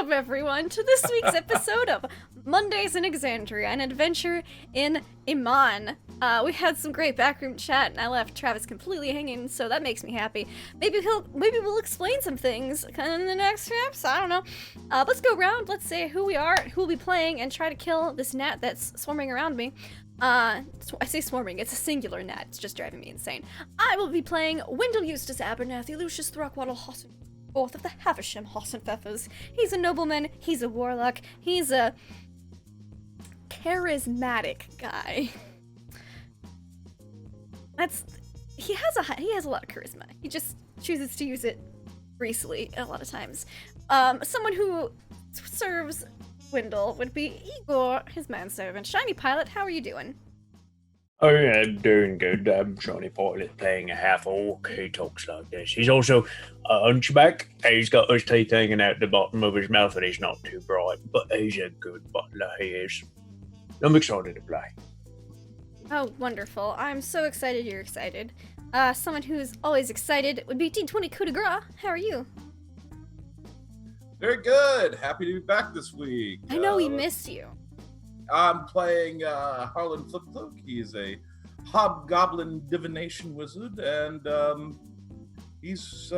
Welcome, everyone, to this week's episode of Mondays in Exandria, an adventure in Iman. We had some great backroom chat, and I left Travis completely hanging, so that makes me happy. Maybe we'll explain some things in the next steps. I don't know. Let's go around. Let's say who we are, who we'll be playing, and try to kill this gnat that's swarming around me. I say swarming, it's a singular gnat. It's just driving me insane. I will be playing Wendell Eustace Abernathy, Lucius Throckwaddle Hosson, fourth of the Havisham Hossenpfeffers. He's a nobleman, he's a warlock, he's a charismatic guy. He has a lot of charisma. He just chooses to use it greasily a lot of times. Someone who serves Wendell would be Igor, his manservant. Shiny Pilot, how are you doing? Oh yeah, doing good. I'm Shiny Pilot playing a half-orc. He talks like this. He's also a hunchback. He's got his teeth hanging out the bottom of his mouth and he's not too bright, but he's a good butler, he is. I'm excited to play. Oh, wonderful. I'm so excited you're excited. Someone who's always excited would be D20 Coup de Grace. How are you? Very good. Happy to be back this week. I know we missed you. I'm playing Harlan Flipcloak. He's a hobgoblin divination wizard, and he's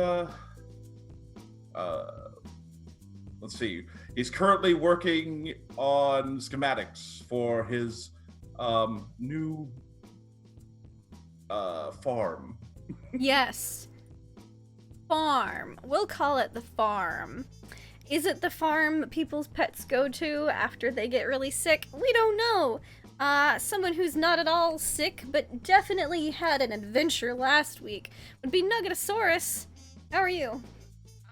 let's see. He's currently working on schematics for his new farm. Yes. Farm. We'll call it the farm. Is it the farm people's pets go to after they get really sick? We don't know. Someone who's not at all sick, but definitely had an adventure last week would be Nuggetosaurus. How are you?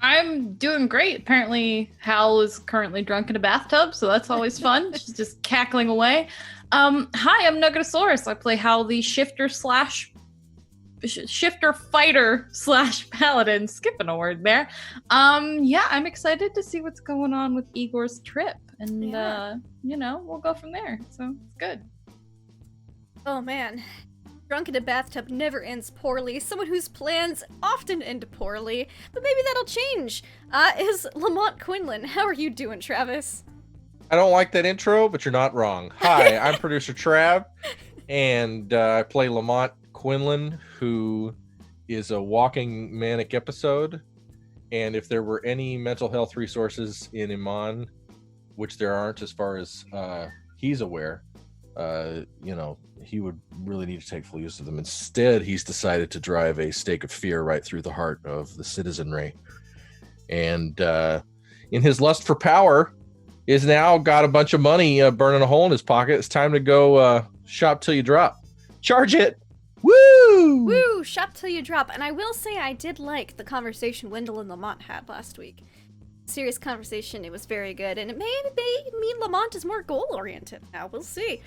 I'm doing great. Apparently, Hal is currently drunk in a bathtub, so that's always fun. She's just cackling away. Hi, I'm Nuggetosaurus. I play Hal, the shifter fighter / paladin, skipping a word there. Yeah, I'm excited to see what's going on with Igor's trip, and we'll go from there, so it's good. Oh man, drunk in a bathtub never ends poorly. Someone whose plans often end poorly, but maybe that'll change, is Lamont Quinlan. How are you doing, Travis? I don't like that intro, but you're not wrong. Hi, I'm producer Trav, and I play Lamont Quinlan, who is a walking manic episode, and if there were any mental health resources in Iman, which there aren't as far as he's aware, he would really need to take full use of them. Instead, he's decided to drive a stake of fear right through the heart of the citizenry, and in his lust for power, is now got a bunch of money burning a hole in his pocket. It's time to go shop till you drop. Charge it! Woo! Woo! Shop till you drop. And I will say I did like the conversation Wendell and Lamont had last week. Serious conversation. It was very good. And it may mean Lamont is more goal-oriented now. We'll see.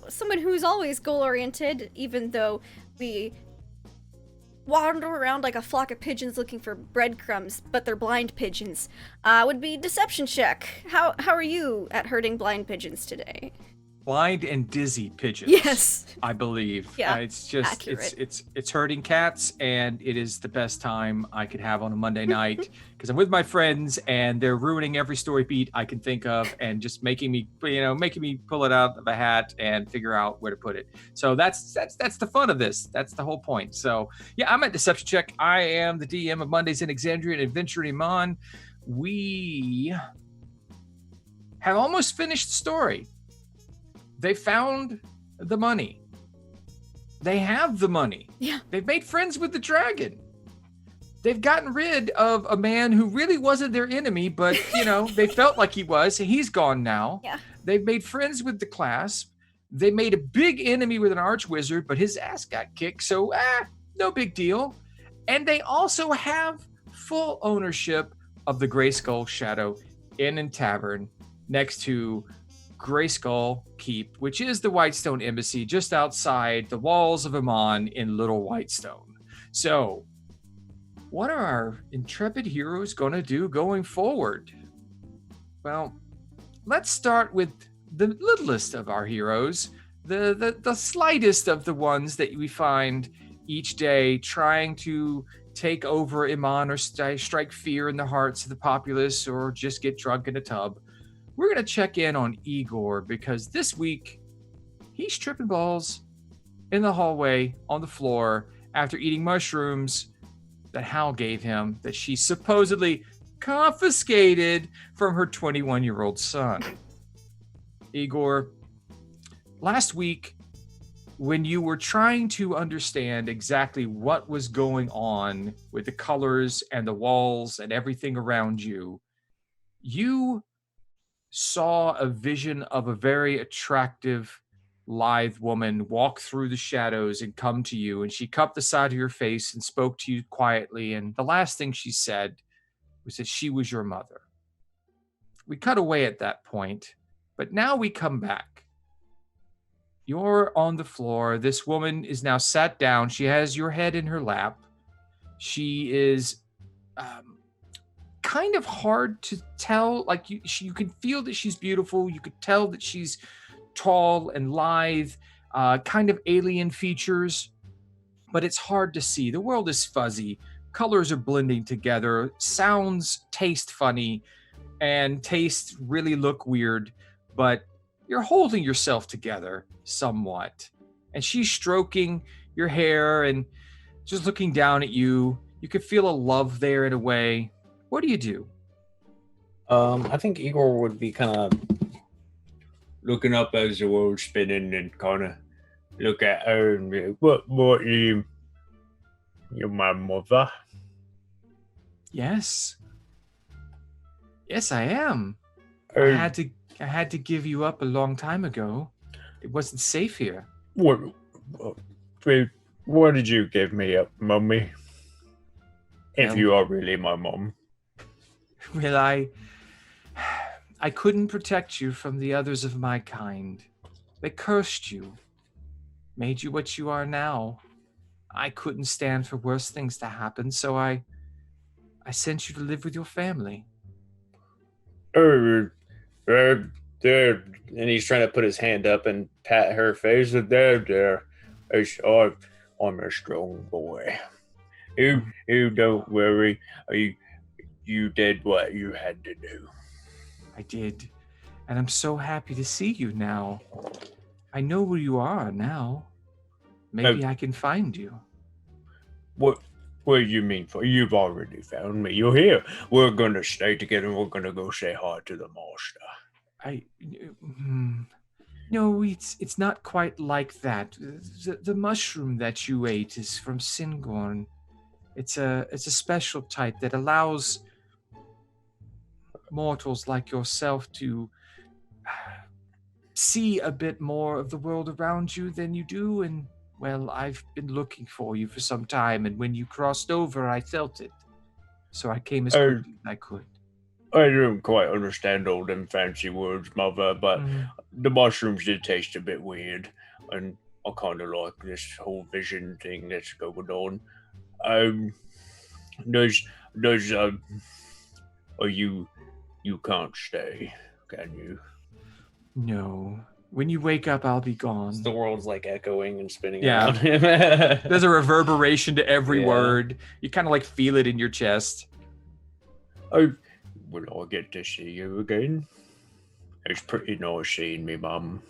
Someone who's always goal-oriented, even though we wander around like a flock of pigeons looking for breadcrumbs, but they're blind pigeons, would be Deception Check. How are you at herding blind pigeons today? Blind and dizzy pigeons. Yes, I believe. Yeah, it's just accurate. it's herding cats, and it is the best time I could have on a Monday night because I'm with my friends and they're ruining every story beat I can think of and just making me pull it out of a hat and figure out where to put it. So that's the fun of this. That's the whole point. So yeah, I'm at Deception Check. I am the DM of Mondays in Exandria and Adventure in Iman. We have almost finished the story. They found the money. They have the money. Yeah. They've made friends with the dragon. They've gotten rid of a man who really wasn't their enemy, but, they felt like he was. He's gone now. Yeah. They've made friends with the clasp. They made a big enemy with an archwizard, but his ass got kicked, so, no big deal. And they also have full ownership of the Grey Skull Shadow Inn and Tavern next to Grey Skull Keep, which is the Whitestone Embassy just outside the walls of Iman in Little Whitestone. So, what are our intrepid heroes going to do going forward? Well, let's start with the littlest of our heroes, the slightest of the ones that we find each day trying to take over Iman or strike fear in the hearts of the populace or just get drunk in a tub, we're going to check in on Igor because this week he's tripping balls in the hallway on the floor after eating mushrooms that Hal gave him that she supposedly confiscated from her 21-year-old son. Igor, last week, when you were trying to understand exactly what was going on with the colors and the walls and everything around you, you saw a vision of a very attractive, lithe woman walk through the shadows and come to you, and she cupped the side of your face and spoke to you quietly, and the last thing she said was that she was your mother. We cut away at that point, but now we come back. You're on the floor. This woman is now sat down. She has your head in her lap. She is kind of hard to tell. Like you can feel that she's beautiful. You could tell that she's tall and lithe, kind of alien features, but it's hard to see. The world is fuzzy. Colors are blending together. Sounds taste funny, and tastes really look weird, but you're holding yourself together somewhat. And she's stroking your hair and just looking down at you. You could feel a love there in a way. What do you do? I think Igor would be kind of looking up as the world's spinning and kind of look at her and be, what you're my mother? Yes, I am. I had to give you up a long time ago. It wasn't safe here. What did you give me up, Mummy? If Well, you are really my mum. Well, I couldn't protect you from the others of my kind. They cursed you, made you what you are now. I couldn't stand for worse things to happen, so I sent you to live with your family. There, and he's trying to put his hand up and pat her face. There. I'm a strong boy. You don't worry. You did what you had to do. I did, and I'm so happy to see you now. I know where you are now. Maybe I can find you. What do you mean for? You've already found me. You're here. We're gonna stay together and we're gonna go say hi to the master. No, it's not quite like that. The mushroom that you ate is from Singorn. It's a special type that allows mortals like yourself to see a bit more of the world around you than you do. And well, I've been looking for you for some time, and when you crossed over, I felt it. So I came as quickly as I could. I don't quite understand all them fancy words, Mother, but the mushrooms did taste a bit weird, and I kind of like this whole vision thing that's going on. You can't stay, can you? No. When you wake up, I'll be gone. The world's like echoing and spinning Yeah. around him. There's a reverberation to every Yeah. word. You kind of like feel it in your chest. Will I get to see you again? It's pretty nice seeing me, Mum.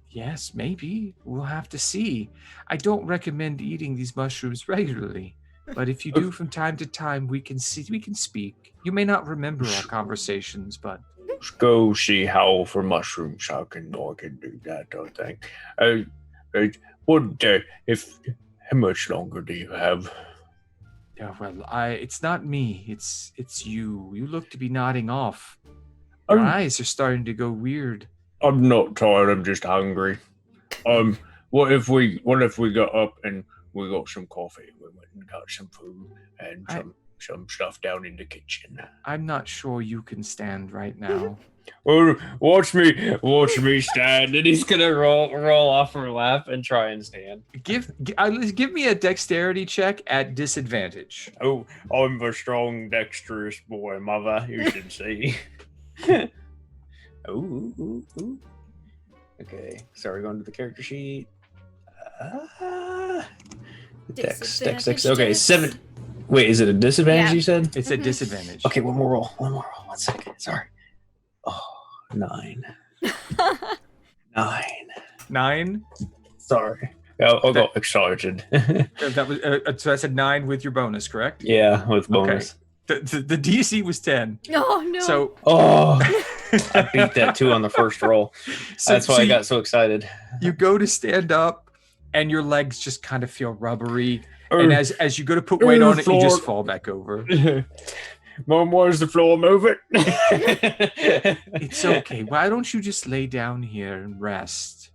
Yes, maybe. We'll have to see. I don't recommend eating these mushrooms regularly, but if you do from time to time, we can speak. You may not remember our conversations, but Let's go see Howl for mushrooms. I can do that, I think. How much longer do you have? yeah, well, it's not me. It's you. You look to be nodding off. Oh. Your eyes are starting to go weird. I'm not tired. I'm just hungry. What if we got up and we got some coffee? We went and got some food and some stuff down in the kitchen. I'm not sure you can stand right now. Oh, watch me stand. And he's gonna roll off her lap and try and stand. Give me a dexterity check at disadvantage. Oh, I'm a strong, dexterous boy, Mother. You should see. Ooh. Okay, sorry, going to the character sheet. Dex. Disadvantage Okay, Dex. 7. Wait, is it a disadvantage? Yeah. You said. It's a Mhm. disadvantage. Okay, one more roll. 1 second. Sorry. Oh, 9. 9. 9. Sorry. I'll go excited. That was so that's a 9 with your bonus, correct? Yeah, with bonus. The DC was 10. Oh no. So Oh, I beat that too on the first roll. That's why I you- got so excited. You go to stand up, and your legs just kind of feel rubbery. And as you go to put weight on it, you just fall back over. Mom, where's the floor moving? It's okay. Why don't you just lay down here and rest?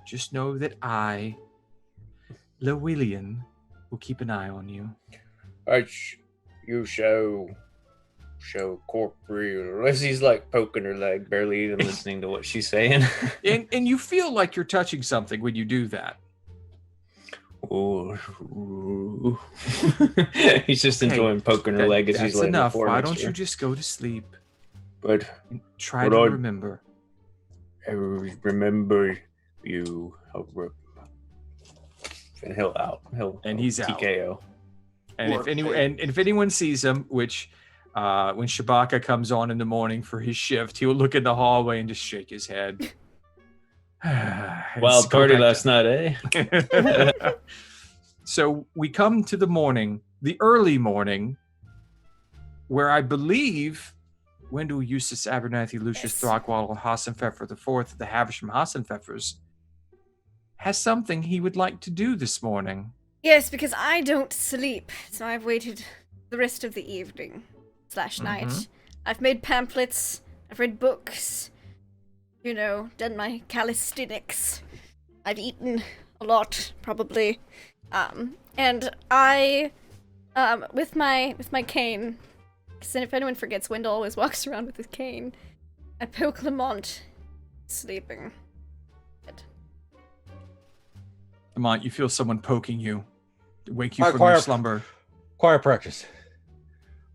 Just know that I, Llewellyn, will keep an eye on you. You show corporeal. As he's like poking her leg, barely even listening to what she's saying. And you feel like you're touching something when you do that. Ooh. He's just enjoying poking her leg as he's That's laying enough. the floor Why next don't to you her. just go to sleep? But And try What to I- remember. I remember you. And He's out. TKO. And if anyone sees him, which when Shabaka comes on in the morning for his shift, he will look in the hallway and just shake his head. And Wild go party back last night, eh? to- So we come to the morning, the early morning, where I believe Wendell, Eustace, Abernathy, Lucius, Yes. Throgwaddle, Hassenpfeffer the Fourth, the Havisham Hassenpfeffers, has something he would like to do this morning. Yes, because I don't sleep, so I've waited the rest of the evening / night. Mhm. I've made pamphlets, I've read books, done my calisthenics. I've eaten a lot, probably. And I, with my cane, because if anyone forgets, Wendell always walks around with his cane, I poke Lamont sleeping. Lamont, you feel someone poking you to wake you Hi, from choir. your slumber. Choir practice.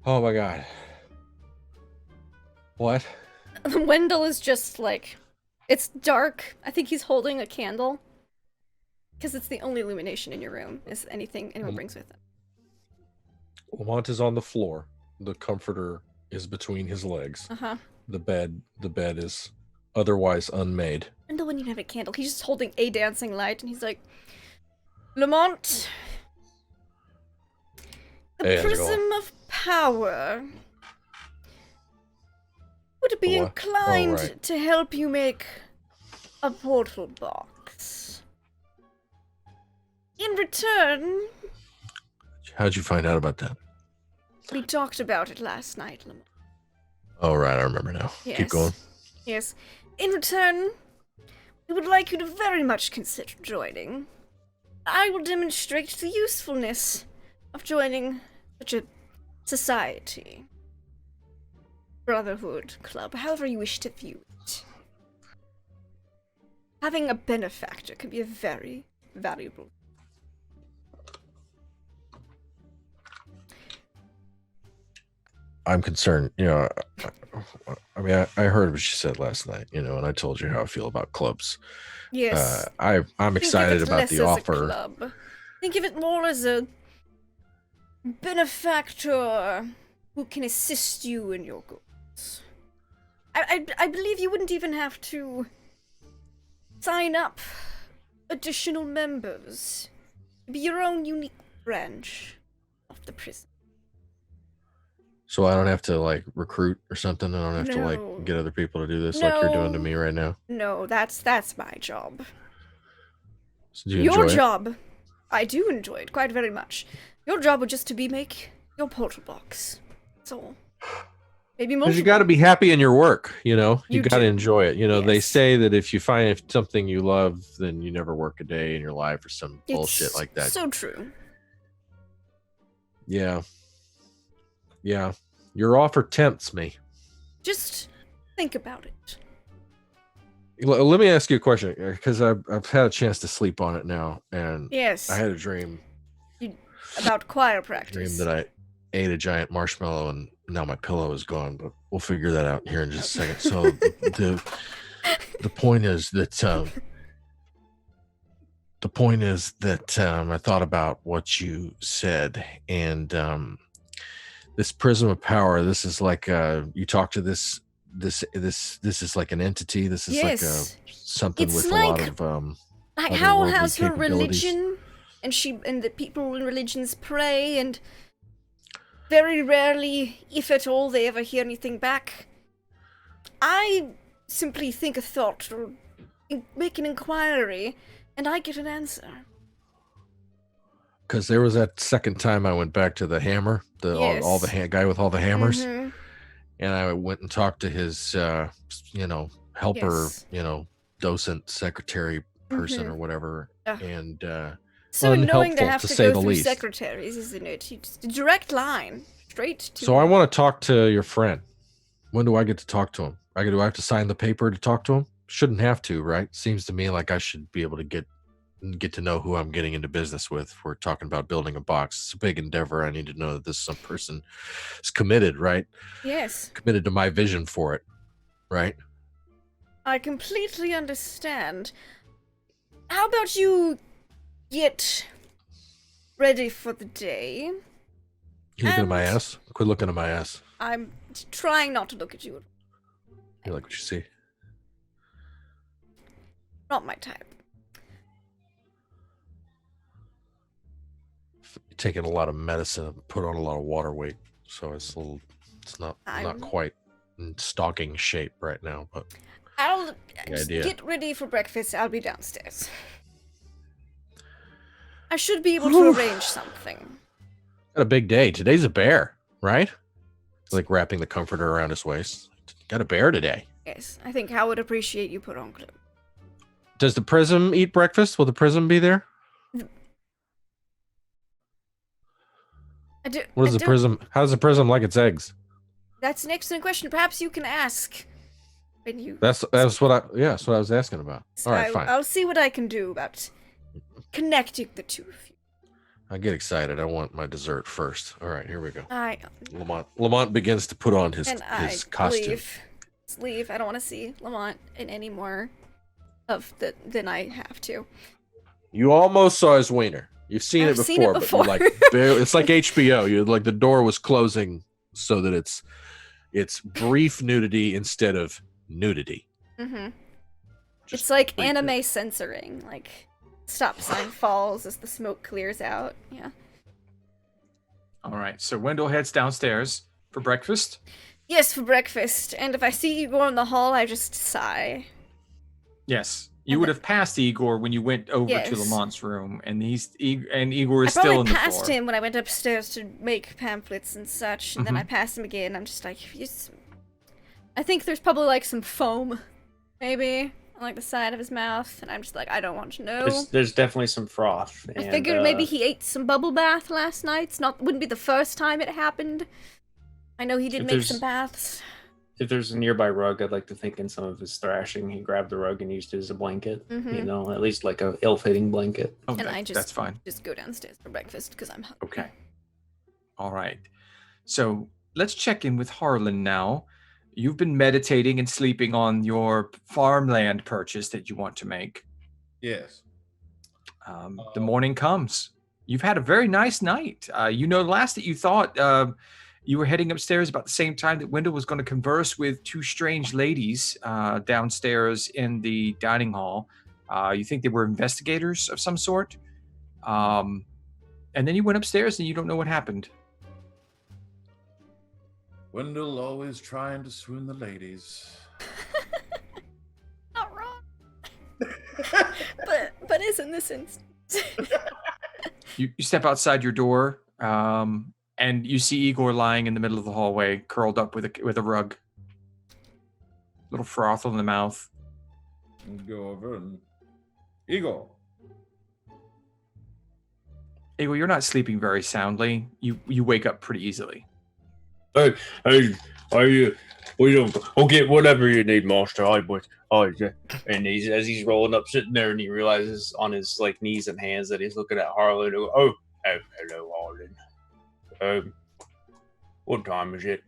Oh my god. What? Wendell is just like, it's dark. I think he's holding a candle. Because it's the only illumination in your room, is anything anyone brings with them. Lamont is on the floor. The comforter is between his legs. Uh-huh. The bed is otherwise unmade. Wendell wouldn't even have a candle. He's just holding a dancing light, and he's like, Lamont, the Hey, how's it going? prism of power would be The what? inclined Oh, right. to help you make a portal box. In return, How'd you find out about that? we talked about it last night, Lamont. Oh, right, I remember now. Yes. Keep going. Yes. In return, we would like you to very much consider joining. I will demonstrate the usefulness of joining such a society, brotherhood, club, however you wish to view it. Having a benefactor can be a very valuable. I'm concerned. I mean, I heard what she said last night, and I told you how I feel about clubs. Yes. I'm Think of excited it about less the as a offer. club. Think of it more as a benefactor who can assist you in your goals. I believe you wouldn't even have to sign up additional members. Be your own unique branch of the prison. So I don't have to like recruit or something. I don't have to No. like get other people to do this like you're doing to No. me right now. No, that's my job. So do you Your enjoy it? job, I do enjoy it quite very much. Your job would just to be make your portal box. That's all. Maybe Because you multiple. got to be happy in your work, you You got to do. enjoy it. They Yes. say that if you find something you love, then you never work a day in your life or some bullshit It's like that. So true. Yeah. Your offer tempts me. Just think about it. Let me ask you a question, because I've had a chance to sleep on it now, and Yes. I had a dream About choir practice. that I ate a giant marshmallow, and now my pillow is gone. But we'll figure that out here in just a second. So the point is that the point is that I thought about what you said, and this prism of power. This is like you talk to this is like an entity. This is like Yes. something It's with like- a lot of Like otherworldly how has her capabilities. religion, and the people in religions pray, and very rarely, if at all, they ever hear anything back. I simply think a thought or make an inquiry, and I get an answer. Because there was that second time I went back to the hammer, all the Yes. guy with all the hammers, Mhm. and I went and talked to his helper, Yes. docent, secretary person Mhm. or whatever, Ugh. and So annoying to unhelpful, have to to say go the through least. secretaries, isn't it? It's a direct line, straight to. so I want to talk to your friend. When do I get to talk to him? Do I have to sign the paper to talk to him? Shouldn't have to, right? Seems to me like I should be able to get to know who I'm getting into business with. If we're talking about building a box. It's a big endeavor. I need to know that this some person is committed, right? Yes, Committed to my vision for it, right? I completely understand. How about you get ready for the day? You looking at my And- ass? Quit looking at my ass. I'm trying not to look at you. You like what you see? Not my type. You're taking a lot of medicine and put on a lot of water weight, so it's not I'm- quite in stalking shape right now, but I'll just idea. get ready for breakfast. I'll be downstairs. I should be able to arrange something. got a big day. Today's a bear, right? Like wrapping the comforter around his waist. Got a bear today. Yes, I think Hal would appreciate you put on clothes. Does the prism eat breakfast? Will the prism be there? I do. What I is the don't- prism? How does the prism like its eggs? That's an excellent question. Perhaps you can ask. When you. That's what I was asking about. All right, fine. I'll see what I can do about connecting the two of you. I get excited. I want my dessert first. All right, here we go. I Lamont begins to put on his costume. leave. I don't want to see Lamont in any more of the than I have to. You almost saw his wiener. You've seen I've it seen it before, but you like it's like HBO. You like the door was closing so that it's brief nudity instead of nudity. Mm-hmm. Just It's like brief anime nudity. censoring. Like stop sign falls as the smoke clears out. Yeah. All right. So Wendell heads downstairs for breakfast. Yes, for breakfast. And if I see Igor in the hall, I just sigh. Yes. You And would the- have passed Igor when you went over to Yes. Lamont's room, and Igor I is still probably on the passed floor. him when I went upstairs to make pamphlets and such, and then I Mhm. passed him again. I'm just like, I think there's probably like some foam, maybe, on like the side of his mouth, and I'm just like, I don't want to know. There's definitely some froth. I and, figured maybe he ate some bubble bath last night. Wouldn't be the first time it happened. I know he did If make there's- some baths. If there's a nearby rug, I'd like to think in some of his thrashing, he grabbed the rug and used it as a blanket. Mhm. You know, at least like a ill-fitting blanket. Oh, And that- I just that's fine. Just go downstairs for breakfast because I'm hungry. Okay. All right. So let's check in with Harlan now. You've been meditating and sleeping on your farmland purchase that you want to make. Yes. The morning comes. You've had a very nice night. Last that you thought you were heading upstairs about the same time that Wendell was going to converse with two strange ladies downstairs in the dining hall. You think they were investigators of some sort. And then you went upstairs and you don't know what happened. Wendell always trying to swoon the ladies. Not wrong. but isn't this instance? You step outside your door, and you see Igor lying in the middle of the hallway, curled up with a rug. Little froth on the mouth. And go over and Igor. Igor, you're not sleeping very soundly. You wake up pretty easily. Hey, are you? I'll get whatever you need, Master. And as he's rolling up, sitting there, and he realizes on his like knees and hands that he's looking at Harlan. Oh, hello, Harlan. What time is it?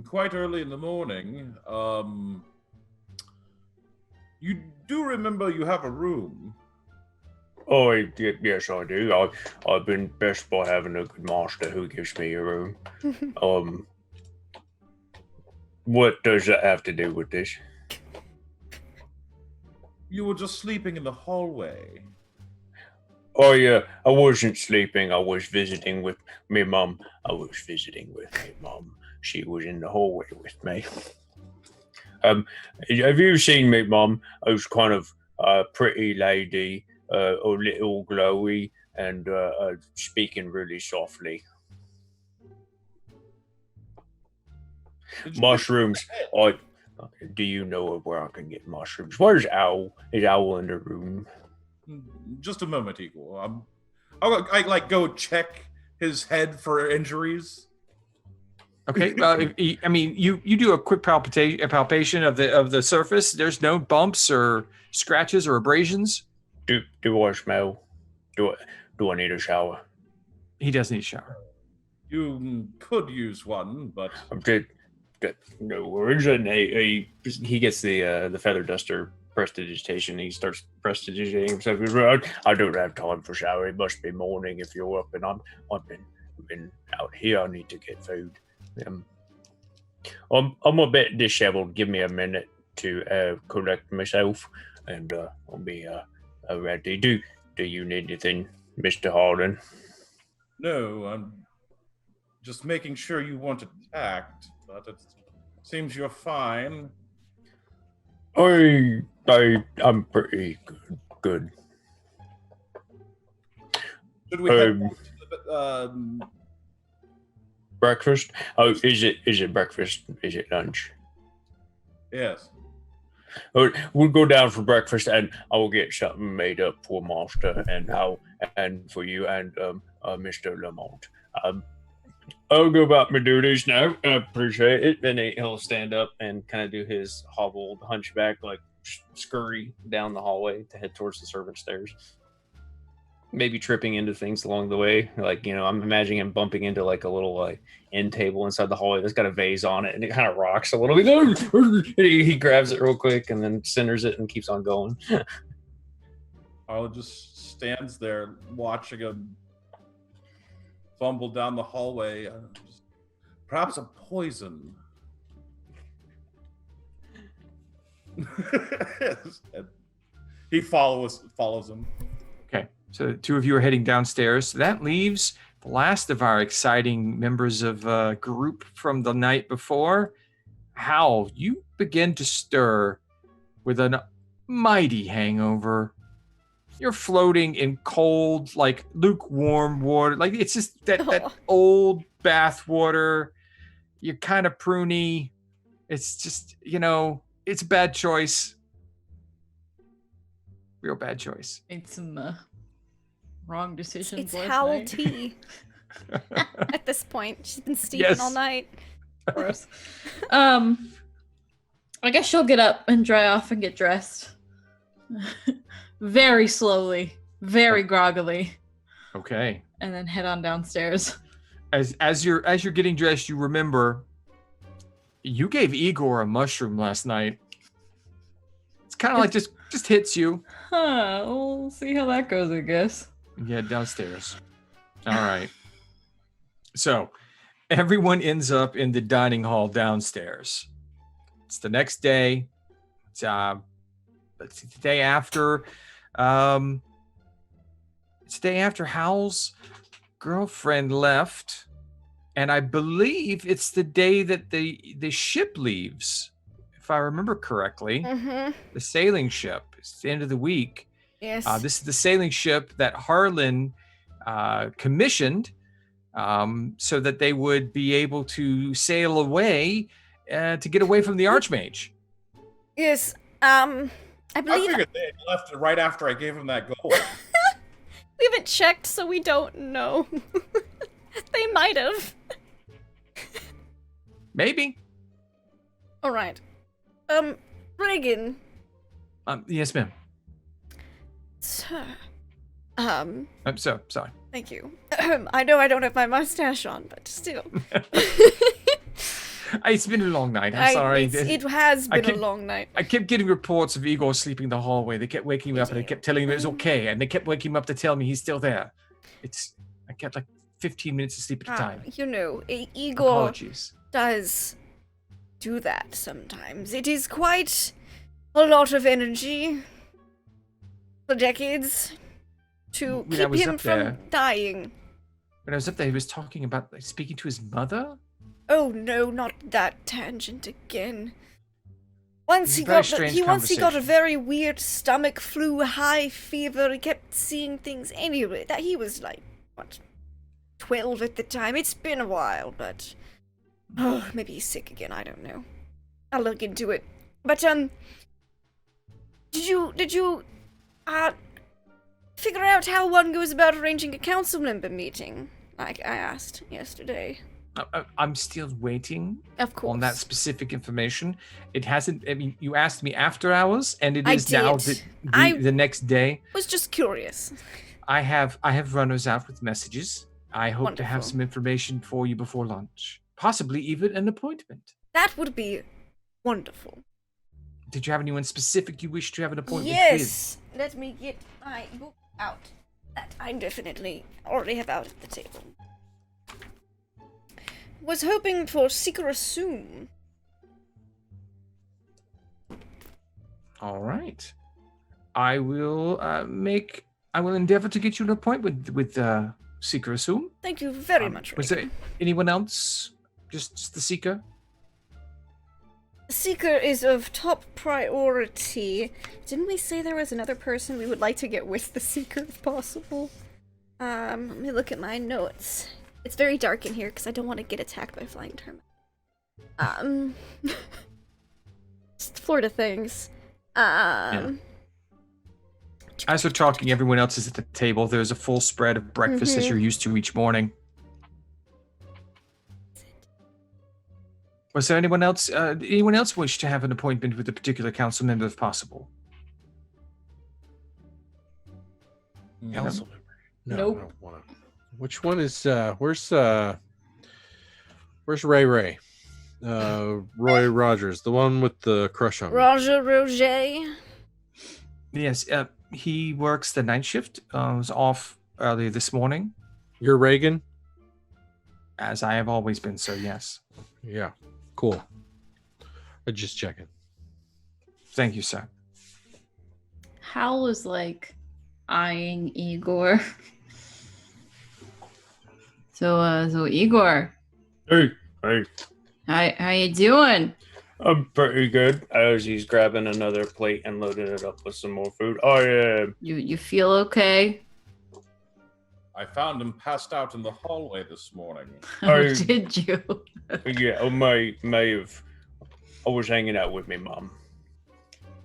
Quite early in the morning. You do remember you have a room. Oh, yes, I do. I've been blessed by having a good master who gives me a room. What does that have to do with this? You were just sleeping in the hallway. Oh, yeah, I wasn't sleeping. I was visiting with me mum. She was in the hallway with me. Have you seen me mum? I was kind of a pretty lady, a little glowy, and speaking really softly. Mushrooms. Do you know of where I can get mushrooms? Where's Owl? Is Owl in the room? Just a moment, Igor. I go check his head for injuries. Okay. You do a quick palpation of the surface. There's no bumps or scratches or abrasions. Do I smell? Do I need a shower? He does need a shower. You could use one, but no worries. And he gets the feather duster prestidigitation. He starts prestidigitating himself. I don't have time for shower. It must be morning if you're up, and I've been out here. I need to get food. I'm a bit disheveled. Give me a minute to collect myself, and I'll be ready. Do you need anything, Mr. Harden? no, I'm just making sure you weren't attacked. But it seems you're fine. I'm pretty good. Should we head back to the Breakfast? Oh, is it breakfast? Is it lunch? Yes. We'll go down for breakfast, and I will get something made up for Master and for you and Mr. Lamont. I'll go about my duties now. I appreciate it. Then he'll stand up and kind of do his hobbled hunchback, like scurry down the hallway to head towards the servant stairs. Maybe tripping into things along the way. Like, I'm imagining him bumping into like a little end table inside the hallway that's got a vase on it, and it kind of rocks a little bit. He grabs it real quick and then centers it and keeps on going. Arlo just stands there watching him fumble down the hallway. Perhaps a poison. He follows him. Okay. So the two of you are heading downstairs. So that leaves the last of our exciting members of group from the night before. Hal, you begin to stir with a mighty hangover. You're floating in cold, like lukewarm water. Like it's just that old bath water. You're kind of pruny. It's just, it's a bad choice. Real bad choice. Made some wrong decisions. It's last Howl night. tea. At this point, she's been steaming all night. Gross. I guess she'll get up and dry off and get dressed. Very slowly, very groggily. Okay. And then head on downstairs. As you're getting dressed, you remember you gave Igor a mushroom last night. It's kind of like just hits you. Huh. We'll see how that goes, I guess. Yeah, downstairs. All right. So everyone ends up in the dining hall downstairs. It's the next day. It's the day after. It's the day after Howl's girlfriend left, and I believe it's the day that the ship leaves, if I remember correctly. Mm-hmm. The sailing ship. It's the end of the week. Yes. This is the sailing ship that Harlan commissioned so that they would be able to sail away to get away from the Archmage. Yes. I I believe figured they had left right after I gave him that gold. we haven't checked, so we don't know. They might have. Maybe. All right. Reagan. Yes, ma'am. Sir. I'm so sorry. Thank you. I know I don't have my mustache on, but still. It's been a long night. I'm sorry. It has I been a keep- long night. I kept getting reports of Igor sleeping in the hallway. They kept waking me up, and I kept telling him it was okay, and they kept waking him up to tell me he's still there. I kept like 15 minutes of sleep at a time. You know, Igor Apologies. does do that sometimes. It is quite a lot of energy for decades to When I keep was him up from there- dying. When I was up there, he was talking about like, speaking to his mother. Oh no, not that tangent again. Once It's he a very got strange a conversation. very weird stomach flu, high fever. He kept seeing things anyway. That he was like what, 12 at the time. It's been a while, but maybe he's sick again. I don't know. I'll look into it. But did you figure out how one goes about arranging a council member meeting? Like I asked yesterday. I'm still waiting Of course. on that specific information. It hasn't. I mean, you asked me after hours, and it I is now did. I- the next day. Was just curious. I have runners out with messages. I hope to have Wonderful. some information for you before lunch, possibly even an appointment. That would be wonderful. Did you have anyone specific you wish to have an appointment Yes. Let me get my book out. That I definitely already have out at the table. Was hoping for Seeker Assume. with? All right. I will endeavor to get you an appointment with Seeker Assume. Thank you very much. Was Reagan. there anyone else? Just the Seeker? Seeker is of top priority. Didn't we say there was another person we would like to get with the Seeker if possible? Let me look at my notes. It's very dark in here because I don't want to get attacked by flying termites. Just Florida things. As we're talking, everyone else is at the table. There's a full spread of breakfast as Mhm. you're used to each morning. Was there anyone else? Anyone else wish to have an appointment with a particular council member, if possible? Council member. No, Nope. I don't wanna. Which one is where's Ray Ray? Roy Rogers, the one with the crush on me. Roger Roger. Yes, he works the night shift. Was off earlier this morning, You're Reagan? as I have always been. So yes, Yeah. Cool. I'm just checking. thank you, sir. Hal was like eyeing Igor. So Igor, Hey, how you doing? I'm pretty good. As he's grabbing another plate and loading it up with some more food. You feel okay? I found him passed out in the hallway this morning. I- Did you? Yeah, I may have. I was hanging out with my mom.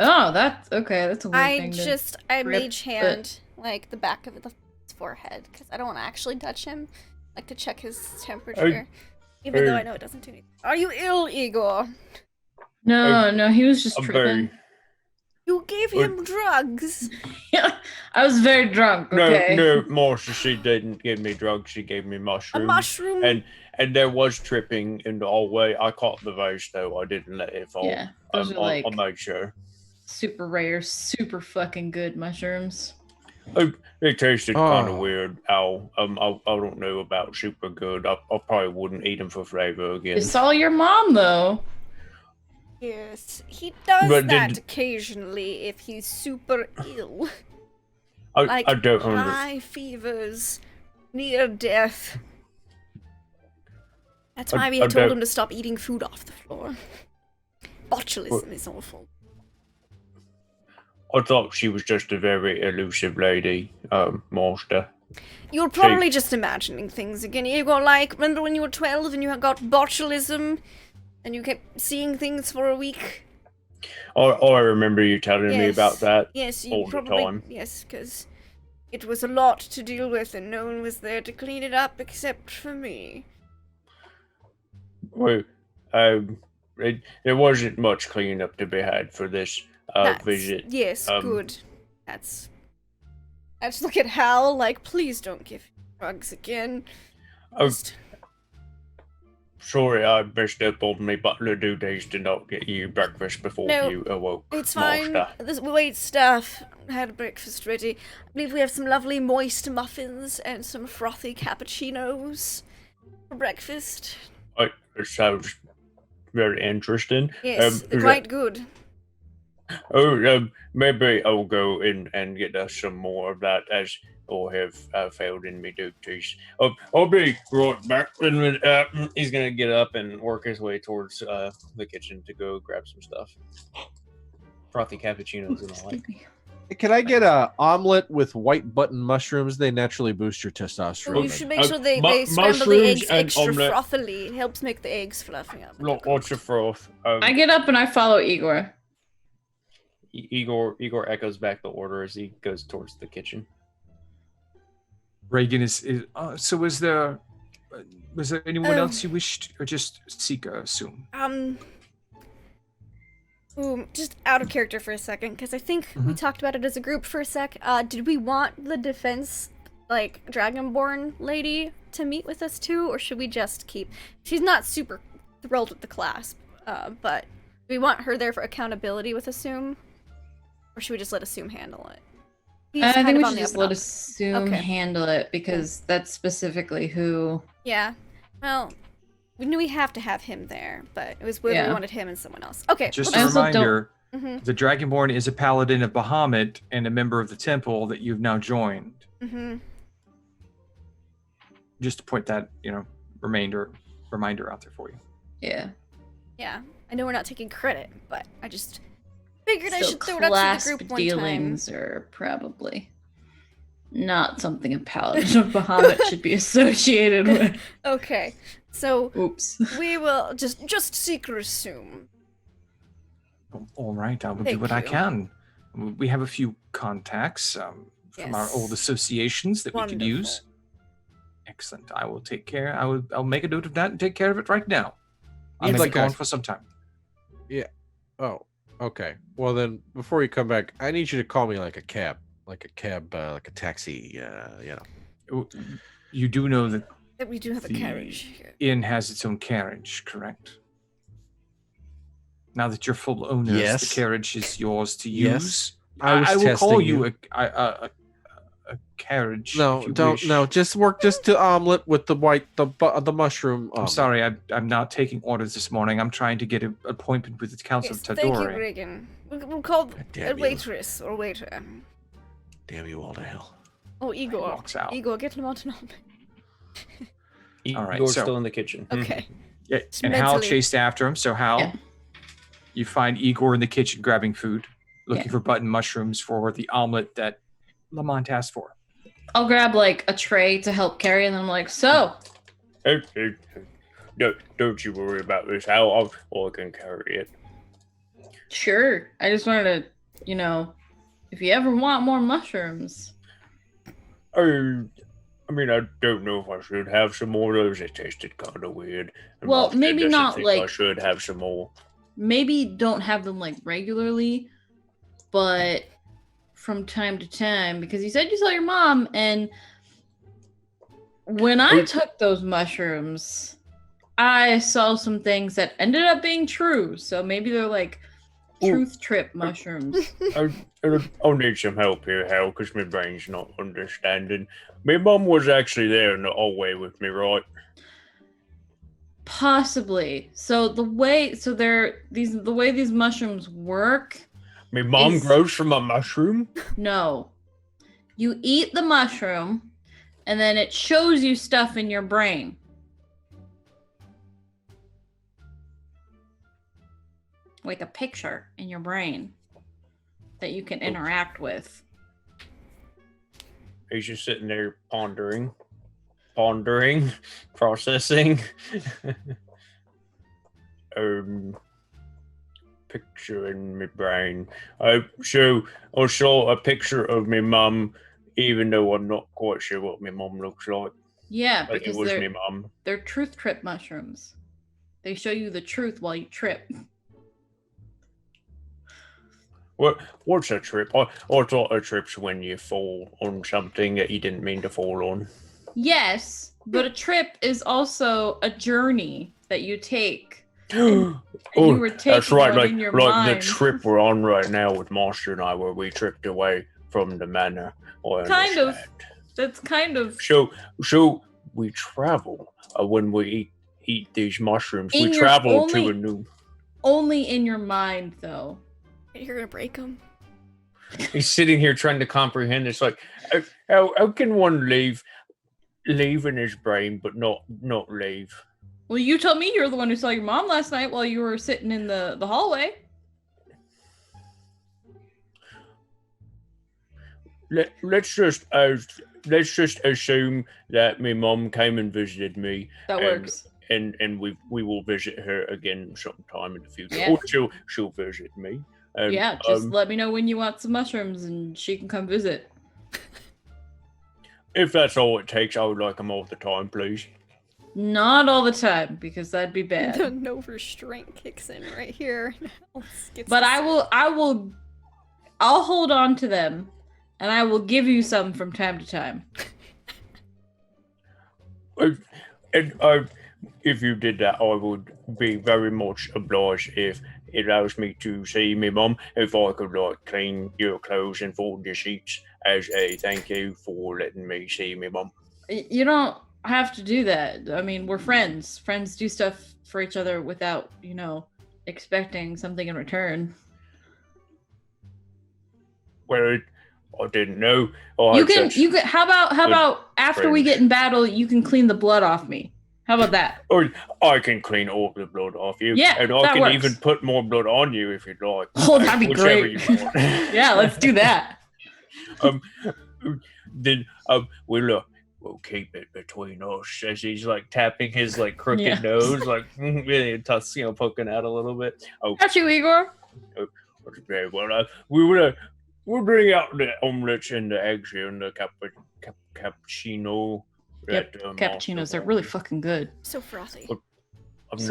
Oh, that's okay. That's a weird I thing to- rip, mage hand like the back of his forehead because I don't want to actually touch him. I like to check his temperature, even though I know it doesn't do anything. Are you ill, Igor? No, he was just I'm tripping. You gave him drugs. Yeah, I was very drunk. Okay. No, Marcia, she didn't give me drugs. She gave me A mushrooms. mushroom. And there was tripping in the hallway. I caught the vase though. I didn't let it fall. Yeah, those are like I made sure. super rare, super fucking good mushrooms. They tasted kind of Oh. weird. I don't know about super good. I probably wouldn't eat them for flavor again. You saw your mom though. Yes, he does But that did- occasionally if he's super ill. I Like don't understand. high fevers, near death. That's why we I had told don't- him to stop eating food off the floor. Botulism is awful. I thought she was just a very elusive lady, Master. You're probably just imagining things again. Igor, like, remember when you were 12 and you got botulism? And you kept seeing things for a week? I remember you telling me about that. Yes, you all the probably... time. Yes, because it was a lot to deal with and no one was there to clean it up except for me. Well, there wasn't much cleanup to be had for this visit. Yes, Um, good. That's... I just look at Hal like, please don't give drugs again. Oh, Just- sorry I messed up on my butler duties to not get you breakfast before No, you awoke, It's fine. master. The wait staff had breakfast ready. I believe we have some lovely moist muffins and some frothy cappuccinos for breakfast. It sounds very interesting. Yes, they're quite good. Maybe I'll go in and get us some more of that as I have failed in my duties. I'll be right back. And he's gonna get up and work his way towards the kitchen to go grab some stuff. Frothy cappuccinos and all that. Can I get a omelet with white button mushrooms? They naturally boost your testosterone. You should make sure they scramble the eggs extra frothily. It helps make the eggs fluffy up. Lots of froth. I get up and I follow Igor. Igor echoes back the order as he goes towards the kitchen. Reagan is so was there anyone else you wished, or just Sika, assume? Just out of character for a second, because I think we talked about it as a group for a sec. Did we want the defense, Dragonborn lady to meet with us too, or should we just keep... She's not super thrilled with the clasp, but do we want her there for accountability with Assume? Or should we just let Assume handle it? I think we should just let Assume handle it, because that's specifically who... Yeah, well... We knew we have to have him there, but it was weird we wanted him and someone else. Okay. Just a reminder, the Dragonborn is a paladin of Bahamut and a member of the temple that you've now joined. Just to point that, reminder out there for you. Yeah. Yeah. I know we're not taking credit, but I just figured I should throw it out to the group one time. Dealings are probably not something a paladin of Bahamut should be associated with. Okay. So, oops. We will just secret Assume. All right, I will do what I can. We have a few contacts from our old associations that we could use. Excellent. I will take care. I'll make a note of that and take care of it right now. I'm gone for some time. Yeah. Oh, okay. Well then, before you come back, I need you to call me like a taxi. You do know that we do have a carriage here. Inn has its own carriage, correct? Now that you're full owners, the carriage is yours to use. I will call you a carriage. No, don't. No, just to omelet with the mushroom. I'm sorry, I'm not taking orders this morning. I'm trying to get an appointment with the Council of Tal'Dorei. Thank you, Reagan. We'll call a waitress or waiter. Damn you all to hell. Oh, Igor. Walks out. Igor, get him on to All right, Igor's still in the kitchen. Okay. Yeah, and Hal chased after him. So Hal, you find Igor in the kitchen grabbing food, looking for button mushrooms for the omelet that Lamont asked for. I'll grab a tray to help carry, and then I'm like, so. Don't you worry about this, Hal. I can carry it. Sure. I just wanted to, if you ever want more mushrooms. I mean, I don't know if I should have some more of those. It tasted kind of weird. And well, maybe not I should have some more. Maybe don't have them regularly, but from time to time, because you said you saw your mom, and when I took those mushrooms, I saw some things that ended up being true. So maybe they're truth trip mushrooms. I'll need some help here, Hal, because my brain's not understanding. My mom was actually there in the hallway with me, right? Possibly. So the way these mushrooms work. My mom grows from a mushroom? No. You eat the mushroom, and then it shows you stuff in your brain. Like a picture in your brain that you can interact with. He's just sitting there pondering, processing. Picture in my brain. So I saw a picture of my mum, even though I'm not quite sure what my mum looks like. Yeah, but because it was my mum. They're truth trip mushrooms. They show you the truth while you trip. What's a trip? I thought a trip's when you fall on something that you didn't mean to fall on. Yes, but a trip is also a journey. that you take. And you were taking that's right. one in your Like mind. the trip we're on right now with Monster and I, where we tripped away from the manor. Kind of. That's kind of So we travel when we eat these mushrooms. In We your travel to a new. only in your mind, though. You're gonna break them. He's sitting here trying to comprehend. It's like, how can one leave in his brain, but not leave? Well, you told me you were the one who saw your mom last night while you were sitting in the hallway. Let's just assume that my mom came and visited me. That works. And we will visit her again sometime in the future. Yeah. Or she'll visit me. Yeah, just let me know when you want some mushrooms and she can come visit. If that's all it takes, I would like them all the time, please. Not all the time, because that'd be bad. The no restraint kicks in right here. But I'll hold on to them, and I will give you some from time to time. If you did that, I would be very much obliged if it allows me to see my mum. If I could clean your clothes and fold your sheets as a thank you for letting me see my mum. You don't have to do that. I mean, we're friends. Friends do stuff for each other without, expecting something in return. Well, I didn't know. You can. How about after we get in battle, you can clean the blood off me. How about that? Or I can clean all the blood off you. Yeah, and I that can works. even put more blood on you if you'd like. Oh, that'd be Whichever great. You want. Yeah, let's do that. Then we'll keep it between us, as he's tapping his crooked nose, really tusk, poking out a little bit. Oh, Got you, Igor. very well. We'll bring out the omelets and the eggs here and the cappuccino. Yep, cappuccinos, they're really fucking good. So frothy. I've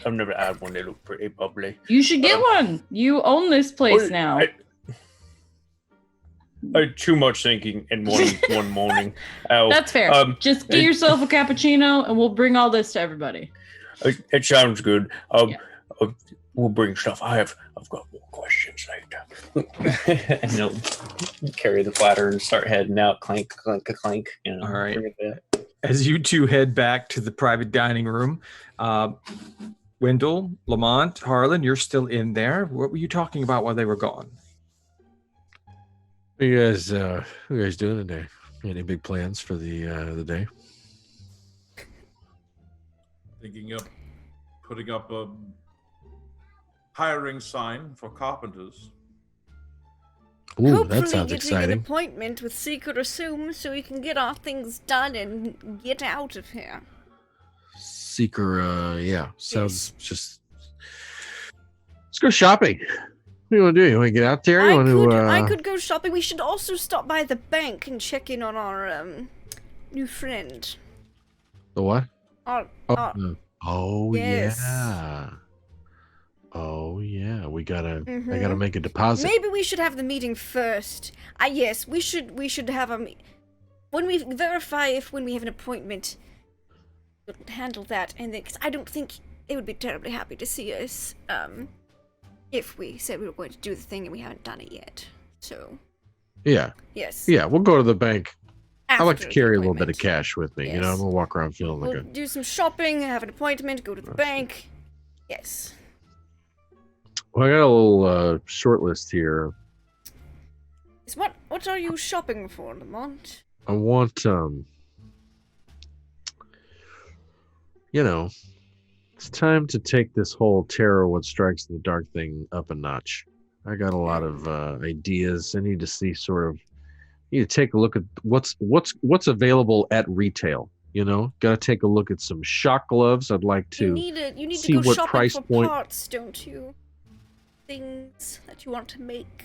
never had one. They look pretty bubbly. You should get one. You own this place now. I had too much thinking in one morning. That's fair. Just get yourself a cappuccino, and we'll bring all this to everybody. It sounds good. We'll bring stuff. I've got more questions later. And he'll carry the platter and start heading out. Clank, clank, clank. All right. As you two head back to the private dining room, Wendell, Lamont, Harlan, you're still in there. What were you talking about while they were gone? What are you guys doing today? Any big plans for the day? Thinking of putting up a hiring sign for carpenters. Ooh, Hopefully that sounds getting an exciting. appointment with Secret Assume so we can get our things done and get out of here. Seeker, yeah, sounds just. Let's go shopping. What do you want to do? You want to get out there? I could go shopping. We should also stop by the bank and check in on our new friend. The what? Oh, yes. Yeah. Oh yeah, I gotta make a deposit. Maybe we should have the meeting first. Yes, we should have when we verify when we have an appointment. We'll handle that, and then, 'cause I don't think they would be terribly happy to see us if we said we were going to do the thing and we haven't done it yet. So. Yeah. Yes. Yeah, we'll go to the bank. I like to After carry the a little bit of appointment. cash with me. Yes. You know, I'm gonna walk around feeling like We'll do some shopping, have an appointment, go to the bank. Yes. Well, I got a little short list here. What are you shopping for, Lamont? I want it's time to take this whole Terror What Strikes in the Dark thing up a notch. I got a lot of ideas. I need to see need to take a look at what's available at retail. Got to take a look at some shock gloves. I'd like to You need see to go what shopping price for point. parts, don't you? Things that you want to make.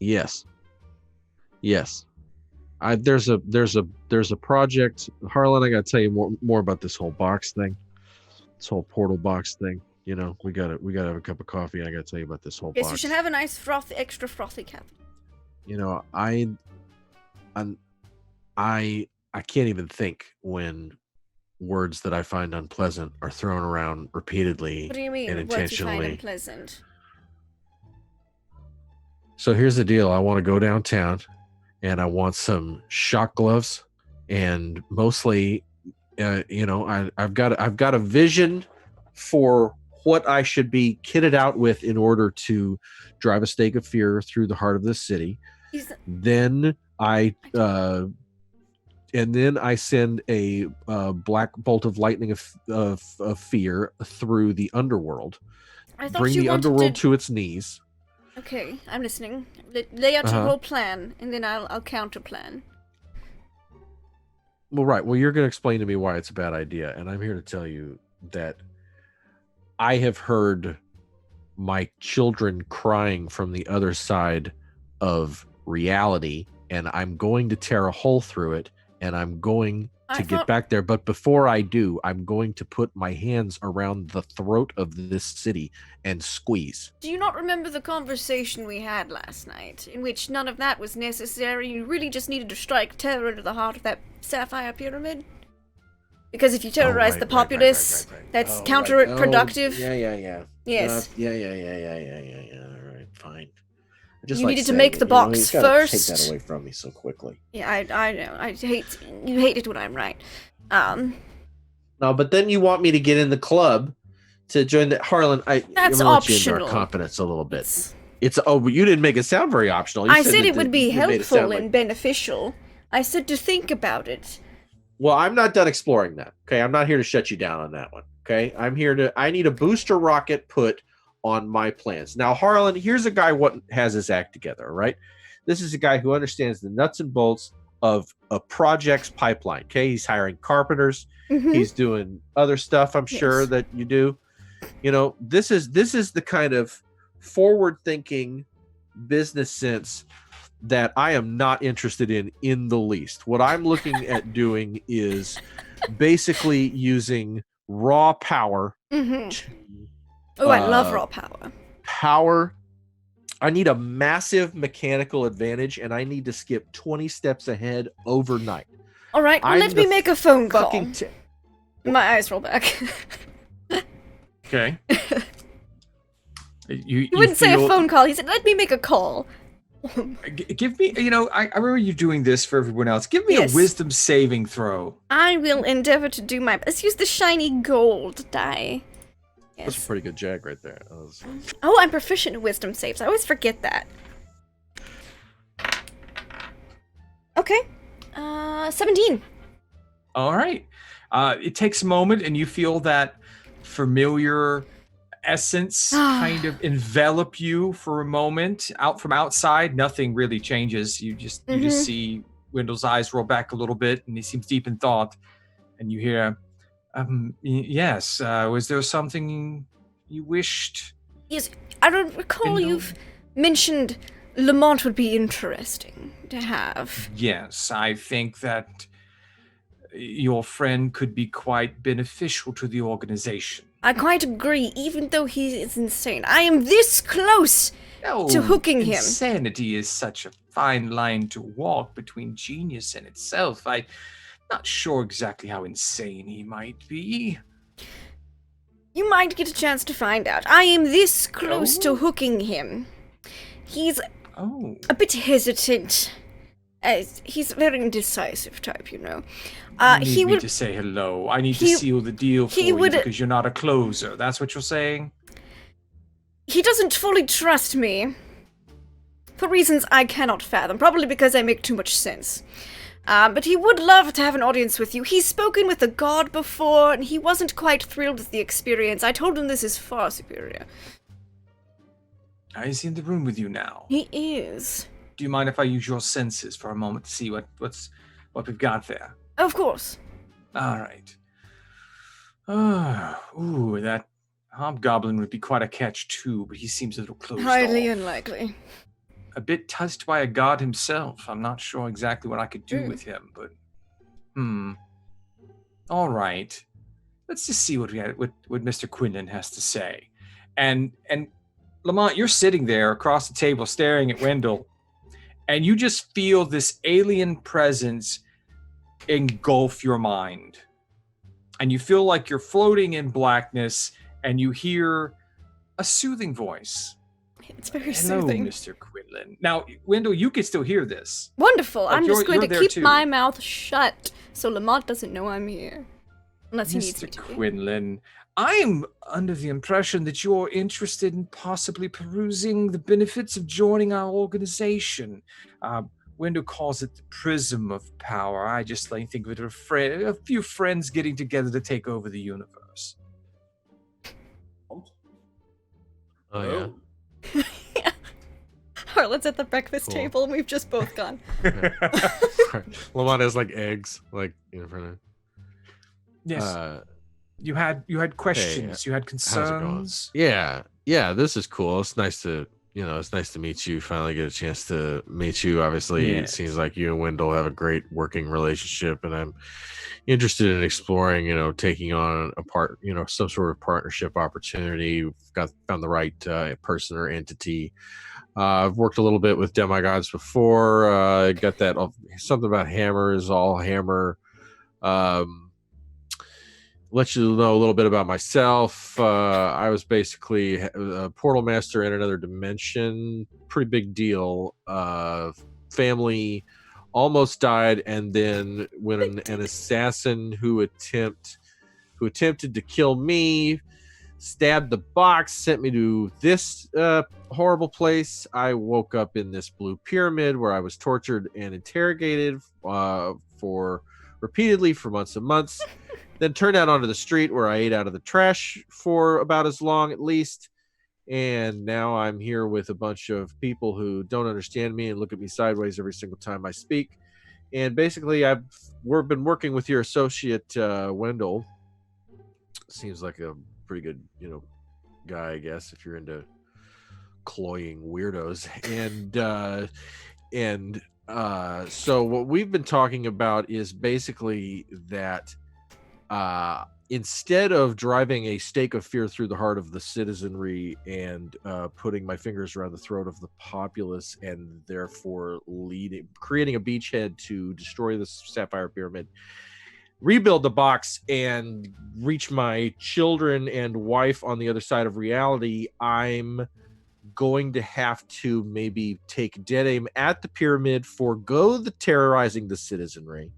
Yes. There's a project, Harlan. I got to tell you more about this whole box thing, this whole portal box thing. We gotta have a cup of coffee. I got to tell you about this whole Yes, box. you should have a nice extra frothy cap. I can't even think when words that I find unpleasant are thrown around repeatedly What do you mean? and What do you find intentionally. unpleasant? So here's the deal. I want to go downtown and I want some shock gloves and mostly, I've got a vision for what I should be kitted out with in order to drive a stake of fear through the heart of this city. Then I send a black bolt of lightning of fear through the underworld. Bring the underworld to its knees. Okay, I'm listening. Lay out your whole plan, and then I'll counter plan. Well, right. Well, you're going to explain to me why it's a bad idea, and I'm here to tell you that I have heard my children crying from the other side of reality, and I'm going to tear a hole through it, and I'm going to get back there. But before I do, I'm going to put my hands around the throat of this city and squeeze. Do you not remember the conversation we had last night, in which none of that was necessary? You really just needed to strike terror into the heart of that sapphire pyramid? Because if you terrorize the populace, that's counterproductive. Yeah. Yes. Yeah. All right, fine. You needed to make the box first. Take that away from me so quickly. Yeah, I know. You hate it when I'm right. No, but then you want me to get in the club to join the Harlan. That's optional. Our confidence a little bit. But you didn't make it sound very optional. I said it would be helpful and beneficial. I said to think about it. Well, I'm not done exploring that. Okay, I'm not here to shut you down on that one. Okay, I need a booster rocket put on my plans. Now, Harlan, here's a guy what has his act together, right? This is a guy who understands the nuts and bolts of a project's pipeline. Okay, he's hiring carpenters. Mm-hmm. He's doing other stuff. I'm sure that you do. This is the kind of forward-thinking business sense that I am not interested in the least. What I'm looking at doing is basically using raw power. Mm-hmm. Oh, I love raw power. I need a massive mechanical advantage, and I need to skip 20 steps ahead overnight. All right, well, let me make a phone call. My eyes roll back. Okay. You wouldn't say a phone call. He said, let me make a call. Give me, I remember you doing this for everyone else. Give me a wisdom saving throw. I will endeavor to do my best. Let's use the shiny gold die. That's a pretty good jag right there. Oh, I'm proficient in wisdom saves. I always forget that. Okay. 17. All right. It takes a moment, and you feel that familiar essence kind of envelop you for a moment. Out from outside, nothing really changes. You just see Wendell's eyes roll back a little bit, and he seems deep in thought. And you hear, yes, was there something you wished? Yes, I don't recall you've mentioned Lamont would be interesting to have. Yes, I think that your friend could be quite beneficial to the organization. I quite agree, even though he is insane. I am this close to hooking him. Insanity is such a fine line to walk between genius and itself. I'm not sure exactly how insane he might be. You might get a chance to find out. I am this close to hooking him. He's a bit hesitant. He's a very indecisive type, You need me to say hello. I need to seal the deal for you because you're not a closer. That's what you're saying? He doesn't fully trust me. For reasons I cannot fathom. Probably because I make too much sense. But he would love to have an audience with you. He's spoken with a god before, and he wasn't quite thrilled with the experience. I told him this is far superior. Is he in the room with you now? He is. Do you mind if I use your senses for a moment to see what we've got there? Of course. All right. That hobgoblin would be quite a catch too, but he seems a little closed Highly unlikely. A bit touched by a god himself. I'm not sure exactly what I could do with him, but all right. Let's just see what Mr. Quinlan has to say. And Lamont, you're sitting there across the table staring at Wendell, and you just feel this alien presence engulf your mind. and you feel like you're floating in blackness, and you hear a soothing voice. It's very Hello, soothing. Mr. Quinlan. Now, Wendell, you can still hear this. Wonderful. Like, I'm just going you're to there keep too. my mouth shut so Lamont doesn't know I'm here. Unless he needs me Mr. to. Quinlan, I am under the impression that you're interested in possibly perusing the benefits of joining our organization. Wendell calls it the prism of power. I just like think of it as a few friends getting together to take over the universe. Oh yeah. Harlan's at the breakfast Cool. table and we've just both gone. Lamont has like eggs, like in front of. Yes. You had questions. You had How's it going? concerns. Yeah. This is cool. It's nice to meet you. Finally get a chance to meet you. Obviously, It Yes. seems like you and Wendell have a great working relationship, and I'm interested in exploring, taking on some sort of partnership opportunity. We've found the right person or entity. I've worked a little bit with demigods before. Got that something about hammers, all hammer. Let you know a little bit about myself. I was basically a portal master in another dimension. Pretty big deal. Family almost died, and then when an assassin who attempted to kill me stabbed the box, sent me to this horrible place. I woke up in this blue pyramid where I was tortured and interrogated for repeatedly for months and months. Then turned out onto the street where I ate out of the trash for about as long at least. And now I'm here with a bunch of people who don't understand me and look at me sideways every single time I speak. And basically, we've been working with your associate, Wendell. Seems like a pretty good, guy, I guess, if you're into cloying weirdos. So what we've been talking about is basically that instead of driving a stake of fear through the heart of the citizenry and putting my fingers around the throat of the populace and therefore creating a beachhead to destroy the Sapphire Pyramid, rebuild the box, and reach my children and wife on the other side of reality, I'm going to have to maybe take dead aim at the pyramid, forego the terrorizing the citizenry,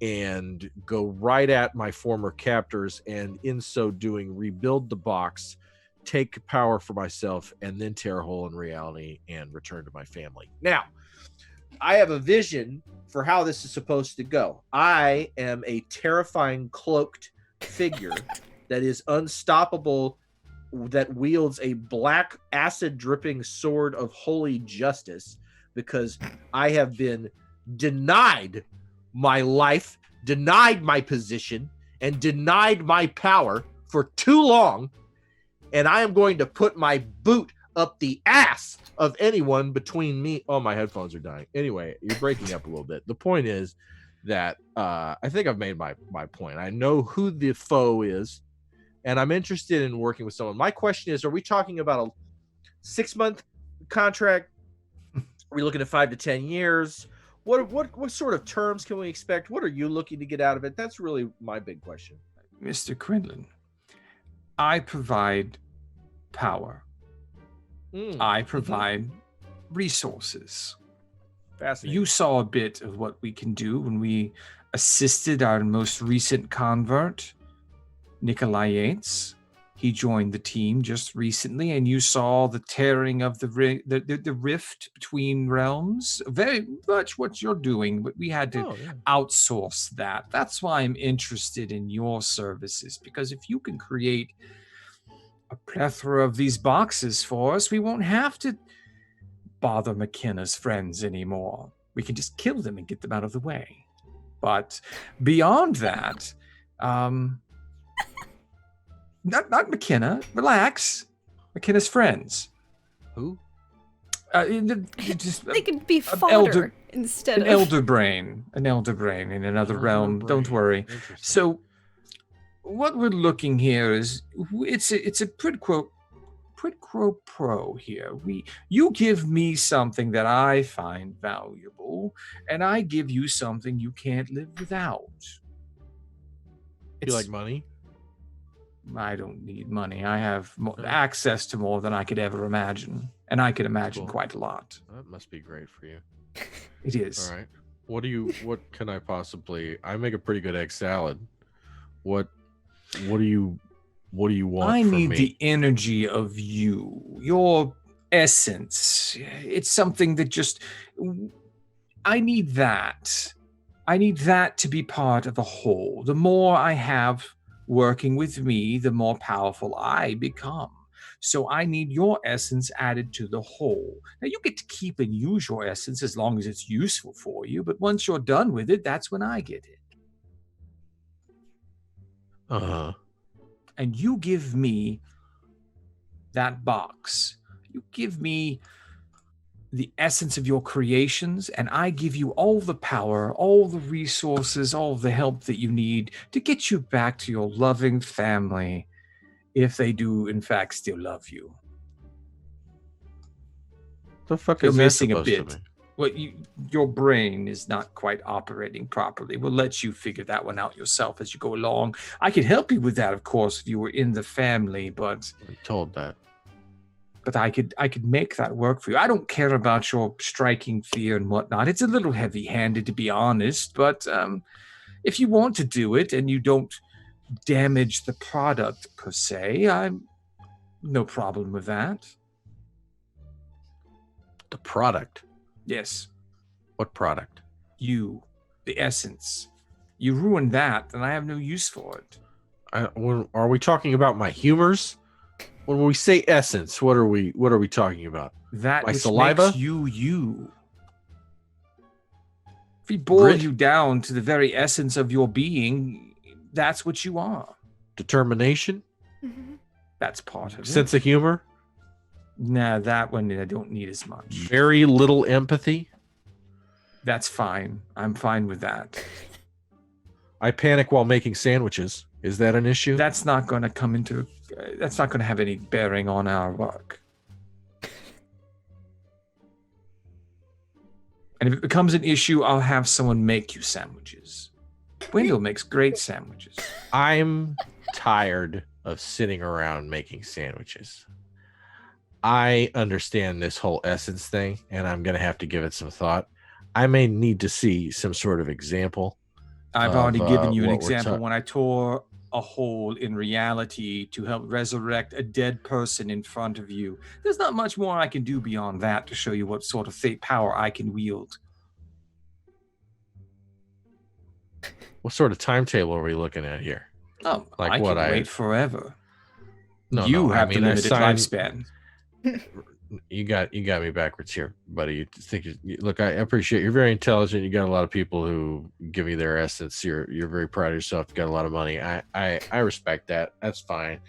and go right at my former captors, and in so doing rebuild the box, take power for myself, and then tear a hole in reality and return to my family. Now, I have a vision for how this is supposed to go. I am a terrifying cloaked figure that is unstoppable, that wields a black acid dripping sword of holy justice, because I have been denied my life, denied my position, and denied my power for too long, and I am going to put my boot up the ass of anyone between me. Oh, my headphones are dying. Anyway, you're breaking up a little bit. The point is that I think I've made my point. I know who the foe is, and I'm interested in working with someone. My question is, are we talking about a 6-month contract? Are we looking at 5 to 10 years? What sort of terms can we expect? What are you looking to get out of it? That's really my big question. Mr. Quinlan, I provide power. I provide resources. Fascinating. You saw a bit of what we can do when we assisted our most recent convert, Nikolai Yates. He joined the team just recently, and you saw the tearing of the rift between realms. Very much what you're doing, but we had to outsource that. That's why I'm interested in your services, because if you can create a plethora of these boxes for us, we won't have to bother McKenna's friends anymore. We can just kill them and get them out of the way. But beyond that, not McKenna. Relax. McKenna's friends. Who? They could be fodder instead an of elder brain in another realm. Don't worry. So, what we're looking here is it's a quid pro pro here. You give me something that I find valuable, and I give you something you can't live without. You like money? I don't need money. I have access to more than I could ever imagine, and I could imagine Cool. quite a lot. That must be great for you. It is. All right. What can I possibly? I make a pretty good egg salad. What do you want I from need me? the energy of you, your essence. It's something that just. I need that. I need that to be part of the whole. The more I have working with me, the more powerful I become. So I need your essence added to the whole. Now you get to keep and use your essence as long as it's useful for you, but once you're done with it, that's when I get it. Uh-huh. And you give me that box. You give me the essence of your creations, and I give you all the power, all the resources, all the help that you need to get you back to your loving family, if they do, in fact, still love you. The fuck You're is that missing a supposed to bit. mean? Well, your brain is not quite operating properly. We'll let you figure that one out yourself as you go along. I could help you with that, of course, if you were in the family, but I'm told that. I could make that work for you. I don't care about your striking fear and whatnot. It's a little heavy-handed, to be honest, but if you want to do it and you don't damage the product per se, I'm no problem with that. The product. Yes. What product? You, the essence. You ruin that, and I have no use for it. Are we talking about my humors? When we say essence, what are we talking about? That My which saliva? makes you. If we boil Grit? you down to the very essence of your being, that's what you are. Determination? That's part of it. Sense of humor? Nah, that one I don't need as much. Very little empathy? That's fine. I'm fine with that. I panic while making sandwiches. Is that an issue? That's not going to come into. That's not going to have any bearing on our work. And if it becomes an issue, I'll have someone make you sandwiches. Wendell makes great sandwiches. I'm tired of sitting around making sandwiches. I understand this whole essence thing, and I'm going to have to give it some thought. I may need to see some sort of example. I've already given you an what we're example when I tore a hole in reality to help resurrect a dead person in front of you. There's not much more I can do beyond that to show you what sort of fate power I can wield. What sort of timetable are we looking at here? Oh, Like I what can I- wait forever. No, You no, have I the mean, I limited signed- lifespan. You got me backwards here, buddy. Look, I appreciate you're very intelligent. You got a lot of people who give you their essence. You're very proud of yourself. You got a lot of money. I respect that. That's fine.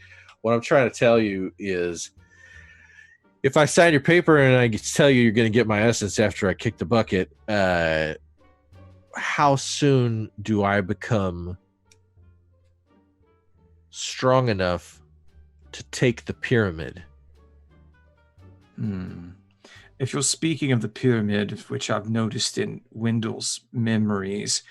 What I'm trying to tell you is, if I sign your paper and I tell you you're going to get my essence after I kick the bucket, how soon do I become strong enough to take the pyramid? If you're speaking of the pyramid, which I've noticed in Wendell's memories,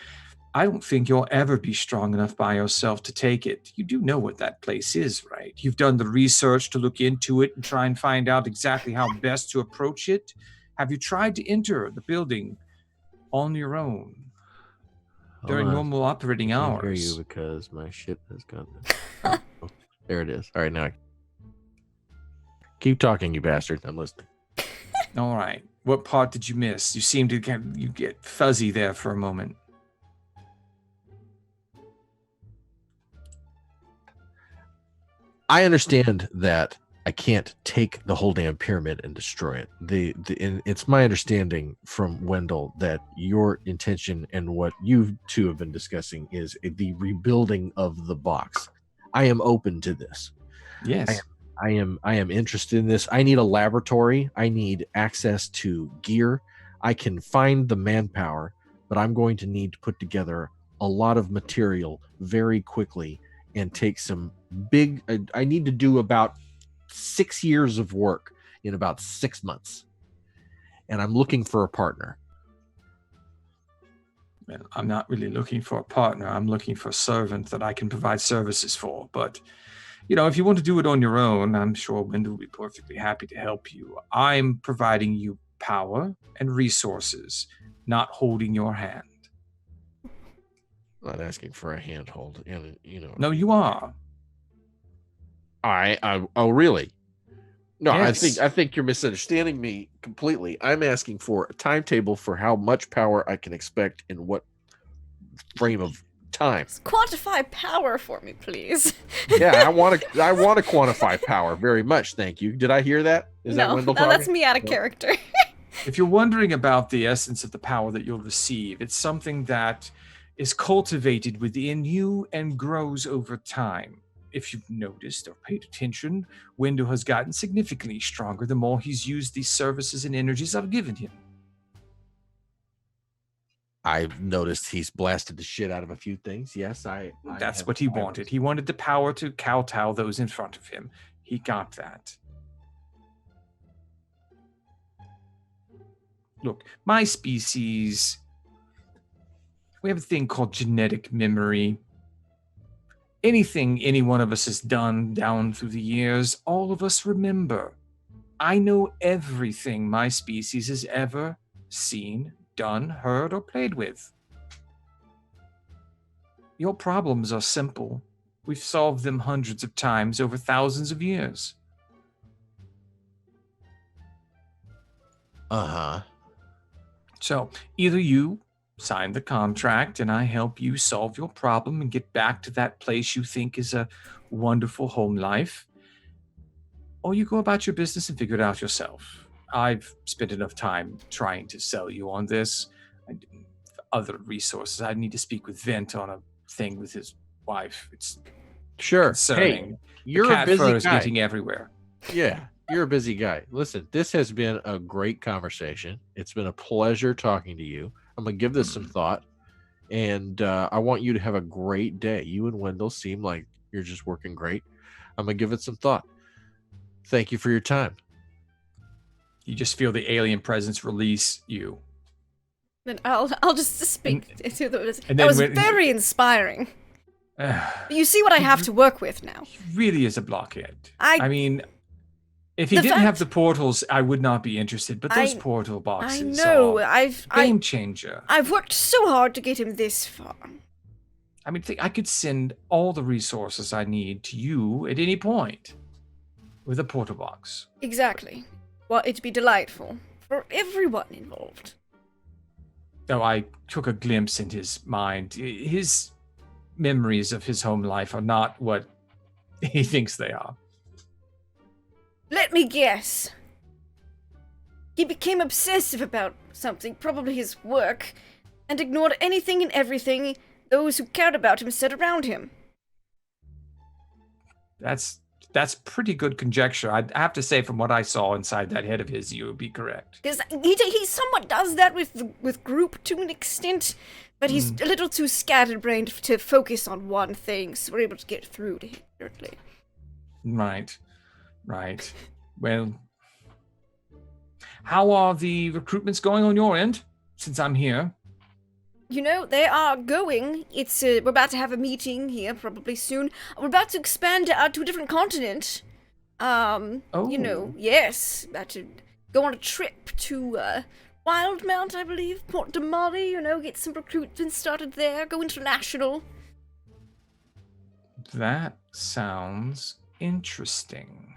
I don't think you'll ever be strong enough by yourself to take it. You do know what that place is, right? You've done the research to look into it and try and find out exactly how best to approach it. Have you tried to enter the building on your own during Hold on. normal operating I can't hours? hear you because my shit has gone. Oh, there it is. All right, now keep talking, you bastard. I'm listening. All right. What part did you miss? You seem to get fuzzy there for a moment. I understand that I can't take the whole damn pyramid and destroy it. It's my understanding from Wendell that your intention and what you two have been discussing is the rebuilding of the box. I am open to this. Yes. I am interested in this. I need a laboratory. I need access to gear. I can find the manpower, but I'm going to need to put together a lot of material very quickly and take some big. I need to do about 6 years of work in about 6 months, and I'm looking for a partner. Well, I'm not really looking for a partner. I'm looking for a servant that I can provide services for. But, if you want to do it on your own, I'm sure Wendell will be perfectly happy to help you. I'm providing you power and resources, not holding your hand. Not asking for a handhold, and No, you are. Oh, really? No, Yes. I think you're misunderstanding me completely. I'm asking for a timetable for how much power I can expect in what frame of time. Quantify power for me, please. Yeah, I want to quantify power very much. Thank you. Did I hear that? Is that Wendell talking? That's me out of character. If you're wondering about the essence of the power that you'll receive, it's something that is cultivated within you and grows over time. If you've noticed or paid attention, Wendell has gotten significantly stronger the more he's used these services and energies I've given him. I've noticed he's blasted the shit out of a few things. Yes, That's what he wanted. He wanted the power to kowtow those in front of him. He got that. Look, my species, we have a thing called genetic memory. Anything any one of us has done down through the years, all of us remember. I know everything my species has ever seen, done, heard, or played with. Your problems are simple. We've solved them hundreds of times over thousands of years. Uh-huh. So, either you sign the contract and I help you solve your problem and get back to that place you think is a wonderful home life, or you go about your business and figure it out yourself. I've spent enough time trying to sell you on this. Other resources. I need to speak with Vent on a thing with his wife. It's sure. concerning. Hey, you're the cat a busy fur is guy. getting everywhere. Yeah, you're a busy guy. Listen, this has been a great conversation. It's been a pleasure talking to you. I'm going to give this some thought, and I want you to have a great day. You and Wendell seem like you're just working great. I'm going to give it some thought. Thank you for your time. You just feel the alien presence release you. Then I'll just speak to those. and That then was when- very inspiring. It You see what I have to work with now. really is a blockhead. I mean, if he The didn't fact- have the portals, I would not be interested. But those I- portal I boxes know. are game changer. I've worked so hard to get him this far. I mean, I could send all the resources I need to you at any point with a portal box. Exactly. Well, it'd be delightful for everyone involved. Though I took a glimpse in his mind. His memories of his home life are not what he thinks they are. Let me guess. He became obsessive about something, probably his work, and ignored anything and everything those who cared about him said around him. That's pretty good conjecture. I'd have to say, from what I saw inside that head of his, you would be correct. Because he somewhat does that with group to an extent, but he's a little too scatterbrained to focus on one thing, so we're able to get through to him directly. Right. Well, how are the recruitments going on your end, since I'm here? You know, they are going. It's we're about to have a meeting here probably soon. We're about to expand to a different continent. You know, yes, about to go on a trip to Wildmount, I believe, Port de Mali. You know, get some recruitment started there. Go international. That sounds interesting.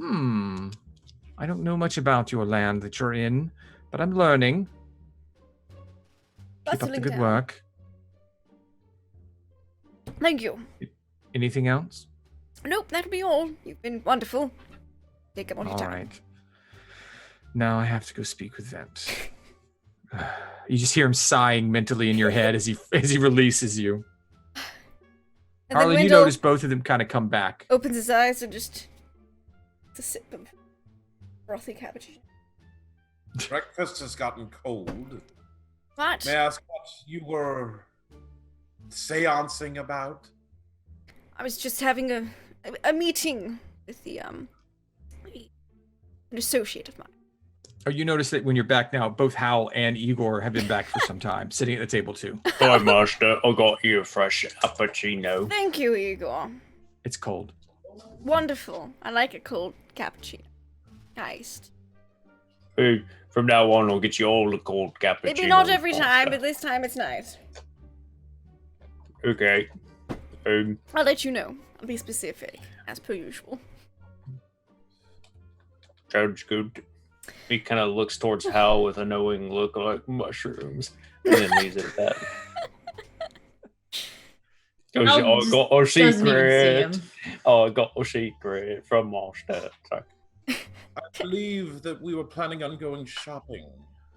I don't know much about your land that you're in, but I'm learning. Keep up the Bustling good down. work. Thank you. Anything else? Nope, that'll be all. You've been wonderful. Take up all your All time. right. Now I have to go speak with Vent. You just hear him sighing mentally in your head as he releases you. And then Harlan, you Wendell notice both of them kind of come back. opens his eyes and just it's a sip of frothy cabbage. Breakfast has gotten cold. What? May I ask what you were seancing about? I was just having a meeting with an associate of mine. Oh, you notice that when you're back now, both Hal and Igor have been back for some time, sitting at the table too. Hi, Master. I got you a fresh cappuccino. Thank you, Igor. It's cold. Wonderful. I like a cold cappuccino. Iced. Hey, from now on, I'll get you all the cold cappuccino. Maybe not every time, but this time it's nice. Okay. I'll let you know. I'll be specific, as per usual. Sounds good. He kind of looks towards Hal with a knowing look like mushrooms, and then leaves it at that. I got a secret. Oh, I got a secret from Master. Sorry. I believe that we were planning on going shopping.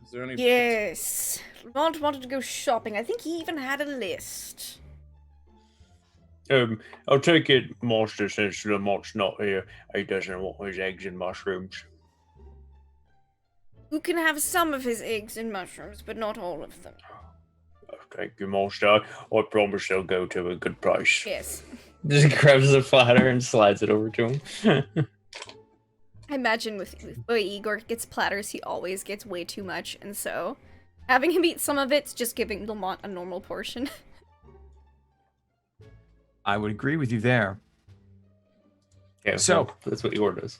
Is there any? Yes. Lamont wanted to go shopping. I think he even had a list. I'll take it, Master, since Lamont's not here. He doesn't want his eggs and mushrooms. You can have some of his eggs and mushrooms, but not all of them. Thank you, Master. I promise they'll go to a good price. Yes. Just grabs the platter and slides it over to him. I imagine with the way Igor gets platters, he always gets way too much, and so having him eat some of it's just giving Lamont a normal portion. I would agree with you there. Yeah, So- well, that's what Igor does.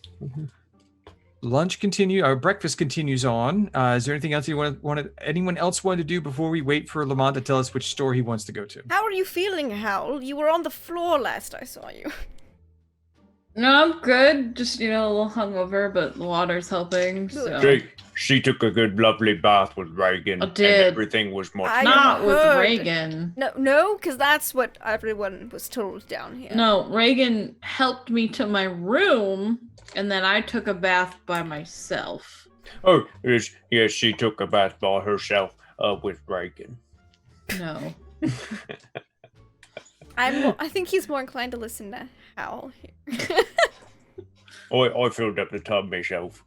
Breakfast continues on. Is there anything else anyone else wanted to do before we wait for Lamont to tell us which store he wants to go to? How are you feeling, Hal? You were on the floor last I saw you. No, I'm good. Just, a little hungover, but the water's helping. So. She took a good, lovely bath with Reagan. I did. And everything was much better. Not with heard. Reagan. No, because that's what everyone was told down here. No, Reagan helped me to my room, and then I took a bath by myself. Oh, yes, she took a bath by herself with Reagan. No. I think he's more inclined to listen to Hal here. I filled up the tub myself.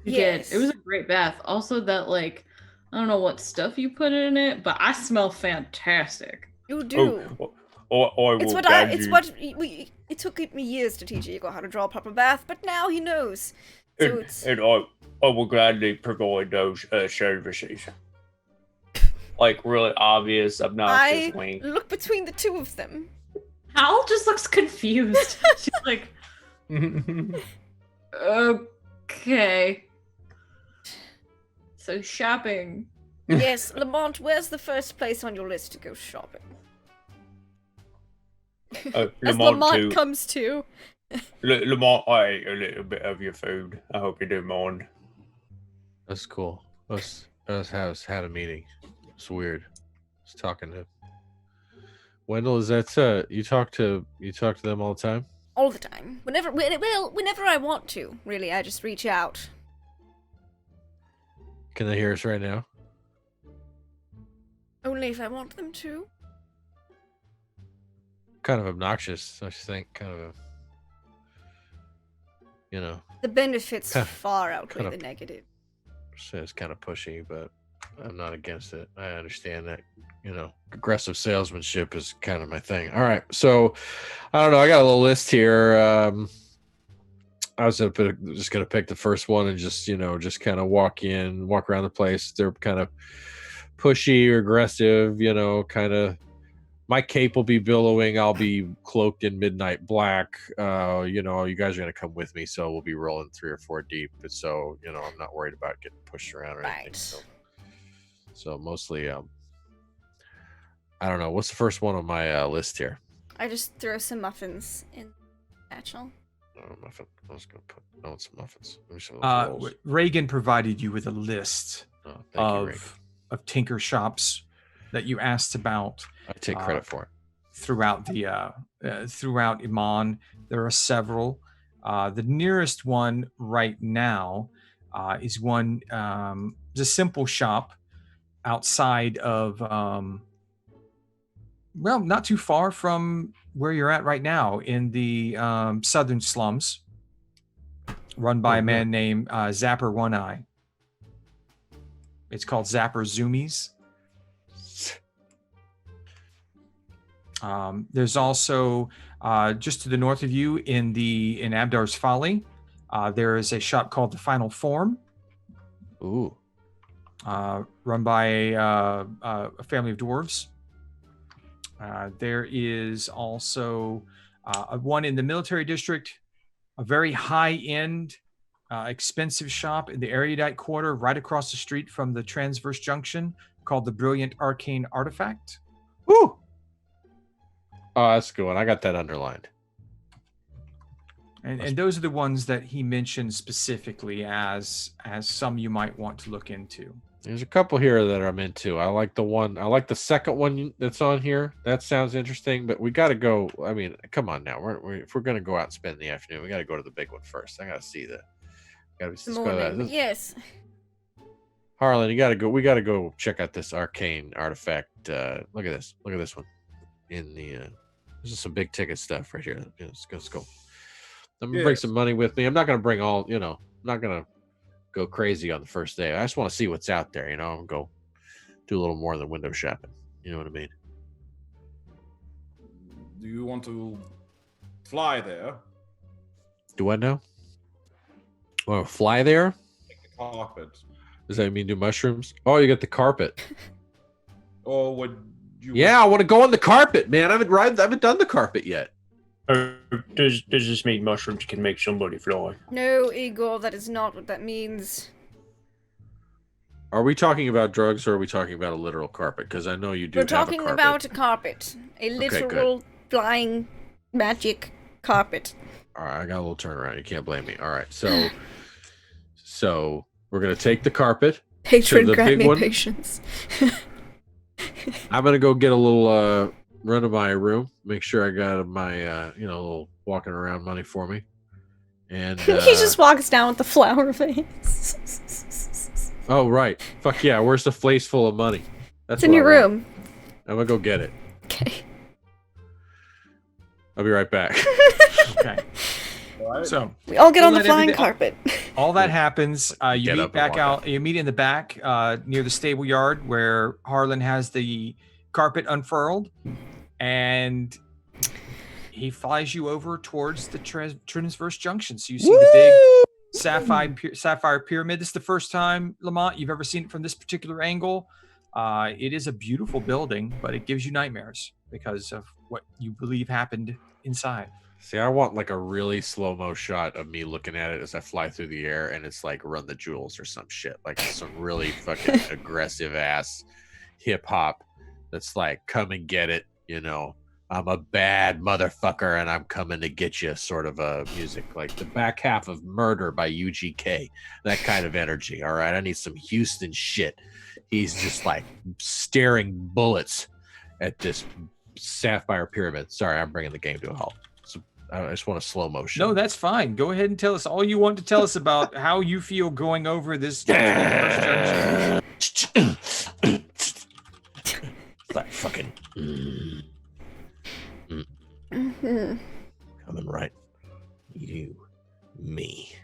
You Yes. did. It was a great bath. Also, that, I don't know what stuff you put in it, but I smell fantastic. You do. It took me years to teach Igor how to draw a proper bath, but now he knows. So And I will gladly provide those services. Like, really obvious, obnoxious I wink. look between the two of them. Hal just looks confused. She's like, okay. So shopping. Yes, Lamont, where's the first place on your list to go shopping? As Lamont too. comes to. Lamont, I ate a little bit of your food. I hope you don't mind. That's cool. Us had a meeting. It's weird. I was talking to Wendell. Is that you talk to them all the time? All the time. Whenever I want to, really, I just reach out. Can they hear us right now? Only if I want them to. Kind of obnoxious, I think. Kind of The benefits Kinda- far outweigh kinda- the negative. it's kind of pushy, but I'm not against it. I understand that, aggressive salesmanship is kind of my thing. All right. So I don't know. I got a little list here. I was just going to pick the first one and just kind of walk around the place. They're kind of pushy or aggressive, kind of. My cape will be billowing. I'll be cloaked in midnight black. You guys are going to come with me, so we'll be rolling 3 or 4 deep. So, I'm not worried about getting pushed around or anything. Right. So mostly, I don't know. What's the first one on my list here? I just throw some muffins in satchel. Muffin. I was going to put some muffins. Let me see those rolls. Reagan provided you with a list Oh, thank you, Reagan. of tinker shops that you asked about. I take credit for it. Throughout Iman. There are several. The nearest one right now is one. It's a simple shop outside of, not too far from where you're at right now in the southern slums, run by a man named Zapper One Eye. It's called Zapper Zoomies. There's also just to the north of you in Abdar's Folly, there is a shop called the Final Form. Ooh. Run by a family of dwarves. There is also one in the military district, a very high-end, expensive shop in the Erudite Quarter, right across the street from the Transverse Junction, called the Brilliant Arcane Artifact. Woo! Oh, that's a good one. I got that underlined. And those are the ones that he mentioned specifically as some you might want to look into. There's a couple here that I'm into. I like the second one that's on here. That sounds interesting, but we got to go. I mean, come on now. If we're going to go out and spend the afternoon, we got to go to the big one first. I got to see Yes. Harlan, you got to go. We got to go check out this arcane artifact. Look at this. Look at this one. This is some big ticket stuff right here. Let's go. I'm going to bring some money with me. I'm not going to bring all, I'm not going to go crazy on the first day. I just want to see what's out there, go do a little more than window shopping. You know what I mean? Do you want to fly there? Do I know? Want to fly there? Take the carpet. Does that mean do mushrooms? Oh, you got the carpet. Or would you? Yeah, I want to go on the carpet, man. I haven't done the carpet yet. Does this mean mushrooms can make somebody fly? No, Igor, that is not what that means. Are we talking about drugs or are we talking about a literal carpet? Because I know you do. We're talking about a carpet. A literal flying magic carpet. All right, I got a little turnaround. You can't blame me. All right, so we're gonna take the carpet. Patron, the grant big me one. patience. I'm gonna go get a little run to my room. Make sure I got my little walking around money for me. And He just walks down with the flower vase. Oh right, fuck yeah! Where's the place full of money? That's It's in your room. I'm gonna go get it. Okay. I'll be right back. Okay. So we all get on the let flying everything- carpet. all that happens. You Get meet up and back walk out. You meet in the back near the stable yard where Harlan has the carpet unfurled, and he flies you over towards the Transverse Junction. So you see the big sapphire pyramid. This is the first time, Lamont, you've ever seen it from this particular angle. It is a beautiful building, but it gives you nightmares because of what you believe happened inside. See, I want like a really slow-mo shot of me looking at it as I fly through the air, and it's like Run the Jewels or some shit, like some really fucking aggressive ass hip hop that's like, come and get it, I'm a bad motherfucker and I'm coming to get you sort of a music, like the back half of Murder by UGK, that kind of energy. All right, I need some Houston shit. He's just like staring bullets at this sapphire pyramid. Sorry, I'm bringing the game to a halt. I just want a slow motion. No, that's fine. Go ahead and tell us all you want to tell us about how you feel going over this. Like fucking coming right, you, me.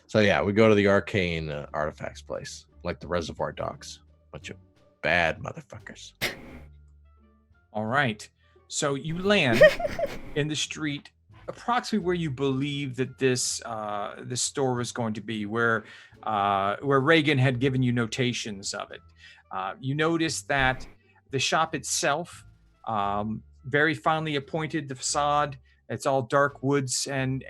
So yeah, we go to the arcane artifacts place, like the Reservoir Dogs. Bunch of bad motherfuckers. All right. So you land in the street approximately where you believe that this store was going to be, where Reagan had given you notations of it. You notice that the shop itself, very finely appointed, the facade. It's all dark woods and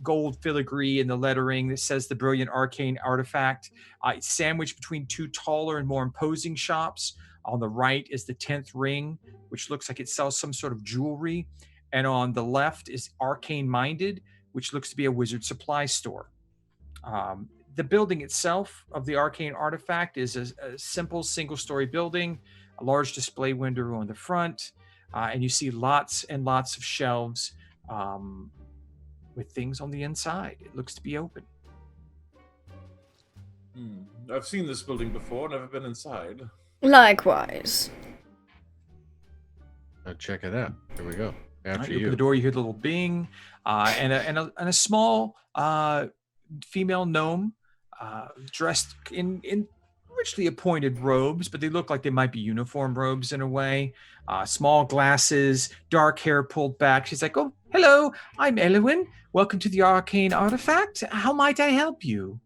gold filigree in the lettering that says the Brilliant Arcane Artifact. It's sandwiched between two taller and more imposing shops. On the right is the 10th Ring, which looks like it sells some sort of jewelry. And on the left is Arcane Minded, which looks to be a wizard supply store. The building itself of the Arcane Artifact is a simple single-story building, a large display window on the front, and you see lots and lots of shelves with things on the inside. It looks to be open. I've seen this building before, never been inside. Likewise. Check it out. Here we go. After You you. open the door, you hear the little bing, and a small female gnome dressed in richly appointed robes, but they look like they might be uniform robes in a way. Small glasses, dark hair pulled back. She's like, "Oh, Hello, I'm Elwin. Welcome to the Arcane Artifact. How might I help you?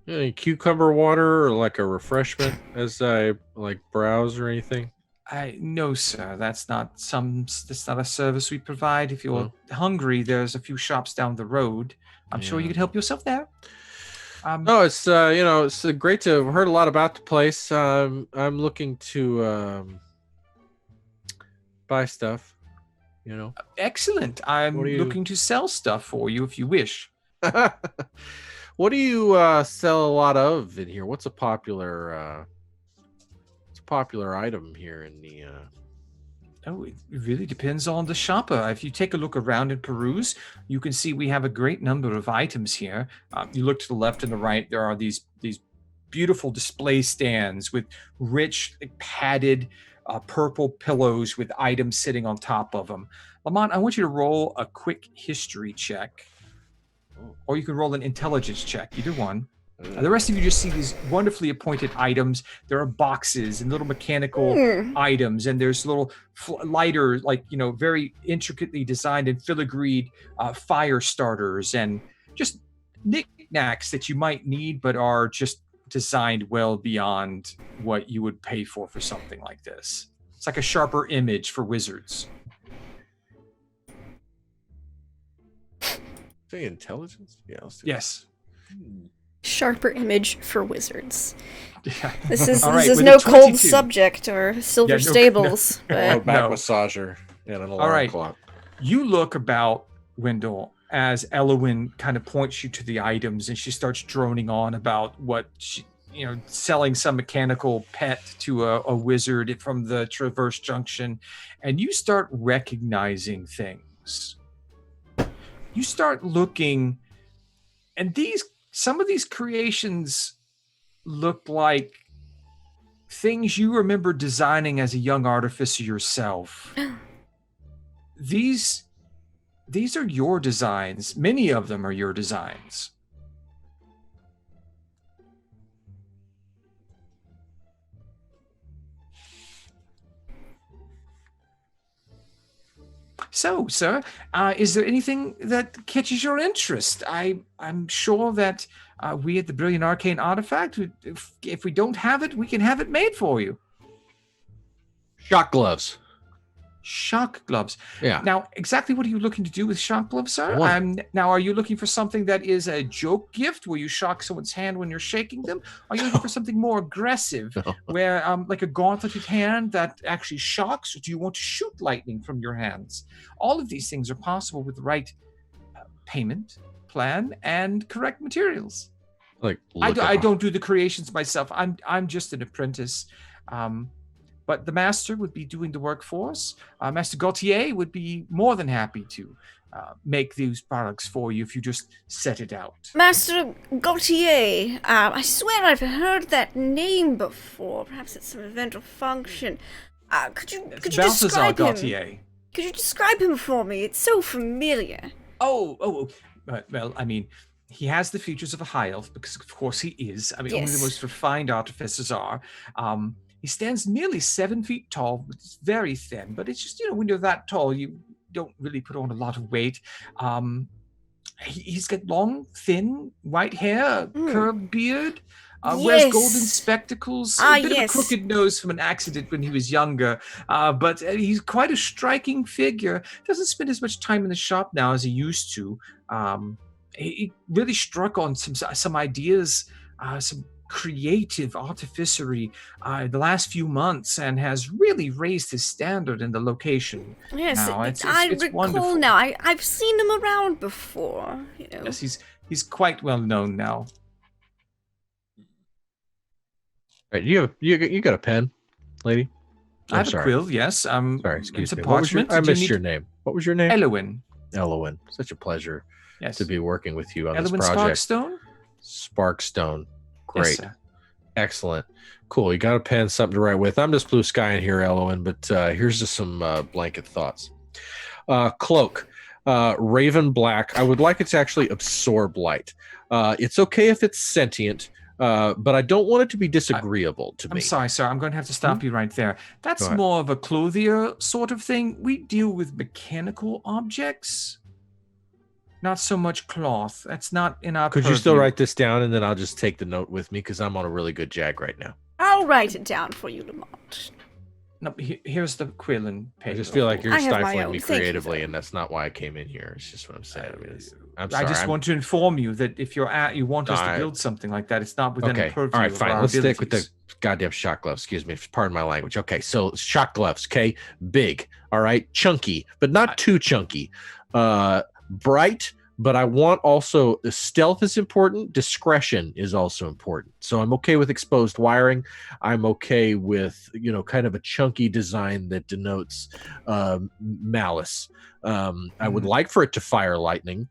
Any cucumber water or like a refreshment as I like browse or anything? No, sir. That's not a service we provide. If you're hungry, there's a few shops down the road. I'm sure you could help yourself there. No, it's it's great to have heard a lot about the place. I'm looking to buy stuff. Excellent. I'm looking to sell stuff for you if you wish. What do you sell a lot of in here? What's a popular item here in the Oh, it really depends on the shopper. If you take a look around and peruse, you can see we have a great number of items here. You look to the left and the right, there are these beautiful display stands with rich, padded purple pillows with items sitting on top of them. Lamont, I want you to roll a quick history check. Or you can roll an intelligence check, either one. The rest of you just see these wonderfully appointed items. There are boxes and little mechanical items, and there's little lighter, very intricately designed and filigreed fire starters, and just knickknacks that you might need, but are just designed well beyond what you would pay for something like this. It's like a sharper image for wizards. say intelligence? Yeah, let's do Yes. Sharper image for wizards. Yeah. This is All right, with no a cold 22. subject or silver Yeah, no- stables. a But back No. massager and an alarm All right. clock. You look about, Wendell, as Elwin kind of points you to the items, and she starts droning on about what she, selling some mechanical pet to a wizard from the Traverse Junction, and you start recognizing things. You start looking, and some of these creations look like things you remember designing as a young artificer yourself. These are your designs. Many of them are your designs. So, sir, is there anything that catches your interest? I'm sure that we at the Brilliant Arcane Artifact, if we don't have it, we can have it made for you. Shock gloves. Shock gloves. Yeah. Now, exactly what are you looking to do with shock gloves, sir? What? Now, are you looking for something that is a joke gift where you shock someone's hand when you're shaking them? Are you looking for something more aggressive, where like a gauntleted hand that actually shocks? Or do you want to shoot lightning from your hands? All of these things are possible with the right payment plan and correct materials. Like I don't do the creations myself. I'm just an apprentice. But the master would be doing the work for us. Master Gautier would be more than happy to make these products for you if you just set it out. Master Gautier, I swear I've heard that name before. Perhaps at some event or function. Could you Balthazar describe him? Gautier. Could you describe him for me? It's so familiar. Oh. Well, I mean, he has the features of a high elf because, of course, he is. I mean, only Yes. the most refined artificers are. He stands nearly 7 feet tall, but it's very thin. But it's just, when you're that tall, you don't really put on a lot of weight. He's got long, thin, white hair, curved beard, wears golden Yes. spectacles, Ah, a bit yes. of a crooked nose from an accident when he was younger. But he's quite a striking figure. Doesn't spend as much time in the shop now as he used to. He really struck on some ideas, some creative artificery the last few months, and has really raised his standard in the location. Yes, Now, I it's recall wonderful. now. I've seen him around before. Yes, he's quite well known now. Right, you got a pen, lady? I have a quill, yes. Sorry, and excuse some me. What was parchment. I Did you missed need- your name. What was your name? Elwin. Elwin. Such a pleasure Yes. to be working with you on Elwin this project. Sparkstone? Sparkstone. Great. Yes, sir. Excellent. Cool. You got a pen, something to write with. I'm just blue skying here, Elwin, but here's just some blanket thoughts. Cloak. Raven black. I would like it to actually absorb light. It's okay if it's sentient, but I don't want it to be disagreeable to me. I'm sorry, sir. I'm going to have to stop you right there. That's Go ahead. more of a clothier sort of thing. We deal with mechanical objects, not so much cloth. That's not in our Could you still purview. write this down, and then I'll just take the note with me because I'm on a really good jag right now. I'll write it down for you, Lamont. No, here's the Quillen I page. just feel like you're I have my stifling own. me Thank you, creatively, sir. and that's not why I came in here. It's just what I'm saying. I mean, I'm I sorry. just want to inform you that if you want us to I- build something like that, it's not within the Okay. purview All right, of fine. our Let's stick with the abilities. goddamn shot gloves. Excuse me. Pardon my language. Okay. So shot gloves. Okay. Big. All right. Chunky, but not too chunky. Bright, but I want also stealth is important. Discretion is also important. So I'm okay with exposed wiring. I'm okay with, kind of a chunky design that denotes malice. I would like for it to fire lightning.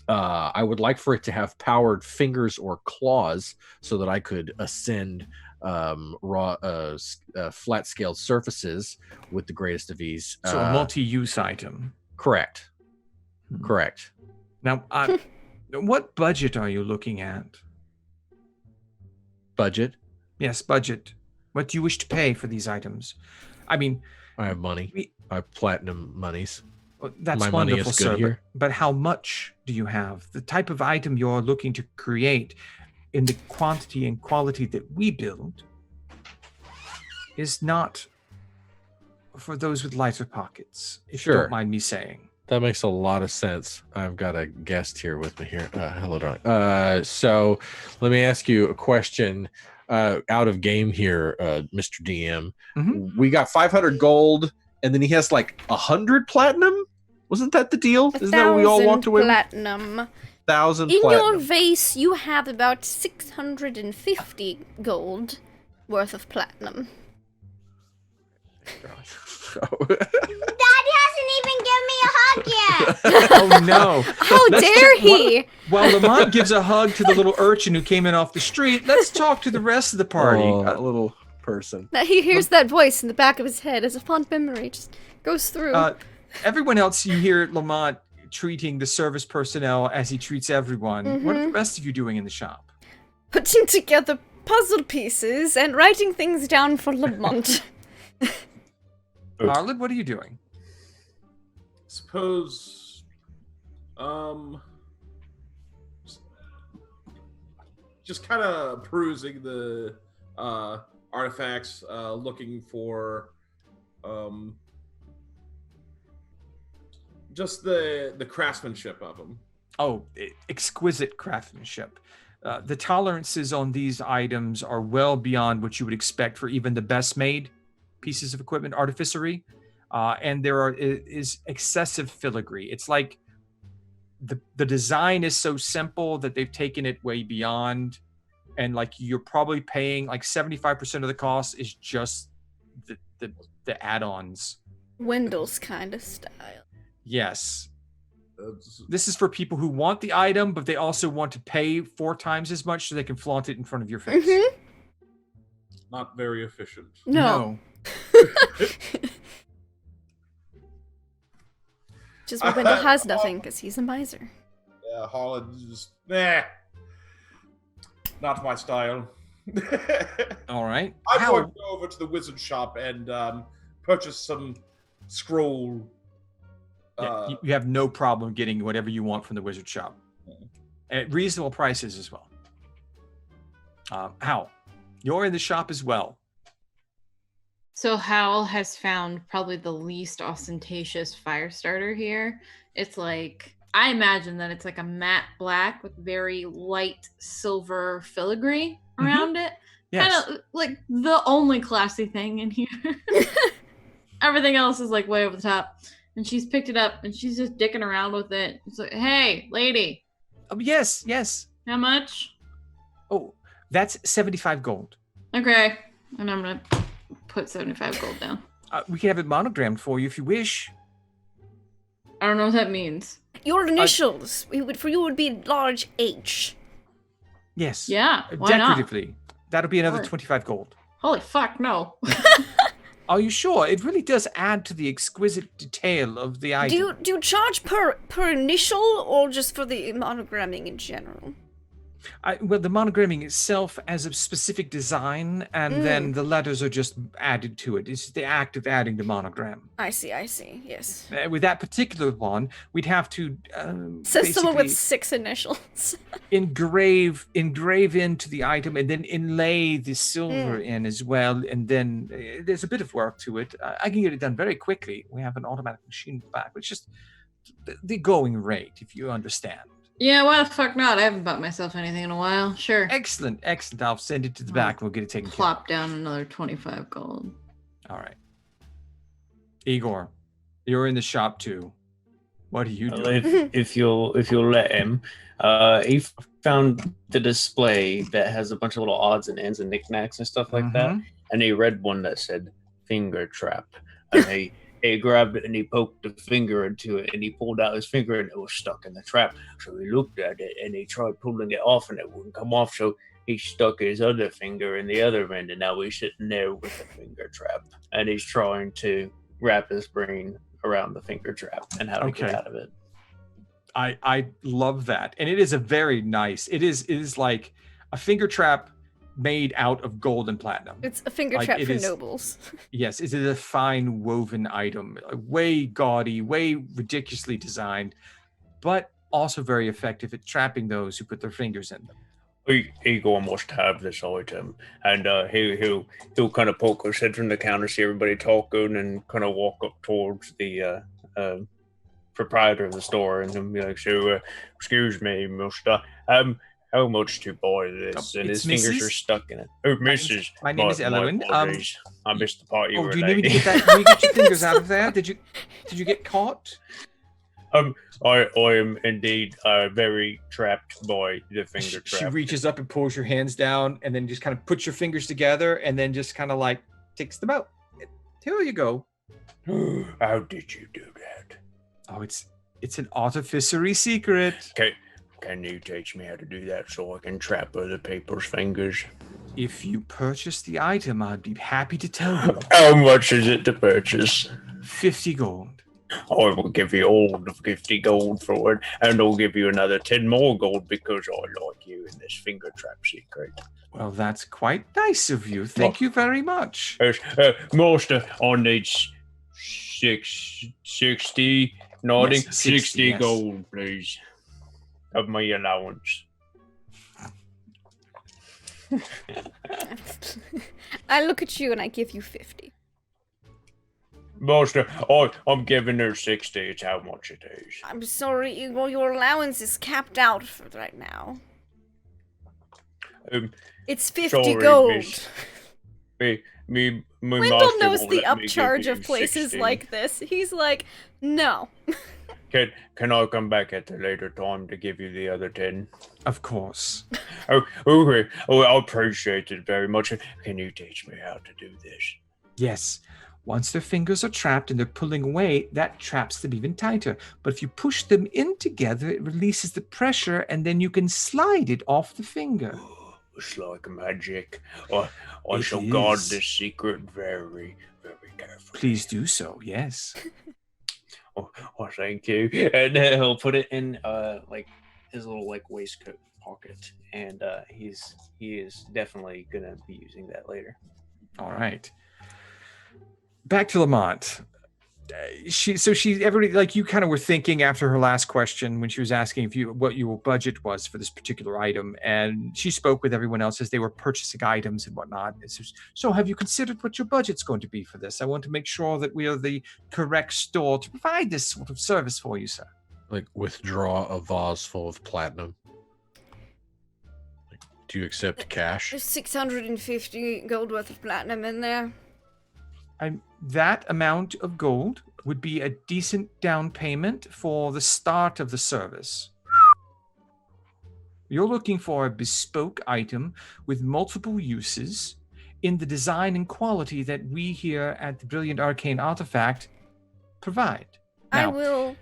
I would like for it to have powered fingers or claws so that I could ascend flat scaled surfaces with the greatest of ease. So a multi-use item. Correct. Correct. Now, what budget are you looking at? Budget. Yes, budget. What do you wish to pay for these items? I mean, I have money. I have platinum monies. that's My money wonderful, is good sir. here. But how much do you have? The type of item you're looking to create in the quantity and quality that we build is not for those with lighter pockets, if you Sure. don't mind me saying. That makes a lot of sense. I've got a guest here with me here. Hello, darling. So let me ask you a question out of game here, Mr. DM. Mhm. We got 500 gold, and then he has like 100 platinum. Wasn't that the deal? Isn't that what we all walked away with? Platinum. 1,000 In platinum. your vase, you have about 650 gold worth of platinum. Dad hasn't even given me a hug yet. Oh no! How Let's dare check- he? While Lamont gives a hug to the little urchin who came in off the street, let's talk to the rest of the party. Oh, little person. That he hears that voice in the back of his head as a fond memory just goes through. Everyone else, you hear Lamont treating the service personnel as he treats everyone. What are the rest of you doing in the shop? Putting together puzzle pieces and writing things down for Lamont. Arlen, what are you doing? Suppose, just kind of perusing the artifacts, looking for just the craftsmanship of them. Oh, exquisite craftsmanship. The tolerances on these items are well beyond what you would expect for even the best made pieces of equipment, artificery. And there is excessive filigree. It's like the design is so simple that they've taken it way beyond. And like you're probably paying like 75% of the cost is just the add-ons. Wendell's kind of style. Yes. This is for people who want the item, but they also want to pay 4 times as much so they can flaunt it in front of your face. Not very efficient. No. Just why Wendell has nothing because he's a miser. Yeah, Holland just not my style. All right. I'm going to go over to the wizard shop and purchase some scroll. Yeah, you have no problem getting whatever you want from the wizard shop. At reasonable prices as well. Hal, you're in the shop as well. So Hal has found probably the least ostentatious fire starter here. It's like, I imagine that it's like a matte black with very light silver filigree around it. Yes. Kind of like the only classy thing in here. Everything else is like way over the top. And she's picked it up and she's just dicking around with it. It's like, hey, lady. Yes. How much? Oh, that's 75 gold. Okay. And I'm going to put 75 gold down. We can have it monogrammed for you if you wish. I don't know what that means. Your initials for you would be large H. Yes. Yeah, why not? Decoratively. That'll be another Sure. 25 gold. Holy fuck, no. Are you sure? It really does add to the exquisite detail of the item. Do you charge per initial or just for the monogramming in general? Well, the monogramming itself has a specific design, and then the letters are just added to it. It's the act of adding the monogram. I see, yes. With that particular one, we'd have to Says someone with basically 6 initials. engrave into the item and then inlay the silver in as well. And then there's a bit of work to it. I can get it done very quickly. We have an automatic machine back, but it's just the going rate, if you understand. Yeah, why the fuck not? I haven't bought myself anything in a while. Sure. Excellent. I'll send it to the back and we'll get it taken care of. Plop down another 25 gold. All right. Igor, you're in the shop too. What are you doing? If you'll let him, he found the display that has a bunch of little odds and ends and knickknacks and stuff like that, and he read one that said "finger trap," and he grabbed it and he poked the finger into it and he pulled out his finger and it was stuck in the trap. So he looked at it and he tried pulling it off and it wouldn't come off. So he stuck his other finger in the other end and now he's sitting there with the finger trap and he's trying to wrap his brain around the finger trap and how to get out of it. I love that. And it is a very nice, it is like a finger trap made out of gold and platinum. It's a finger trap for nobles. Yes, it is a fine woven item, way gaudy, way ridiculously designed, but also very effective at trapping those who put their fingers in them. Igor must have this item, and he'll kind of poke his head from the counter, see everybody talking, and kind of walk up towards the proprietor of the store, and he'll be like, "So, excuse me, mister, how much to buy this?" And his fingers are stuck in it. Oh, Mrs. My name is Elowen. I missed the part you were. Do you need me to get that? Can you get your fingers out of there? Did you get caught? I am indeed very trapped by the finger trap. She reaches up and pulls your hands down, and then just kind of puts your fingers together, and then just kind of like takes them out. Here you go. How did you do that? Oh, it's an artificery secret. Okay. Can you teach me how to do that so I can trap other people's fingers? If you purchase the item, I'd be happy to tell you. How much is it to purchase? 50 gold. I will give you all the 50 gold for it, and I'll give you another 10 more gold because I like you in this finger trap secret. Well, that's quite nice of you. Thank you very much. Master, I need 60, nodding, Yes, 60 yes. gold, please. Of my allowance. I look at you and I give you 50. Master, I'm giving her 60. It's how much it is. I'm sorry, Igor, your allowance is capped out for right now. It's 50 sorry, gold. miss. Me Wendell master knows won't the let me give upcharge you of places 60. like this. He's like, no. Can I come back at a later time to give you the other 10? Of course. Okay. I appreciate it very much. Can you teach me how to do this? Yes. Once their fingers are trapped and they're pulling away, that traps them even tighter. But if you push them in together, it releases the pressure, and then you can slide it off the finger. It's like magic. I It shall guard is. this secret very, very carefully. Please do so, yes. Oh, thank you. And he'll put it in like his little like waistcoat pocket, and he is definitely gonna be using that later. All right. Back to Lamont. Everybody, like you kind of were thinking after her last question when she was asking what your budget was for this particular item, and she spoke with everyone else as they were purchasing items and whatnot. So have you considered what your budget's going to be for this? I want to make sure that we are the correct store to provide this sort of service for you, sir. Like withdraw a vase full of platinum. Like, do you accept cash? There's 650 gold worth of platinum in there. That amount of gold would be a decent down payment for the start of the service. You're looking for a bespoke item with multiple uses in the design and quality that we here at the Brilliant Arcane Artifact provide. I Now, will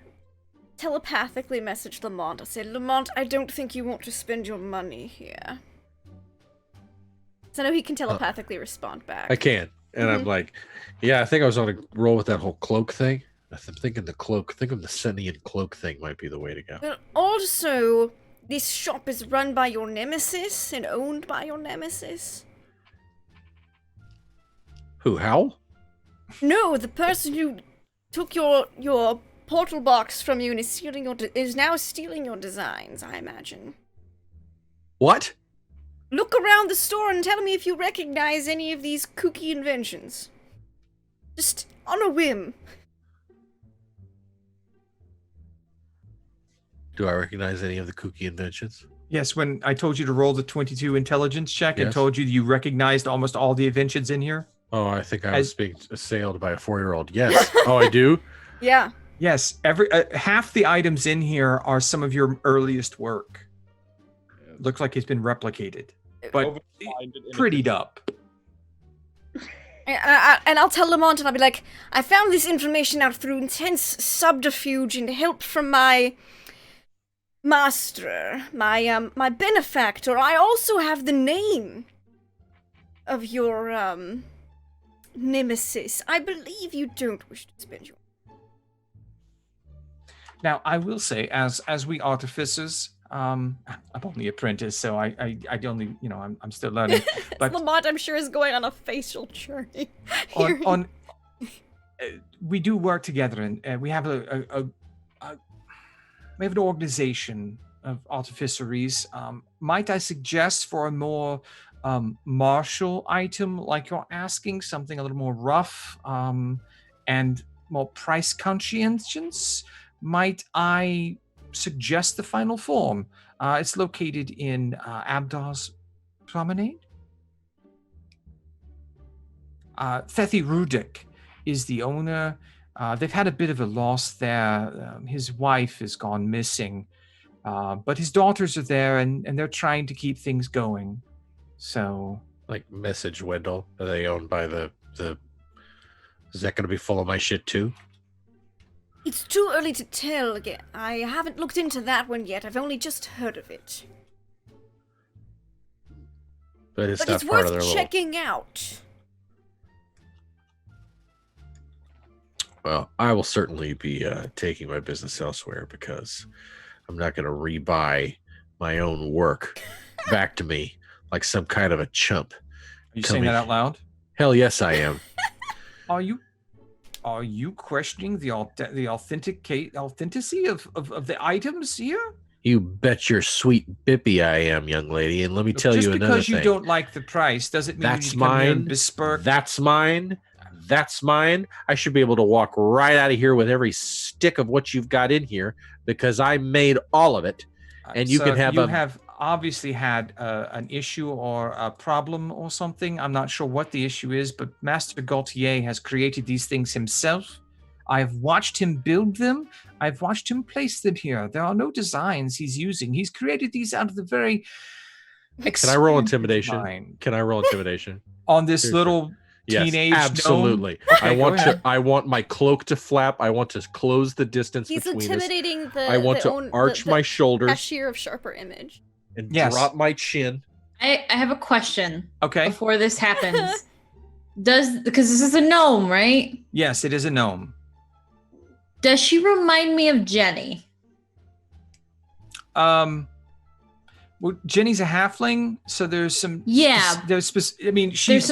telepathically message Lamont. I say, Lamont, I don't think you want to spend your money here. So I know he can telepathically respond back. I can. And I'm like, yeah, I think I was on a roll with that whole cloak thing. I'm thinking the cloak, think of the Senian cloak thing might be the way to go. But also, this shop is run by your nemesis and owned by your nemesis? Who, Hal? No, the person who took your portal box from you and is now stealing your designs, I imagine. What? Look around the store and tell me if you recognize any of these kooky inventions. Just on a whim. Do I recognize any of the kooky inventions? Yes, when I told you to roll the 22 intelligence check and Yes. told you recognized almost all the inventions in here. Oh, I think I was being assailed by a 4-year-old. Yes. Oh, I do? Yeah. Yes, half the items in here are some of your earliest work. Looks like it's been replicated, but prettied up. And I'll tell Lamont and I'll be like, I found this information out through intense subterfuge and help from my master, my benefactor. I also have the name of your, nemesis. I believe you don't wish to spend your... Now, I will say, as we artificers, I'm only apprentice, so I only, I'm still learning. But Lamont, I'm sure, is going on a facial journey. We do work together, and we have we have an organization of artificeries. Might I suggest for a more martial item, like you're asking, something a little more rough and more price conscientious? Might I suggest the final form? It's located in Abdar's Promenade. Thethi Rudik is the owner. They've had a bit of a loss there. His wife has gone missing, but his daughters are there, and they're trying to keep things going. So, like Message Wendell, are they owned by the? Is that going to be full of my shit too? It's too early to tell again. I haven't looked into that one yet. I've only just heard of it. But it's But not it's part of worth their checking out. Well, I will certainly be taking my business elsewhere because I'm not going to rebuy my own work back to me like some kind of a chump. Are you saying that out loud? Hell yes, I am. Are you questioning the authenticity of the items here? You bet your sweet bippy I am, young lady. And let me tell you another thing. Just because you don't like the price doesn't mean you need to come here and besmirk. That's mine. That's mine. I should be able to walk right out of here with every stick of what you've got in here because I made all of it. And you can have You have obviously had an issue or a problem or something. I'm not sure what the issue is, but Master Gaultier has created these things himself. I've watched him build them. I've watched him place them here. There are no designs he's using. He's created these out of the very Can I roll intimidation? Can I roll intimidation? On this little teenage absolutely. Gnome? Okay, I want my cloak to flap. I want to close the distance He's between intimidating us. the I want to arch my shoulders. Cashier of Sharper Image. And drop my chin. I have a question. Okay. Before this happens, because this is a gnome, right? Yes, it is a gnome. Does she remind me of Jenny? Well, Jenny's a halfling, so there's some. Yeah. There's some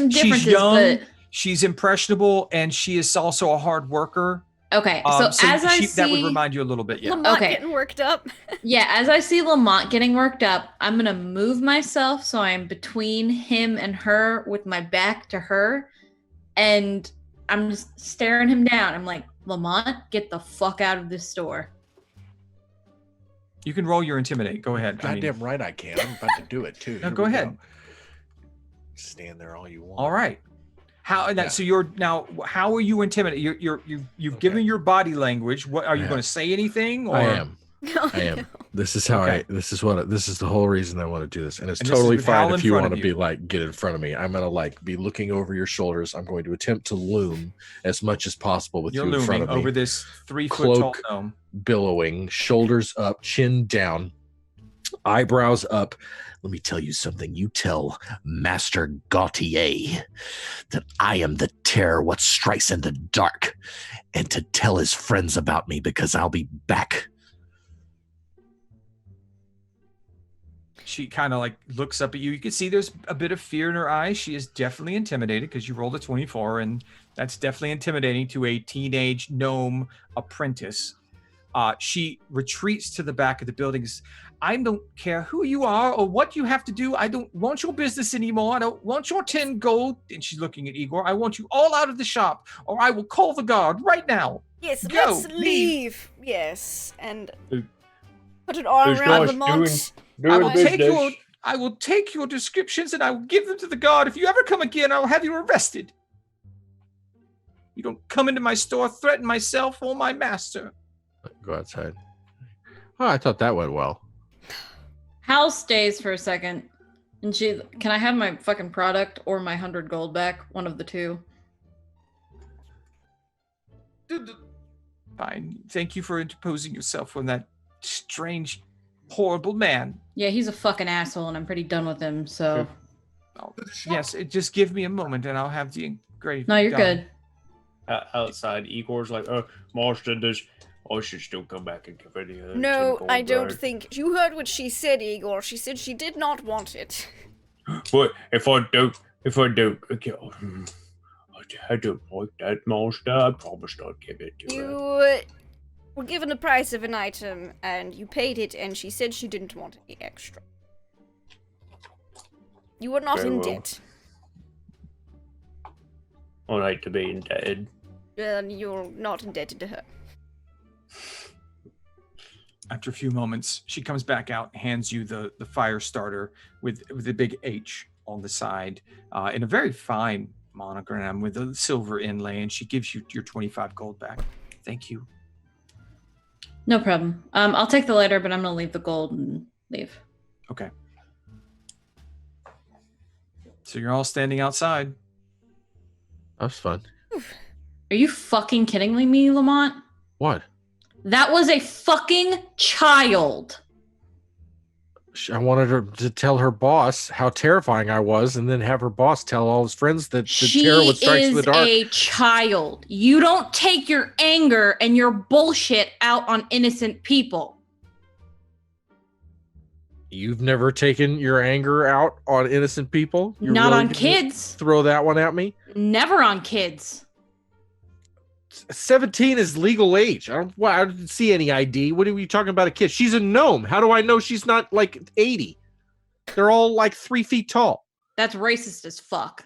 differences, she's young, but she's impressionable, and she is also a hard worker. Okay, so as I see, that would remind you a little bit, yeah. Lamont getting worked up. Yeah, as I see Lamont getting worked up, I'm gonna move myself so I'm between him and her with my back to her, and I'm just staring him down. I'm like, Lamont, get the fuck out of this store. You can roll your intimidate. Go ahead. Goddamn right I can. I'm about to do it too. No, go ahead. Stand there all you want. All right. So you're now. How are you intimidated? You've given your body language. What are you going to say anything? Or? I am. I am. This is how this is the whole reason I want to do this. And it's totally fine if you want to be like, get in front of me. I'm going to like be looking over your shoulders. I'm going to attempt to loom as much as possible with you in front of me. Over this 3 foot tall gnome. Billowing, shoulders up, chin down, eyebrows up. Let me tell you something. You tell Master Gautier that I am the terror what strikes in the dark, and to tell his friends about me because I'll be back. She kind of like looks up at you. You can see there's a bit of fear in her eyes. She is definitely intimidated because you rolled a 24, and that's definitely intimidating to a teenage gnome apprentice. She retreats to the back of the building. I don't care who you are or what you have to do. I don't want your business anymore. I don't want your 10 gold. And she's looking at Igor. I want you all out of the shop, or I will call the guard right now. Yes, Go, let's leave. Yes, and put an arm Those around guys Lamont. I will take your descriptions and I will give them to the guard. If you ever come again, I will have you arrested. You don't come into my store, threaten myself or my master. Go outside. Oh, I thought that went well. Hal stays for a second, and can I have my fucking product or my 100 gold back? One of the two. Fine. Thank you for interposing yourself from that strange, horrible man. Yeah, he's a fucking asshole, and I'm pretty done with him, so... Oh, yes, just give me a moment and I'll have the engraving. No, you're done. good. Outside, Igor's like, Master, I should still come back and give it to you. No, I don't think... You heard what she said, Igor. She said she did not want it. But if I don't, I don't like that, Master. I promised I'd give it to her. You were given the price of an item, and you paid it, and she said she didn't want any extra. You were not Very in well. debt. I like to be indebted. You're not indebted to her. After a few moments, she comes back out, hands you the fire starter with the big H on the side, in a very fine monogram with a silver inlay, and she gives you your 25 gold back. Thank you. No problem. I'll take the lighter, but I'm gonna leave the gold and leave. Okay. So you're all standing outside. That was fun. Are you fucking kidding me, Lamont? What? That was a fucking child. I wanted her to tell her boss how terrifying I was, and then have her boss tell all his friends that the terror would strike in the dark. She is a child. You don't take your anger and your bullshit out on innocent people. You've never taken your anger out on innocent people? You're Not really on gonna kids. Throw that one at me? Never on kids. 17 is legal age. I didn't see any ID. What are we talking about? A kid? She's a gnome. How do I know she's not like 80? They're all like 3 feet tall. That's racist as fuck.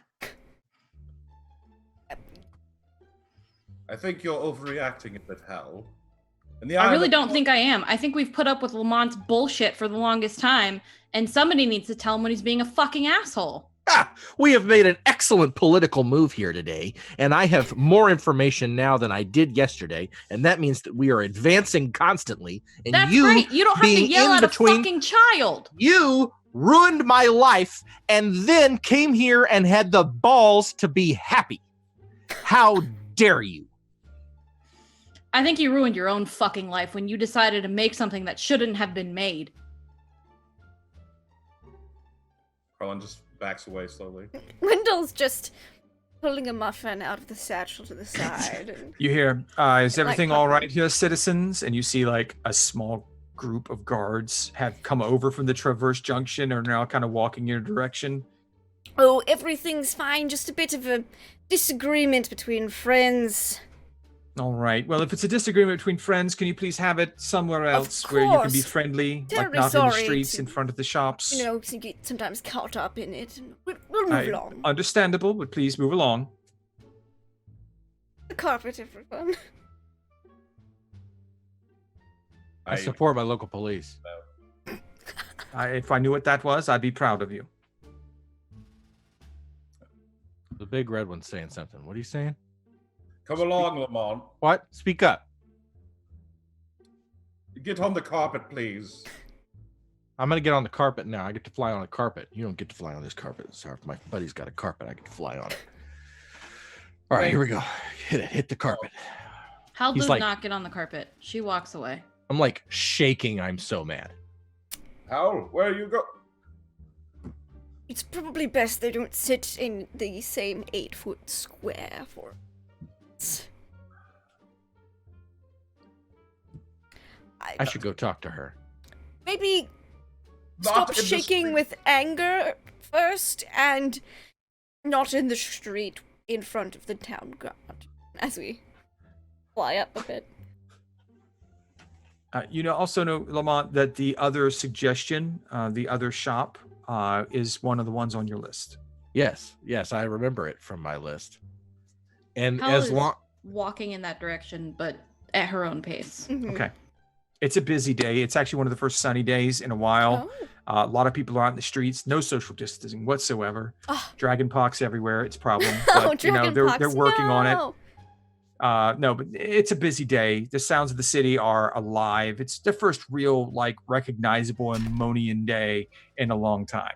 I think you're overreacting a bit, Hal. I really don't think I am. I think we've put up with Lamont's bullshit for the longest time, and somebody needs to tell him when he's being a fucking asshole. We have made an excellent political move here today, and I have more information now than I did yesterday, and that means that we are advancing constantly. And That's you right. You don't have to yell at a fucking child. You ruined my life and then came here and had the balls to be happy. How dare you? I think you ruined your own fucking life when you decided to make something that shouldn't have been made. Carlin just backs away slowly. Wendell's just pulling a muffin out of the satchel to the side. You hear, is everything all right here, citizens? And you see like a small group of guards have come over from the Traverse Junction and are now kind of walking in your direction. Oh, everything's fine. Just a bit of a disagreement between friends. All right. Well, if it's a disagreement between friends, can you please have it somewhere else where you can be friendly, like not in the streets in front of the shops? You know, you get sometimes caught up in it. We'll move along. Understandable, but please move along. The carpet, everyone. I support my local police. If I knew what that was, I'd be proud of you. The big red one's saying something. What are you saying? Come along, Lamont. What? Speak up. Get on the carpet, please. I'm going to get on the carpet now. I get to fly on a carpet. You don't get to fly on this carpet. Sorry, if my buddy's got a carpet, I get to fly on it. All right, here we go. Hit it. Hit the carpet. Hal does like- not get on the carpet. She walks away. I'm like shaking. I'm so mad. Hal, where you go? It's probably best they don't sit in the same 8-foot square for... I should go talk to her. Maybe stop in the shaking street. with anger first, and not in the street in front of the town guard. As we fly up a bit. Also know, Lamont, that the other suggestion, the other shop, is one of the ones on your list. Yes, I remember it from my list. And Hal as is long walking in that direction, but at her own pace. Mhm. Okay. It's a busy day. It's actually one of the first sunny days in a while. Oh. A lot of people are out in the streets. No social distancing whatsoever. Oh. Dragon pox everywhere. It's a problem. Oh, But, you know, dragon they're pox, working on it. no! No, but it's a busy day. The sounds of the city are alive. It's the first real, like, recognizable Ammonian day in a long time.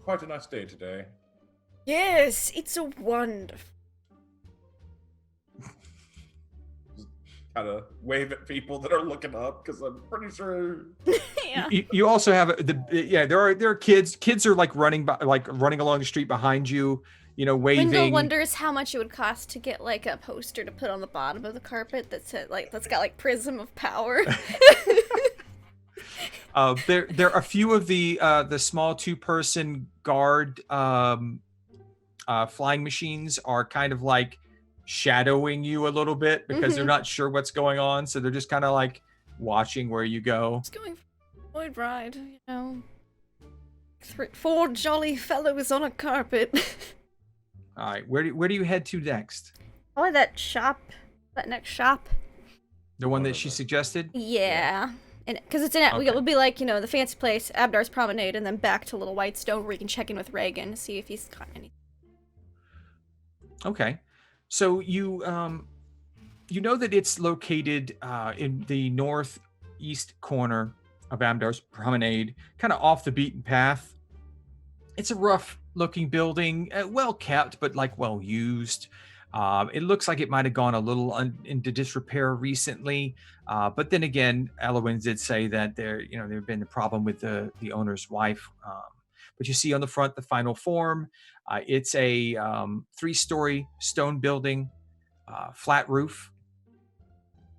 Quite a nice day today. Yes, it's a wonderful. Kind of wave at people that are looking up because I'm pretty sure. Yeah. You also have there are kids. Kids are like running along the street behind you. You know, waving. Wendell wonders how much it would cost to get like a poster to put on the bottom of the carpet that said that's got like prism of power. There are a few of the small 2-person guard flying machines are kind of like shadowing you a little bit because they're not sure what's going on, so they're just kind of like watching where you go. It's going for a Void ride, you know. 4 jolly fellows on a carpet. All right, where do you head to next? Oh, that next shop. The one that she suggested? Yeah. And because it's in it, Okay. it'll be like, you know, the fancy place, Abdar's Promenade, and then back to Little Whitestone where you can check in with Reagan to see if he's got any. Okay. So you know that it's located in the northeast corner of Abdar's Promenade, kind of off the beaten path. It's a rough-looking building, well kept, but like well used. It looks like it might have gone a little into disrepair recently, but then again, Elowin did say that there had been a problem with the owner's wife. But you see on the front the final form. It's a 3-story stone building, flat roof,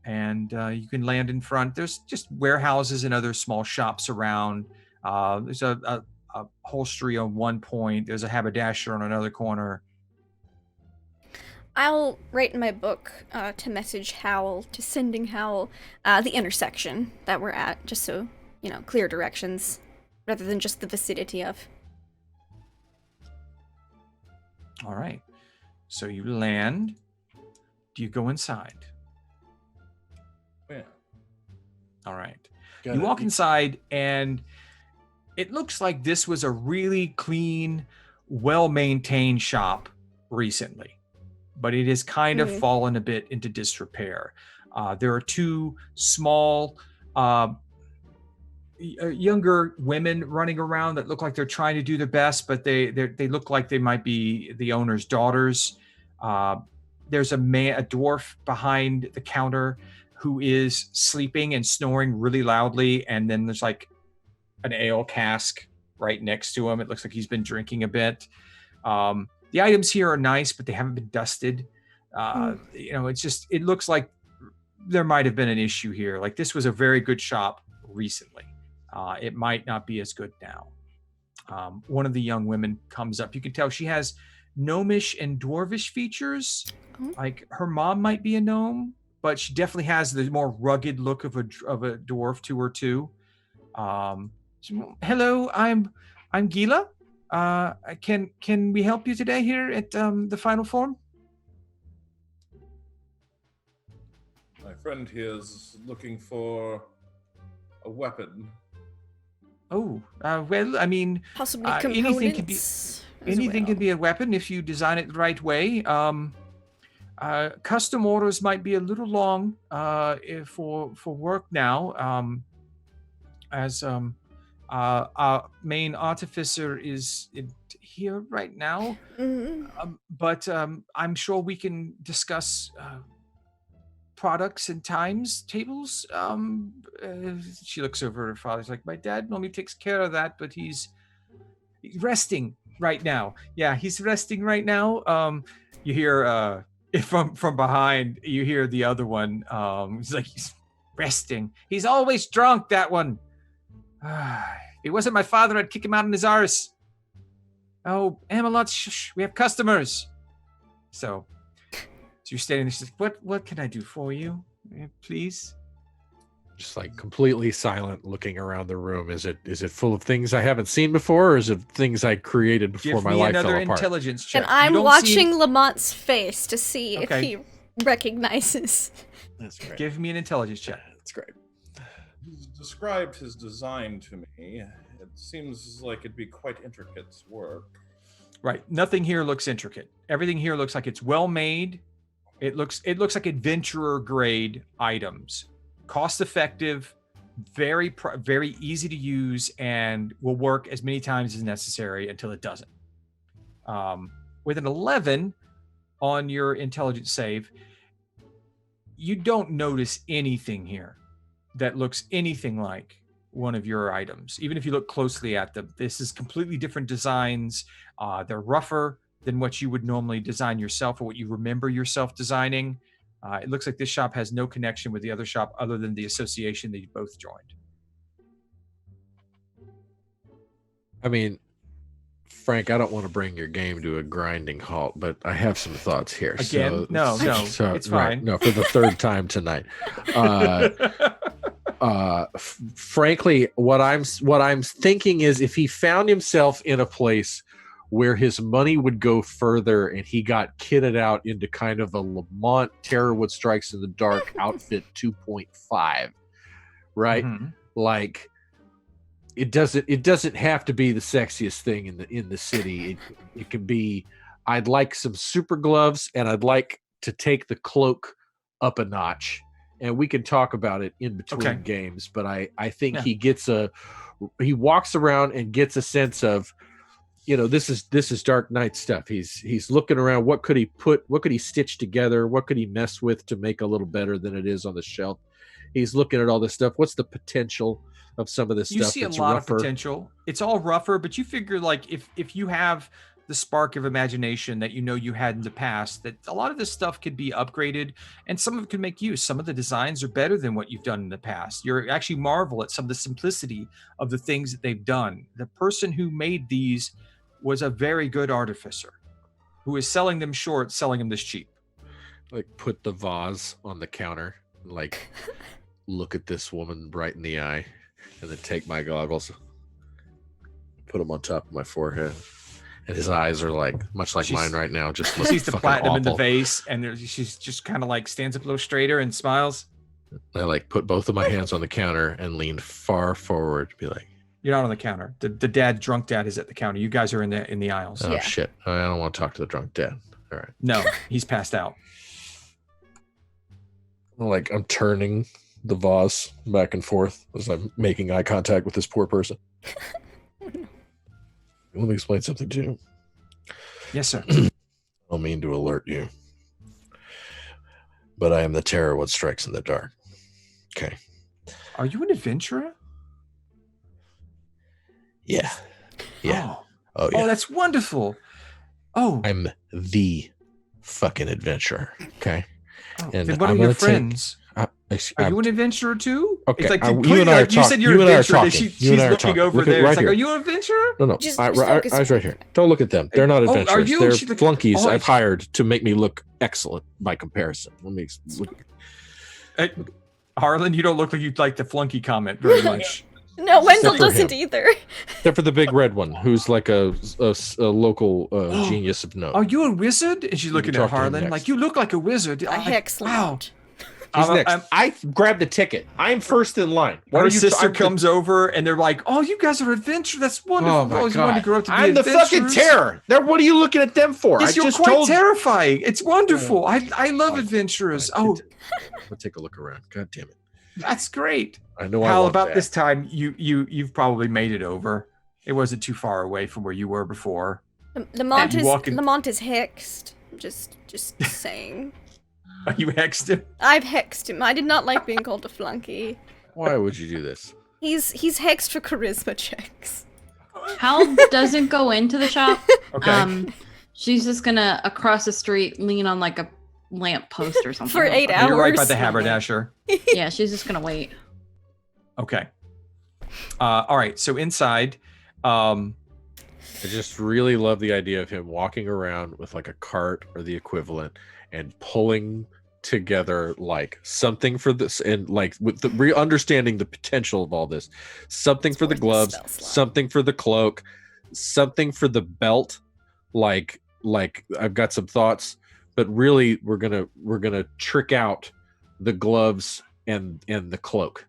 and you can land in front. There's just warehouses and other small shops around. There's a upholstery on one point. There's a haberdasher on another corner. I'll write in my book sending Howl the intersection that we're at, just so, you know, clear directions rather than just the vicinity of. All right. So you land. Do you go inside? Yeah. All right. Got You it. walk inside, and it looks like this was a really clean, well-maintained shop recently, but it has kind of fallen a bit into disrepair. There are 2 small, younger women running around that look like they're trying to do their best, but they look like they might be the owner's daughters. There's a dwarf behind the counter who is sleeping and snoring really loudly, and then there's like an ale cask right next to him. It looks like he's been drinking a bit. The items here are nice, but they haven't been dusted. You know, it looks like there might have been an issue here. Like, this was a very good shop recently. It might not be as good now. One of the young women comes up. You can tell she has gnomish and dwarvish features. Like, her mom might be a gnome, but she definitely has the more rugged look of a dwarf to her too. Hello, I'm Gila. Can we help you today here at the final form? My friend here is looking for a weapon. Oh, well, I mean, Possibly anything components. can be a weapon if you design it the right way. Custom orders might be a little long for work now, as our main artificer is here right now. But I'm sure we can discuss products and times tables. She looks over at her father. She's like, my dad normally takes care of that, but he's resting right now. Yeah, he's resting right now. You hear from behind, you hear the other one. He's like, he's resting. He's always drunk, that one. If he wasn't my father, I'd kick him out in his arse. Oh, Amelot, shh, we have customers. So you're standing there, she's like, what can I do for you? Please? Just like completely silent, looking around the room. Is it full of things I haven't seen before, or is it things I created before Give my me life another fell apart? intelligence check. And I'm You don't watching see- Lamont's face to see if Okay. he recognizes. That's great. Give me an intelligence check. That's great. He's described his design to me. It seems like it'd be quite intricate work. Right. Nothing here looks intricate. Everything here looks like it's well made. It looks like adventurer grade items. Cost effective, very easy to use, and will work as many times as necessary until it doesn't. With an 11 on your intelligence save, you don't notice anything here that looks anything like one of your items. Even if you look closely at them, this is completely different designs. They're rougher than what you would normally design yourself or what you remember yourself designing. It looks like this shop has no connection with the other shop other than the association that you both joined. I mean, Frank, I don't want to bring your game to a grinding halt, but I have some thoughts here. Again? No, it's fine. No, for the third time tonight. Frankly, what I'm thinking is, if he found himself in a place where his money would go further and he got kitted out into kind of a Lamont Terrorwood Strikes in the Dark outfit 2.5, right? Mm-hmm. Like, it doesn't have to be the sexiest thing in the city. It can be, I'd like some super gloves, and I'd like to take the cloak up a notch, and we can talk about it in between games. But I think he walks around and gets a sense of, this is Dark Knight stuff. He's looking around. What could he stitch together? What could he mess with to make a little better than it is on the shelf? He's looking at all this stuff. What's the potential of some of this stuff? You see a lot of potential. It's all rougher, but you figure, like, if you have the spark of imagination that you had in the past, that a lot of this stuff could be upgraded, and some of it could make use. Some of the designs are better than what you've done in the past. You're actually marvel at some of the simplicity of the things that they've done. The person who made these was a very good artificer who is selling them short, selling them this cheap. Like, put the vase on the counter, like, look at this woman right in the eye, and then take my goggles, put them on top of my forehead, and his eyes are like much like mine right now. Just she sees the platinum awful. in the vase, and she's just kind of like stands up a little straighter and smiles. I like put both of my hands on the counter and lean far forward to be like, "You're not on the counter. The drunk dad is at the counter. You guys are in the aisles." "Oh shit! I don't want to talk to the drunk dad." All right. No, he's passed out. Like, I'm turning the vase back and forth as I'm making eye contact with this poor person. Let me explain something to you. Yes, sir. I don't mean to alert you, but I am the terror what strikes in the dark. Okay. Are you an adventurer? Yeah. Yeah. Oh, yeah. Oh, that's wonderful. Oh. I'm the fucking adventurer. Okay. Oh, and then what are your friends? Are you an adventurer too? Okay, it's like you and I are talking. you said you're an adventurer. She's looking over look there. Right it's like, here. are you an adventurer? No. I was right here. Don't look at them. They're not Oh, adventurers. are you? They're She's like, flunkies oh, I've hired to make me look excellent by comparison. Let me look. Harlan, you don't look like you'd like the flunky comment very much. No, Wendell Except for doesn't him. either. Except for the big red one, who's like a local genius of note. Are you a wizard? And she's looking can at talk to him Harlan next. like, you look like a wizard. A hex Lamont. He's next. I grabbed the ticket. I'm first in line. Her sister comes over and they're like, "Oh, you guys are adventurers. That's wonderful. Oh my I always wanted to God. grow up to be I'm the fucking adventurers." terror. What are you looking at them for? Yes, I you're just quite told you. terrifying. It's wonderful. I love adventurers. Oh, I'll take a look around. God damn it. that's great. I know. How I want about that. this time you've probably made it over. It wasn't too far away from where you were before. Lamont And is hexed. Just saying. You hexed him? I've hexed him. I did not like being called a flunky. Why would you do this? He's hexed for charisma checks. Hal doesn't go into the shop. Okay. She's just gonna across the street lean on like a lamp post or something. For 8 hours. You're right by the haberdasher. Yeah, she's just gonna wait. Okay. All right. So inside, I just really love the idea of him walking around with like a cart or the equivalent and pulling together like something for this, and like with the understanding the potential of all this, something for the gloves, something for the cloak, something for the belt. Like I've got some thoughts, but really we're gonna trick out the gloves and the cloak,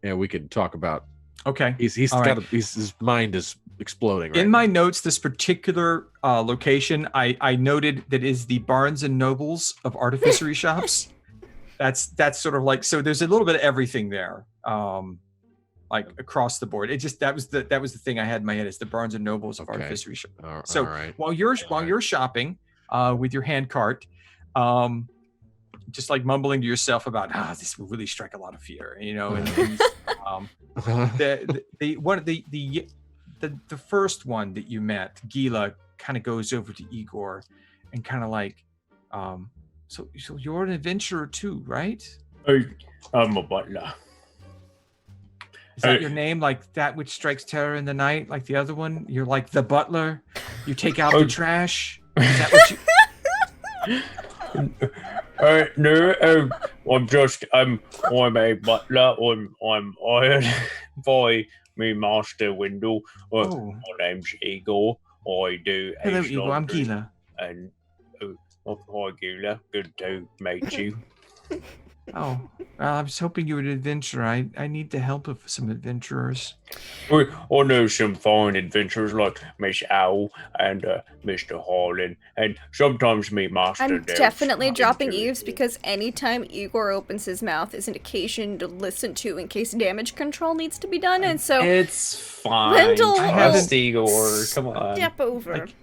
and we can talk about. okay. He's All got right. his mind is exploding. Right In my notes, this particular location, I noted that is the Barnes and Nobles of artificery shops. That's sort of like, so there's a little bit of everything there, like across the board. It just that was the thing I had in my head, is the Barnes and Nobles of Okay. artificery shop. All So right. while you're shopping with your hand cart, just like mumbling to yourself about, this will really strike a lot of fear, you know, and the first one that you met, Gila, kind of goes over to Igor and kind of like, so you're an adventurer too, right? Hey, I'm a butler. Is that your name, like that which strikes terror in the night, like the other one? You're like the butler. You take out the trash. Is that what you? No, I'm a butler. I'm hired by me master Wendell. Oh. My name's Igor. I do. Hello, Ace Igor. I'm laundry. Gila. And hi, Gila. Good to meet you. Oh, well, I was hoping you were an adventurer. I need the help of some adventurers. I know some fine adventurers like Miss Owl and Mr. Harlan, and sometimes me master. I'm Dale's definitely not dropping into it. eaves because anytime Igor opens his mouth is an occasion to listen to in case damage control needs to be done, and so It's fine. Wendell Trust will Igor. Come on. step over. Like,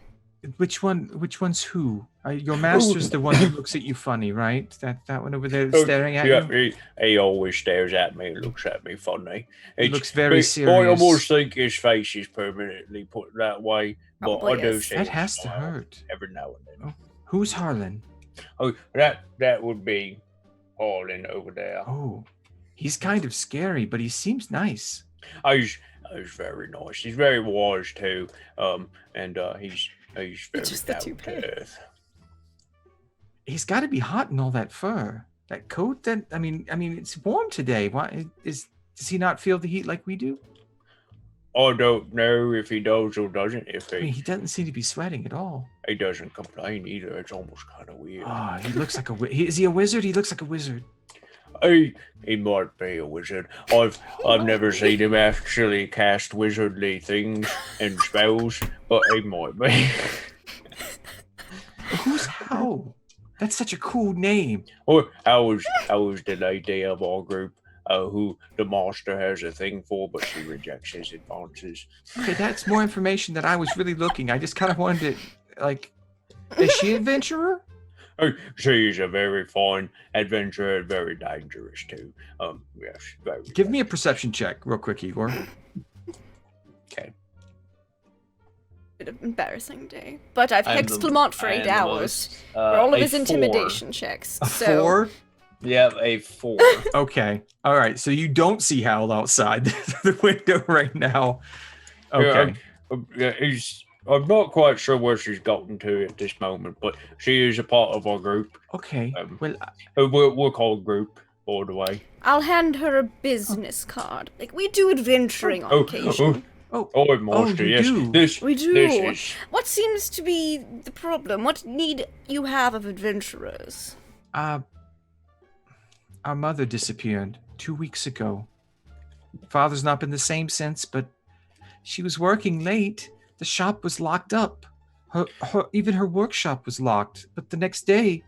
which one's who? Your master's the one who looks at you funny, right? That one over there staring at Yeah, you? he always stares at me and looks at me funny. He looks very I serious. almost think his face is permanently put that way, but Probably I do is. see That him has to smile hurt. every now and then. Who's Harlan? Oh, that would be Harlan over there. Oh, he's kind of scary, but he seems nice. He's very nice. He's very wise too. And he's very just the down toupee. to earth. He's got to be hot in all that fur. That coat. That I mean, it's warm today. Why does he not feel the heat like we do? I don't know if he does or doesn't. If I mean, he he doesn't seem to be sweating at all. doesn't complain either. It's almost kind of weird. Oh, he looks like is he a wizard? He looks like a wizard. He might be a wizard. I've never seen him actually cast wizardly things and spells, but he might be. Who's How? That's such a cool name. Or I was the lady of our group who the master has a thing for, but she rejects his advances. Okay, that's more information that I was really looking. I just kind of wanted to, like, is she an adventurer? Oh, she's a very fine adventurer, very dangerous too. Yes, very. Give me a perception check, real quick, Igor. Okay. Bit of embarrassing day, but I've I'm hexed the- Lamont for I 8 am the hours most, for all of a his 4. intimidation checks. A So 4? Yep, a 4. Okay. All right. So you don't see Hal outside the window right now. Okay. Yeah, I'm not quite sure where she's gotten to at this moment, but she is a part of our group. Okay. Well, We're called group, by the way. I'll hand her a business card. Like we do adventuring on occasion. Master, you yes. do. We do. This is What seems to be the problem? What need you have of adventurers? our mother disappeared 2 weeks ago. Father's not been the same since, but she was working late. The shop was locked up. Even her workshop was locked. But the next day,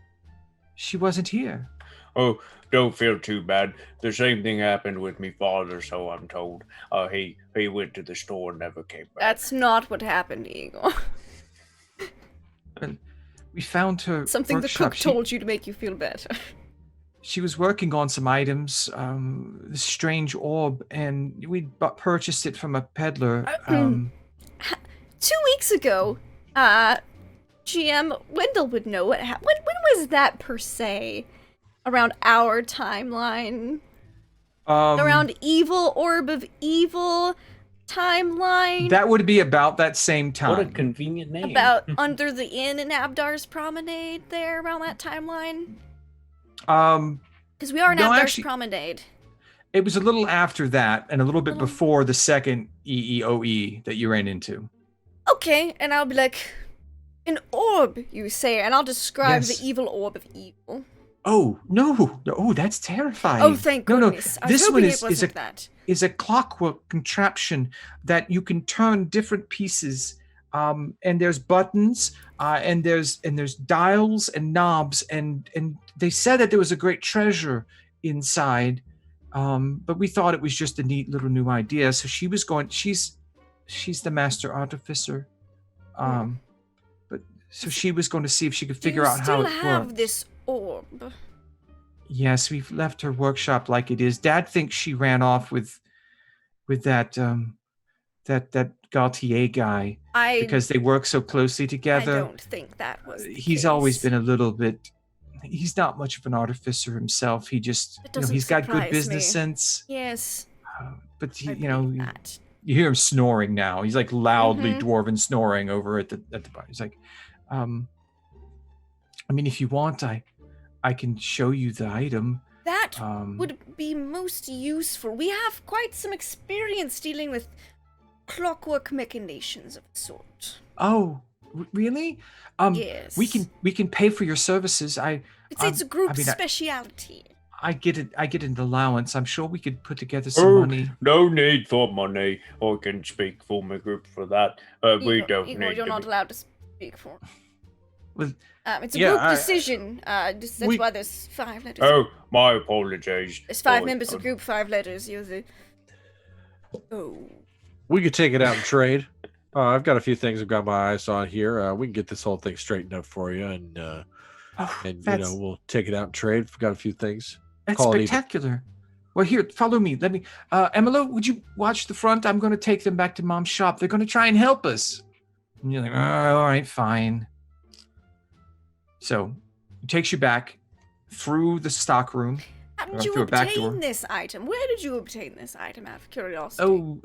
she wasn't here. Oh, don't feel too bad. The same thing happened with me father, so I'm told. He went to the store and never came back. That's not what happened, Igor. We found her Something the workshop. cook told you to make you feel better. She was working on some items, this strange orb, and we purchased it from a peddler. 2 weeks ago, GM, Wendell would know what happened. When was that per se? Around our timeline? Around Evil Orb of Evil timeline? That would be about that same time. What a convenient name. About under the inn in Abdar's Promenade there around that timeline? Because we are in no, Abdar's actually- Promenade. It was a little after that and a little bit before the second EEOE that you ran into. Okay, and I'll be like, an orb, you say, and I'll describe Yes. the evil orb of evil. Oh, no. Oh, that's terrifying. Oh, thank goodness. I was This hoping one it wasn't that. is a clockwork contraption that you can turn different pieces. And there's buttons, and there's dials and knobs, and they said that there was a great treasure inside. But we thought it was just a neat little new idea. So she's the master artificer. But so she was going to see if she could figure out how it Do you still have works. this orb? Yes, we've left her workshop like it is. Dad thinks she ran off with that Gaultier guy because they work so closely I together. don't think that was the He's case. always been a little bit. He's not much of an artificer himself. He just, It doesn't he's got good surprise business me. sense. Yes. But he, I you know, believe that. you hear him snoring now. He's like loudly Mhm. dwarven snoring over at the bar. He's like, I mean, if you want, I can show you the item. That would be most useful. We have quite some experience dealing with clockwork machinations of the sort. Oh, really? Yes. We can pay for your services. It's a group I mean, speciality. I get an allowance. I'm sure we could put together some money. No need for money. I can speak for my group for that. We don't Igor, need you're to not be- allowed to speak for. Well, It's a yeah, group I- decision. That's we- why there's 5 letters. Oh, my apologies. There's 5 Oh, members of group, 5 letters. You're the. Oh. We could take it out and trade. I've got a few things I've got my eyes on here. We can get this whole thing straightened up for you, and that's we'll take it out and trade. We've got a few things. that's call it even. spectacular. Well, here, follow me. Let me. Emilo, would you watch the front? I'm going to take them back to Mom's shop. They're going to try and help us. And you're like, oh, all right, fine. So, he takes you back through the stock room. How did Right you through a back door. obtain this item? Where did you obtain this item out of curiosity? Oh,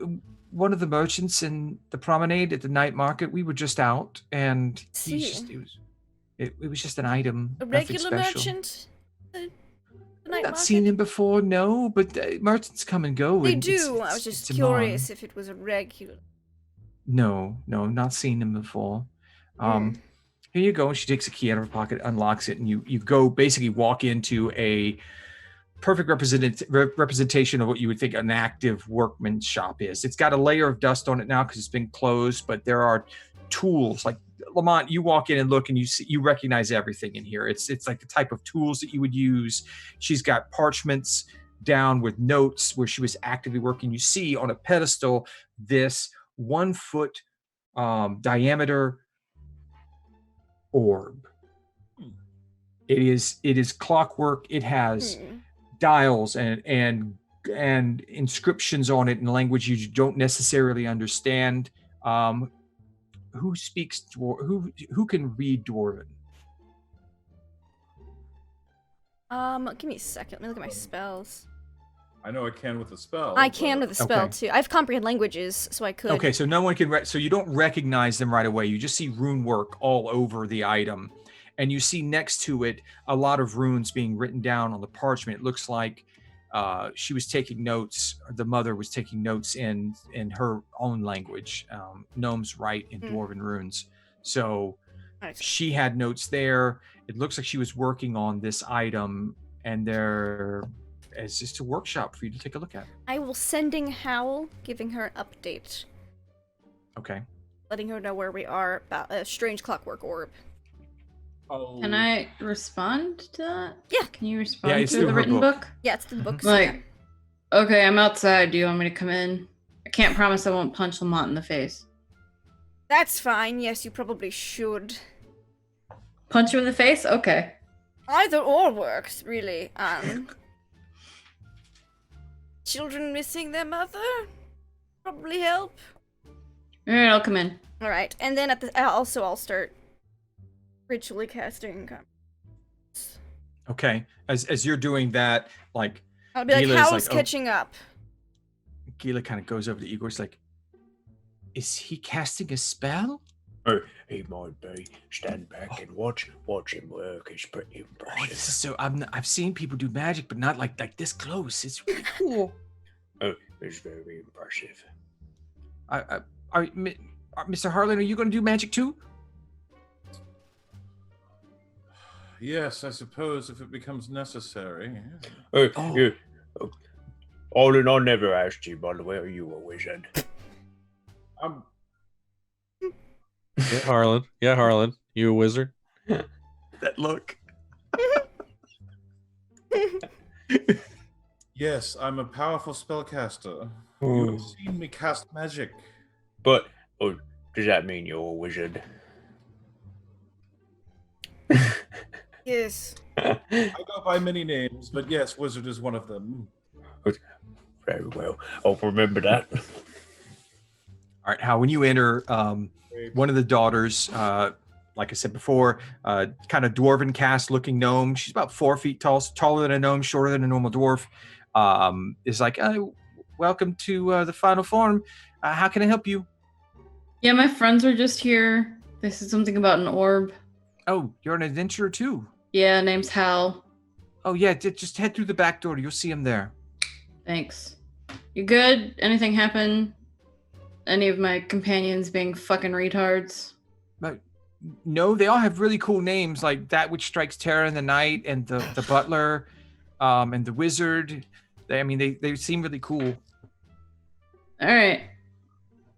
one of the merchants in the promenade at the night market. We were just out, and See. it was just an item. A nothing regular special. merchant? The I've night not seen market? him before, no, but merchants come and go. They and it's- do. I it's- was just it's curious Amon. if it was a regular. No, not seen him before. Here you go. And she takes a key out of her pocket, unlocks it, and you go basically walk into a perfect representation of what you would think an active workman shop is. It's got a layer of dust on it now because it's been closed, but there are tools like Lamont. You walk in and look, and you recognize everything in here. It's like the type of tools that you would use. She's got parchments down with notes where she was actively working. You see on a pedestal this 1 foot diameter orb. It is clockwork. It has dials and inscriptions on it in language you don't necessarily understand. Who speaks who can read Dwarven? Give me a second. Let me look at my spells. I know I can with a spell. I can with a spell Okay. too. I have comprehend languages, so I could. Okay, so no one can so you don't recognize them right away. You just see rune work all over the item, and you see next to it a lot of runes being written down on the parchment. It looks like she was taking notes. The mother was taking notes in her own language. Gnomes write in Dwarven runes, so Nice. she had notes there. It looks like she was working on this item, and there is just a workshop for you to take a look at. I will sending Howl, giving her an update, Okay. letting her know where we are about a strange clockwork orb. Oh, Can I respond to that? Yeah. Can you respond it's to through the her written book. book? Yeah, it's in the Mhm. books. Like, okay, I'm outside. Do you want me to come in? I can't promise I won't punch Lamont in the face. That's fine. Yes, you probably should. Punch him in the face? Okay. Either or works, really. Children missing their mother probably help. All right, I'll come in. All right, and then at the I'll start ritually casting. Okay. As you're doing that, like I'll be like, Gila's how's like, oh. catching up? Gila kind of goes over to Igor. He's like, is he casting a spell? Oh, he might be. Stand back and watch him work. It's pretty impressive. Oh, this is so. I've seen people do magic, but not like this close. It's really cool. Oh, it's very impressive. Mr. Harlan, are you going to do magic too? Yes, I suppose if it becomes necessary. Oh. You. Arlen, I never asked you, by the way, are you a wizard? Yeah, Harlan. Yeah, Harlan. You a wizard? That look. Yes, I'm a powerful spellcaster. You have seen me cast magic. But, does that mean you're a wizard? Yes. I go by many names, but yes, wizard is one of them. Very well. I'll remember that. All right, Hal, when you enter, one of the daughters, like I said before, kind of dwarven cast looking gnome. She's about 4 feet tall, taller than a gnome, shorter than a normal dwarf. Is like, welcome to the final form. How can I help you? Yeah, my friends are just here. They said something about an orb. Oh, you're an adventurer too. Yeah, name's Hal. Oh yeah, just head through the back door. You'll see him there. Thanks. You good? Anything happen? Any of my companions being fucking retards? But no, they all have really cool names, like that which strikes terror in the night, and the butler, and the wizard. They seem really cool. All right.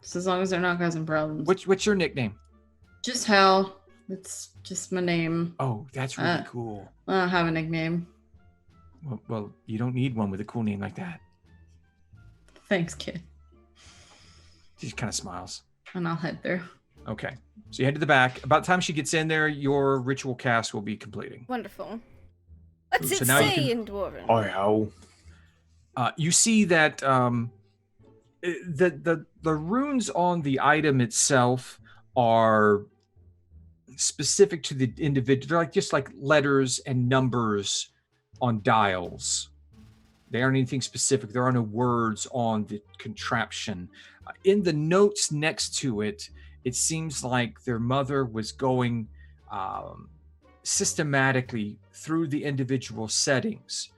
Just as long as they're not causing problems. What's your nickname? Just Hal. It's just my name. Oh, that's really cool. I don't have a nickname. Well, you don't need one with a cool name like that. Thanks, kid. She just kind of smiles. And I'll head through. Okay. So you head to the back. About the time she gets in there, your ritual cast will be completing. Wonderful. What's So it now you say can- in Dwarven? Hi, Hal. You see that the runes on the item itself are specific to the individual. They're just like letters and numbers on dials. They aren't anything specific. There are no words on the contraption. In the notes next to it, it seems like their mother was going systematically through the individual settings,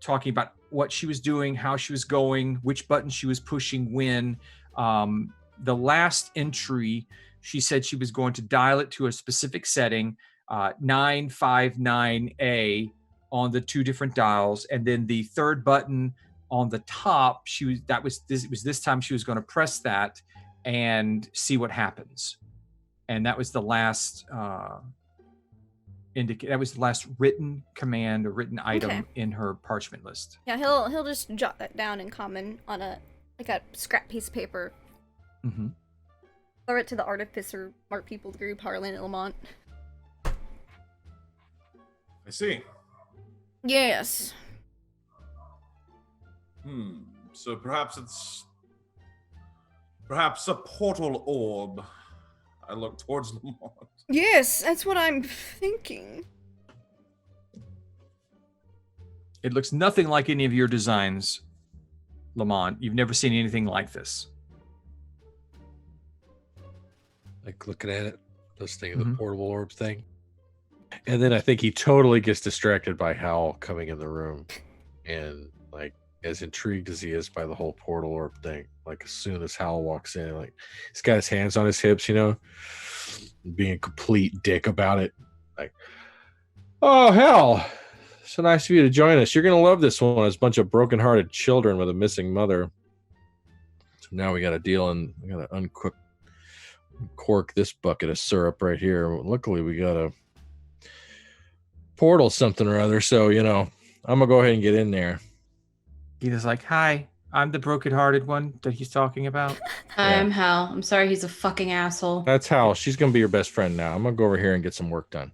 talking about what she was doing, how she was going, which button she was pushing when. The last entry, she said she was going to dial it to a specific setting, 959A on the 2 different dials, and then the third button on the top, this time she was going to press that and see what happens. And that was the last that was the last written command or written item in her parchment list. Yeah, he'll just jot that down in common on a scrap piece of paper. Mm-hmm. Throw it to the Artificer Smart People group, Harlan and Lamont. I see. Yes. So perhaps it's a portal orb. I look towards Lamont. Yes, that's what I'm thinking. It looks nothing like any of your designs, Lamont. You've never seen anything like this. Like looking at it, listening to the portable orb thing. And then I think he totally gets distracted by Hal coming in the room. And like as intrigued as he is by the whole portal orb thing, like as soon as Hal walks in, like he's got his hands on his hips, being a complete dick about it. Like, oh Hal, so nice of you to join us. You're gonna love this one. It's a bunch of broken-hearted children with a missing mother. So now we got to deal and we got to uncork this bucket of syrup right here. Luckily we got a portal something or other, so I'm gonna go ahead and get in there. Gita's like, hi, I'm the broken-hearted one that he's talking about. Hi, I'm Hal. I'm sorry he's a fucking asshole. That's Hal. She's gonna be your best friend now. I'm gonna go over here and get some work done.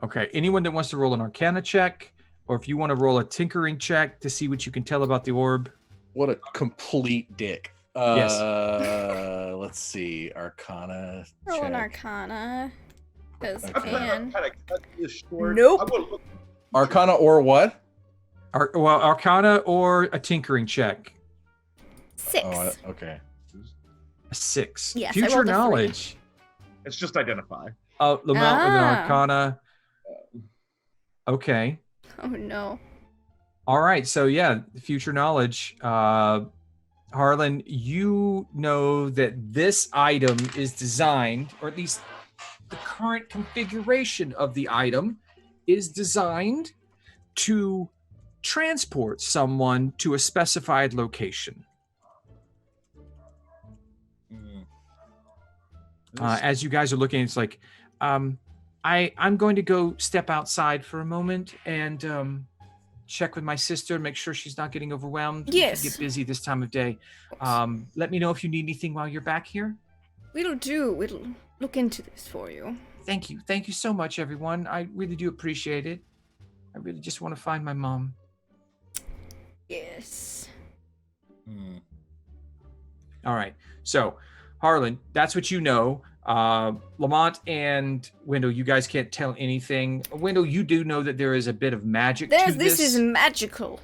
Okay, anyone that wants to roll an Arcana check, or if you want to roll a tinkering check to see what you can tell about the orb. What a complete dick. Yes. Let's see. Arcana Roll an check. Arcana. Because I I plan on can. kind of cut this short. Nope. I will look. Arcana or what? Arcana or a tinkering check. 6. Okay. A 6. Yes, I Future rolled a 3. knowledge. It's just identify. Lamont with an Ah. Arcana. Okay. Oh no. All right. So yeah, future knowledge. Harlan, you know that this item is designed, or at least the current configuration of the item is designed to transport someone to a specified location. As you guys are looking, it's like, I'm going to go step outside for a moment and check with my sister, make sure she's not getting overwhelmed. Yes. We get busy this time of day. Let me know if you need anything while you're back here. We'll look into this for you. Thank you. Thank you so much, everyone. I really do appreciate it. I really just want to find my mom. Yes. All right. So, Harlan, that's what you know. Lamont and Wendell, you guys can't tell anything. Wendell, you do know that there is a bit of magic to this. This is magical.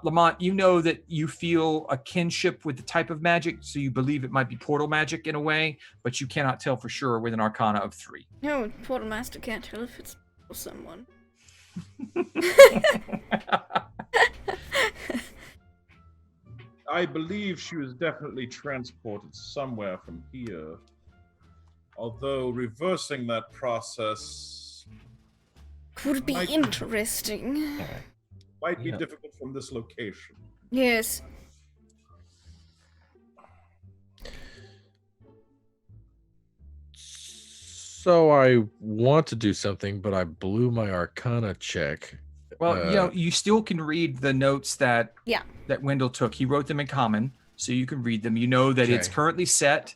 Lamont, you know that you feel a kinship with the type of magic, so you believe it might be portal magic in a way, but you cannot tell for sure with an Arcana of 3. No, Portal Master can't tell if it's for someone. I believe she was definitely transported somewhere from here. Although reversing that process Could be Might- interesting. might be Yeah. difficult from this location. Yes. So I want to do something, but I blew my Arcana check. Well, you still can read the notes that Yeah. that Wendell took. He wrote them in common, so you can read them. You know that it's Okay. currently set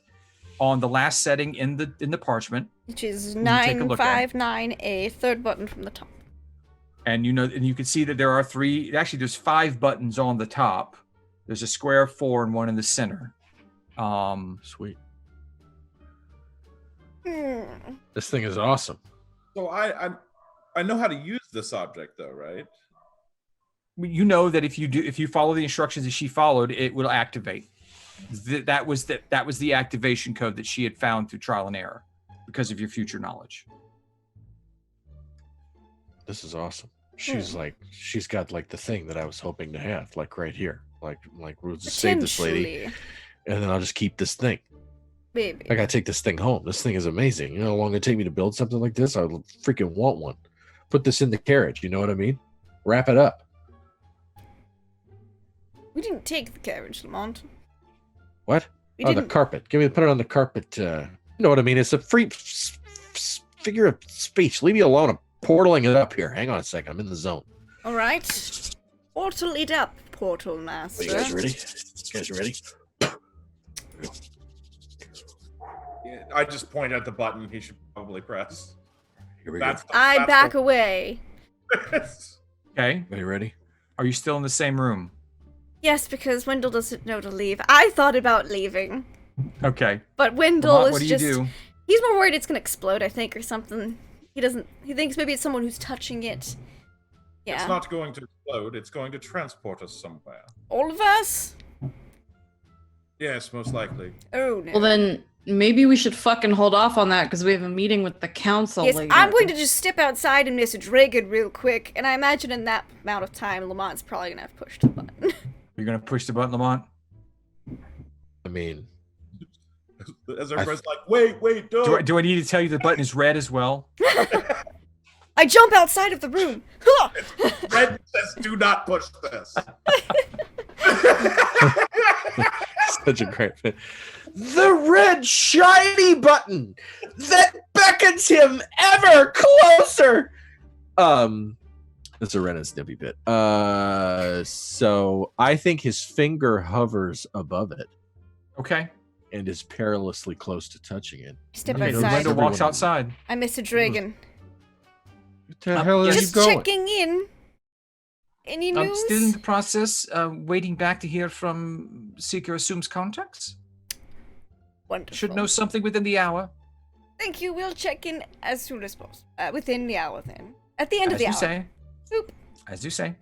on the last setting in the parchment, Which is You take a look at it. 959A, third button from the top. and you can see that there are 3. Actually, there's 5 buttons on the top. There's a square, 4, and 1 in the center. Sweet. Hmm. This thing is awesome. So I know how to use this object though, right? You know that if you follow the instructions that she followed, it will activate. That was the activation code that she had found through trial and error because of your future knowledge. This is awesome. She's got like the thing that I was hoping to have, like right here. Like we'll just save this lady, Potentially. and then I'll just keep this thing. Maybe. I gotta take this thing home. This thing is amazing. You know how long it'd take me to build something like this? I would freaking want one. Put this in the carriage, you know what I mean? Wrap it up. We didn't take the carriage, Lamont. What? We The didn't. carpet. Put it on the carpet. You know what I mean? It's a free figure of speech. Leave me alone. I'm portaling it up here. Hang on a second. I'm in the zone. All right. Portal it up, Portal Master. Are you guys ready? You guys ready? Yeah, I just point at the button he should probably press. Here we That's go. I back away. Okay. Are you ready? Are you still in the same room? Yes, because Wendell doesn't know to leave. I thought about leaving, Okay. but Wendell Lamont, is what do you just. do? He's more worried it's gonna explode, I think, or something. He doesn't. He thinks maybe it's someone who's touching it. Yeah. It's not going to explode. It's going to transport us somewhere. All of us? Yes, most likely. Oh no. Well, then maybe we should fucking hold off on that because we have a meeting with the council Yes, later. I'm going to just step outside and message Reagan real quick, and I imagine in that amount of time, Lamont's probably gonna have pushed the button. You're gonna push the button, Lamont? I mean, As everybody's like, wait, don't. Do I need to tell you the button is red as well? I jump outside of the room. Huh! Red says, do not push this. such a great fit. The red shiny button that beckons him ever closer. It's a Ren and Stimpy bit. So I think his finger hovers above it Okay. and is perilously close to touching it. Step Okay, outside. Wendell walks Everyone- outside. I message Reagan. What the hell are you Just going? checking in. Any I'm news? still in the process, waiting back to hear from Seeker Assumes Contacts. Wonderful. Should know something within the hour. Thank you. We'll check in as soon as possible. Within the hour, then. At the end of As the you hour. say. Boop. As you say.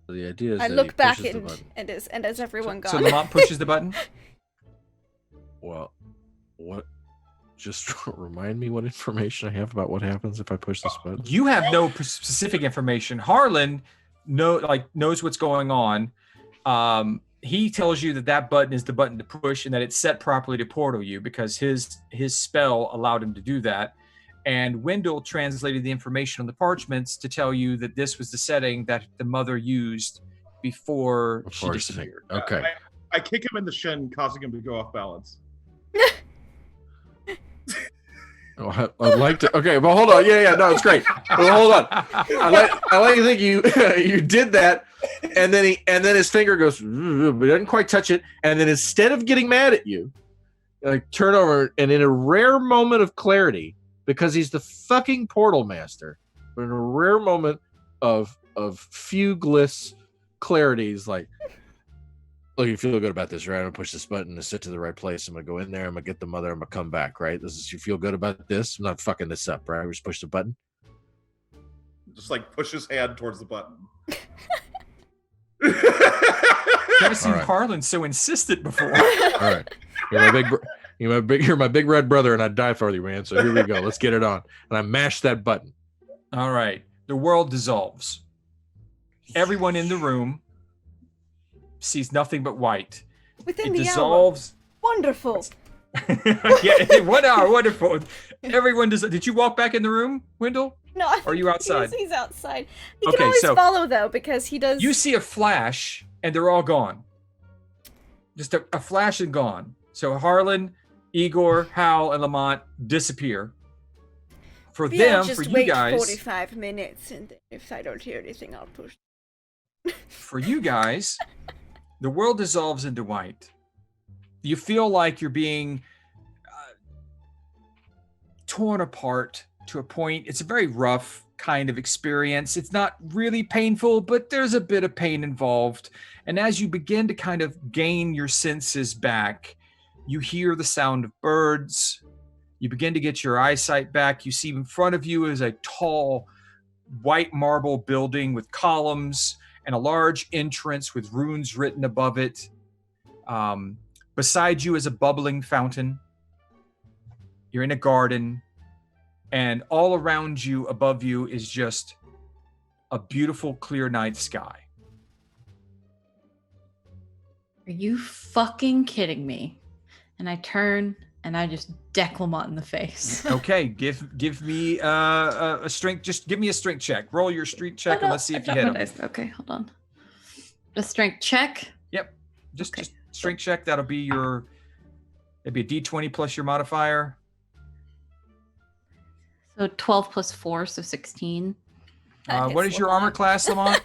So the idea is I that look he back pushes the and button. and is everyone So gone? Lamont pushes the button. Well, what? Just remind me what information I have about what happens if I push this button. You have no specific information. Harlan knows what's going on. He tells you that button is the button to push and that it's set properly to portal you because his spell allowed him to do that. And Wendell translated the information on the parchments to tell you that this was the setting that the mother used before she disappeared. Okay. I kick him in the shin, causing him to go off balance. Oh, I'd like to. Okay, but hold on. Yeah, no, it's great. Well, hold on. I like to think you you did that, and then his finger goes, but he doesn't quite touch it. And then instead of getting mad at you, like turn over, and in a rare moment of clarity, because he's the fucking portal master, but in a rare moment of fugless clarity, he's like, look, you feel good about this, right? I'm gonna push this button to sit to the right place. I'm gonna go in there. I'm gonna get the mother. I'm gonna come back, right? You feel good about this? I'm not fucking this up, right? We just push the button. Just like push his hand towards the button. Never seen right. Harlan so insistent before. All right, you're my big red brother, and I'd die for you, man. So here we go. Let's get it on. And I mash that button. All right. The world dissolves. Everyone in the room sees nothing but white. Within It the dissolves. hour. Wonderful. Yeah, 1 hour, wonderful. Everyone does. Did you walk back in the room, Wendell? No, I Or are you outside? He's outside. He Okay, can always so- follow though because he does. You see a flash, and they're all gone. Just a flash and gone. So Harlan, Igor, Hal, and Lamont disappear. For them, just for you wait guys, 45 minutes, and then if I don't hear anything, I'll push. for you guys, the world dissolves into white. You feel like you're being torn apart to a point. It's a very rough kind of experience. It's not really painful, but there's a bit of pain involved. And as you begin to kind of gain your senses back, you hear the sound of birds. You begin to get your eyesight back. You see in front of you is a tall white marble building with columns and a large entrance with runes written above it. Beside you is a bubbling fountain. You're in a garden, and all around you, above you, is just a beautiful, clear night sky. Are you fucking kidding me? And I turn and I just deck Lamont in the face. Okay, give me a strength. Just give me a strength check. Roll your strength check, and let's see if you hit him. Okay, hold on. A strength check. Yep, just Okay. just strength check. That'll be your. It'd be a D20 plus your modifier. So 12 plus 4, so 16. That What hits is your armor Lamont. class, Lamont?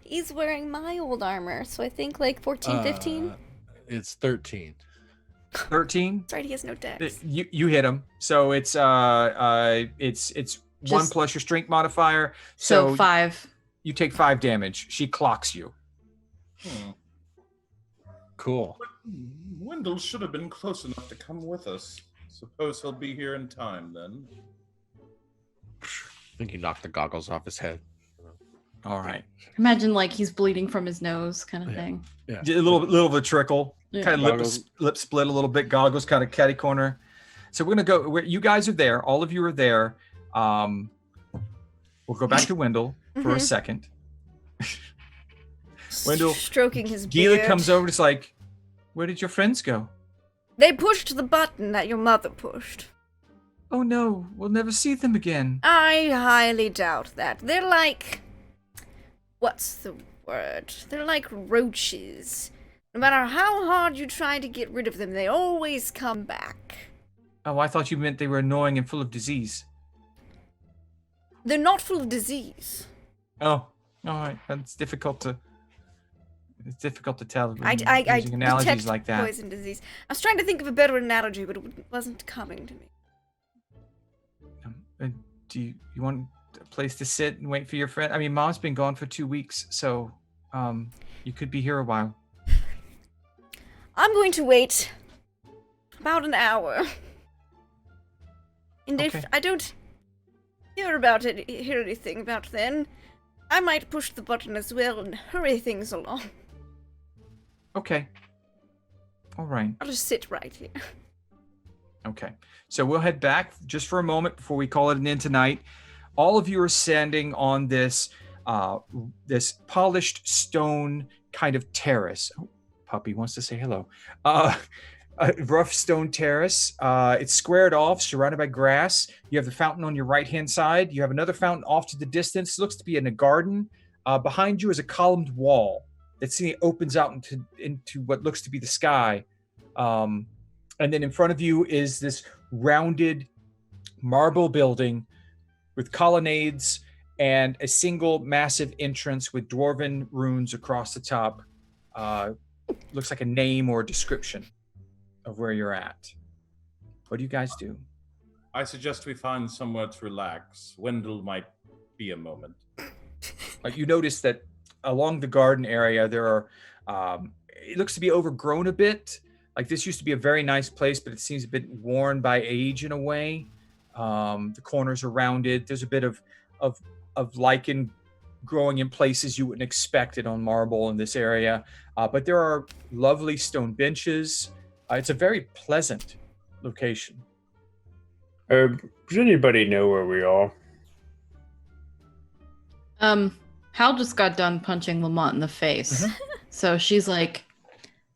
He's wearing my old armor, so I think like 14, 15. It's 13. 13. That's right, he has no dex. You hit him. So it's 1 Just- plus your strength modifier. So 5. You take 5 damage. She clocks you. Cool. Wendell should have been close enough to come with us. Suppose he'll be here in time then. I think he knocked the goggles off his head. All right. Imagine like he's bleeding from his nose kind of thing. Yeah. A little of a trickle. Yeah. Kind of Goggles. lip split a little bit. Goggles kind of catty corner. So we're gonna go. You guys are there. All of you are there. We'll go back to Wendell for a Mhm. second. Wendell, Stroking his Gila beard. comes over. It's like, where did your friends go? They pushed the button that your mother pushed. Oh no, we'll never see them again. I highly doubt that. They're like... What's the word? They're like roaches. No matter how hard you try to get rid of them, they always come back. Oh, I thought you meant they were annoying and full of disease. They're not full of disease. Oh, all right. It's difficult to tell. I using analogies detect like that. poison disease. I was trying to think of a better analogy, but it wasn't coming to me. Do you want a place to sit and wait for your friend? I mean, Mom's been gone for 2 weeks, so you could be here a while. I'm going to wait about an hour. And Okay. if I don't hear anything about then, I might push the button as well and hurry things along. Okay. All right. I'll just sit right here. Okay. So we'll head back just for a moment before we call it an end tonight. All of you are standing on this this polished stone kind of terrace. Oh, puppy wants to say hello. A rough stone terrace. It's squared off, surrounded by grass. You have the fountain on your right-hand side. You have another fountain off to the distance. Looks to be in a garden. Behind you is a columned wall that opens out into what looks to be the sky. And then in front of you is this rounded marble building with colonnades and a single massive entrance with dwarven runes across the top. Looks like a name or a description of where you're at. What do you guys do? I suggest we find somewhere to relax. Wendell might be a moment. You notice that along the garden area, there are, it looks to be overgrown a bit. Like this used to be a very nice place, but it seems a bit worn by age in a way. The corners are rounded. There's a bit of lichen growing in places you wouldn't expect it on marble in this area. But there are lovely stone benches. It's a very pleasant location. Does anybody know where we are? Hal just got done punching Lamont in the face. So she's like,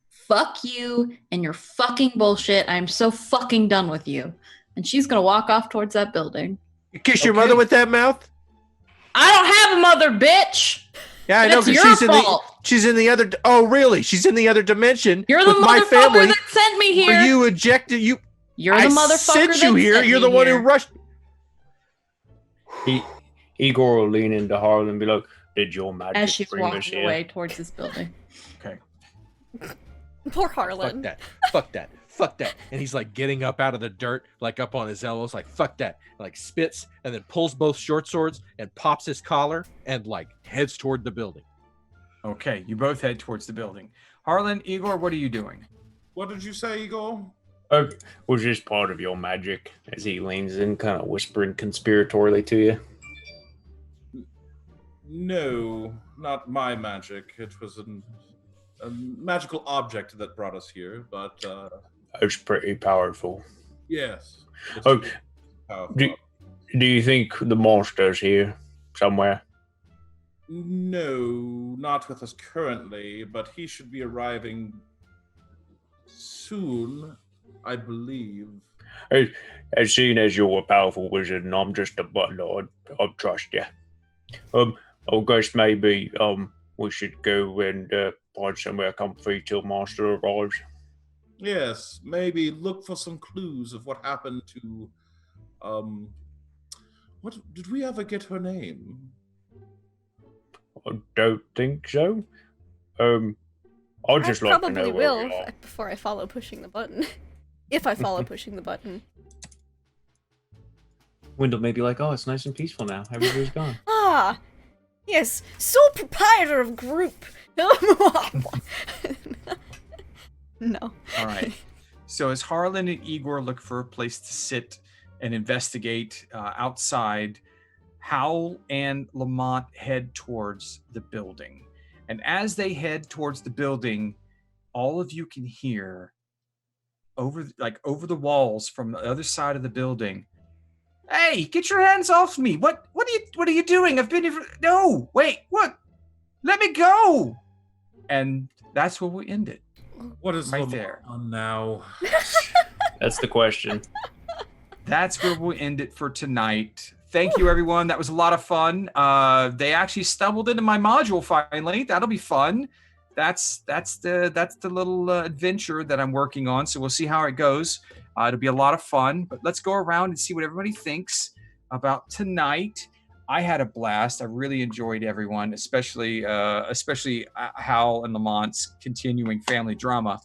fuck you and your fucking bullshit. I'm so fucking done with you. And she's gonna walk off towards that building. You kiss your mother with that mouth? I don't have a mother, bitch! Yeah, I know, That's because your fault. she's in the other. Oh, really? She's in the other dimension. You're the with my motherfucker family. that sent me here. Where you ejected you. You're the I motherfucker sent you that here. sent You're me the one here. who rushed. Igor will lean into Harlan and be like, "Did your magic As she's bring us walking here?" away towards this building. Okay. Poor Harlan. Fuck that. Fuck that. Fuck that. And he's like getting up out of the dirt, like up on his elbows, like fuck that. Like spits and then pulls both short swords and pops his collar and like heads toward the building. Okay, you both head towards the building. Harlan, Igor, what are you doing? What did you say, Igor? Was this part of your magic? As he leans in, kind of whispering conspiratorially to you. No, not my magic. It was a magical object that brought us here, but It's pretty powerful. yes. It's Oh, powerful. Do you think the monster's here somewhere? No, not with us currently, but he should be arriving soon, I believe. As soon as you're a powerful wizard and I'm just a butler, I'd trust you. I guess maybe we should go and find somewhere comfy till master arrives. Yes, maybe look for some clues of what happened to what did we ever get her name? I don't think so. I'd just I like to know probably where will we are. before I follow pushing the button. If I follow pushing the button. Wendell may be like, oh, it's nice and peaceful now. Everybody's gone. Ah, yes, sole proprietor of group. No. All right. So as Harlan and Igor look for a place to sit and investigate outside, Hal and Lamont head towards the building. And as they head towards the building, all of you can hear over the walls from the other side of the building, "Hey, get your hands off me. What are you doing? I've been here no, wait, what? Let me go." And that's where we end it. What is Right Lamont there. on now? That's the question. That's where we'll end it for tonight. Thank you, everyone. That was a lot of fun. They actually stumbled into my module finally. That'll be fun. That's the little adventure that I'm working on. So we'll see how it goes. It'll be a lot of fun. But let's go around and see what everybody thinks about tonight. I had a blast. I really enjoyed everyone, especially Hal and Lamont's continuing family drama.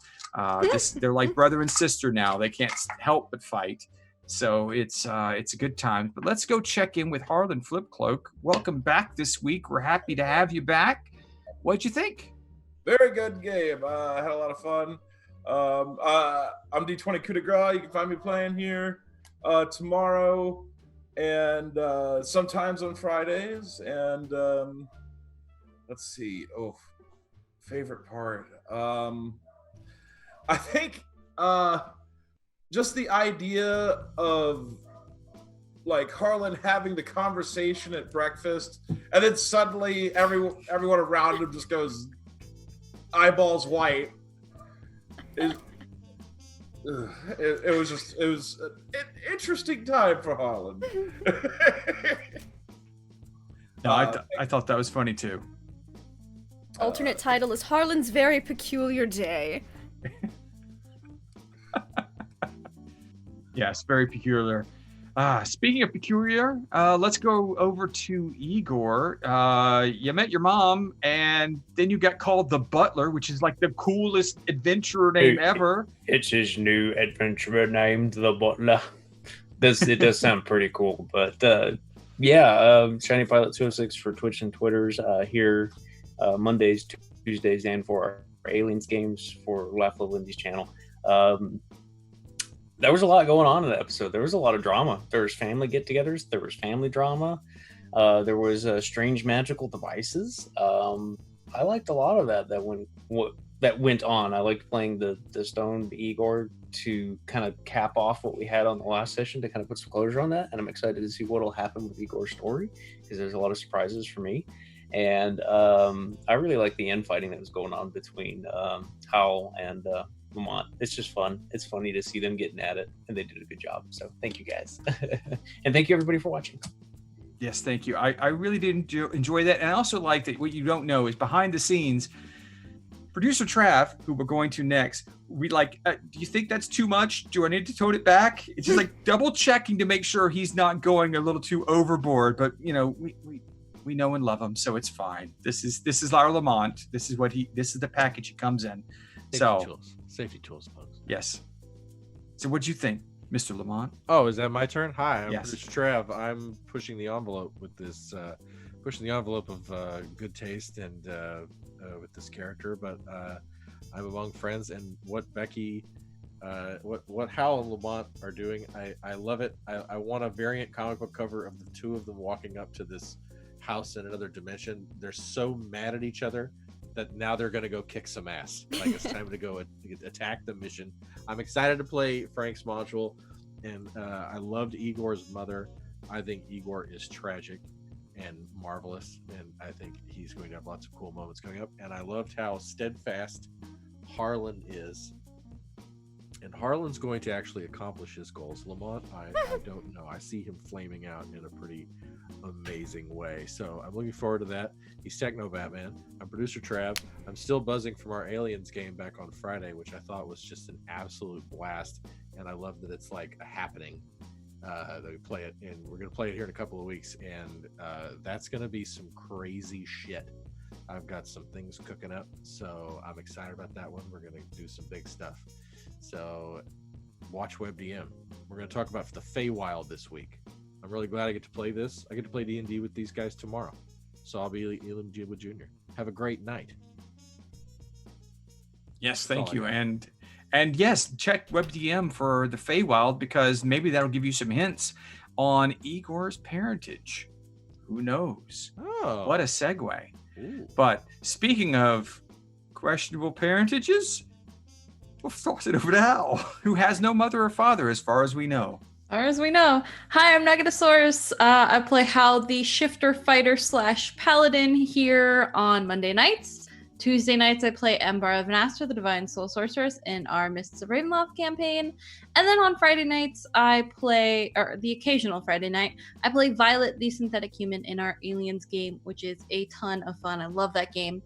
They're like brother and sister now. They can't help but fight. So it's a good time. But let's go check in with Harlan Flipcloak. Welcome back this week. We're happy to have you back. What'd you think? Very good game. I had a lot of fun. I'm D20 Coup de Grace. You can find me playing here tomorrow and sometimes on Fridays. And let's see. Oh, favorite part. I think just the idea of like Harlan having the conversation at breakfast, and then suddenly everyone around him just goes eyeballs white. It was an interesting time for Harlan. No, I thought that was funny too. Alternate title is Harlan's Very Peculiar Day. Yes, very peculiar. Speaking of peculiar, let's go over to Igor. You met your mom, and then you got called the Butler, which is like the coolest adventurer name ever. It's his new adventurer named the Butler. It does sound pretty cool, but Shiny Pilot 206 for Twitch and Twitters here Mondays, Tuesdays, and for our Aliens games for Laugh Love Lindy's channel. There was a lot going on in the episode. There was a lot of drama. There was family get-togethers. There was family drama. There was strange magical devices. I liked a lot of that went on. I liked playing the stoned Igor to kind of cap off what we had on the last session to kind of put some closure on that. And I'm excited to see what will happen with Igor's story because there's a lot of surprises for me. And I really like the infighting that was going on between Howell and Lamont. It's just fun. It's funny to see them getting at it, and they did a good job. So thank you guys. And thank you everybody for watching. Yes, thank you. I really did enjoy that. And I also like that what you don't know is behind the scenes, producer Trav, who we're going to next, we like, do you think that's too much? Do I need to tone it back? It's just like double checking to make sure he's not going a little too overboard. But we know and love him, so it's fine. This is our Lamont. This is the package he comes in. Safety tools, folks. Yes. So what'd you think, Mr. Lamont? Oh, is that my turn? Hi, I'm Yes. Bruce Trav. I'm pushing the envelope with this, of good taste and with this character. But I'm among friends, and what Becky, what Hal and Lamont are doing, I love it. I want a variant comic book cover of the two of them walking up to this house in another dimension. They're so mad at each other that now they're going to go kick some ass. Like it's time to go attack the mission. I'm excited to play Frank's module, and I loved Igor's mother. I think Igor is tragic and marvelous, and I think he's going to have lots of cool moments coming up. And I loved how steadfast Harlan is. And Harlan's going to actually accomplish his goals. Lamont, I don't know. I see him flaming out in a pretty amazing way. So I'm looking forward to that. He's Techno Batman. I'm producer Trav. I'm still buzzing from our Aliens game back on Friday, which I thought was just an absolute blast. And I love that it's like a happening that we play it. And we're going to play it here in a couple of weeks. And that's going to be some crazy shit. I've got some things cooking up. So I'm excited about that one. We're going to do some big stuff. So watch WebDM. We're going to talk about the Feywild this week. I'm really glad I get to play this. I get to play D&D with these guys tomorrow. So I'll be Elam Jibba Jr. Have a great night. Yes, thank you. And yes, check WebDM for the Feywild because maybe that'll give you some hints on Igor's parentage. Who knows? Oh. What a segue. Ooh. But speaking of questionable parentages, we'll toss it over to Hal, who has no mother or father as far as we know. As far as we know. Hi, I'm Negatosaurus. I play Hal, the shifter fighter / paladin here on Monday nights. Tuesday nights, I play Embar of Nastra, the divine soul sorceress, in our Mists of Ravenloft campaign. And then on Friday nights, the occasional Friday night, I play Violet, the synthetic human, in our Aliens game, which is a ton of fun. I love that game.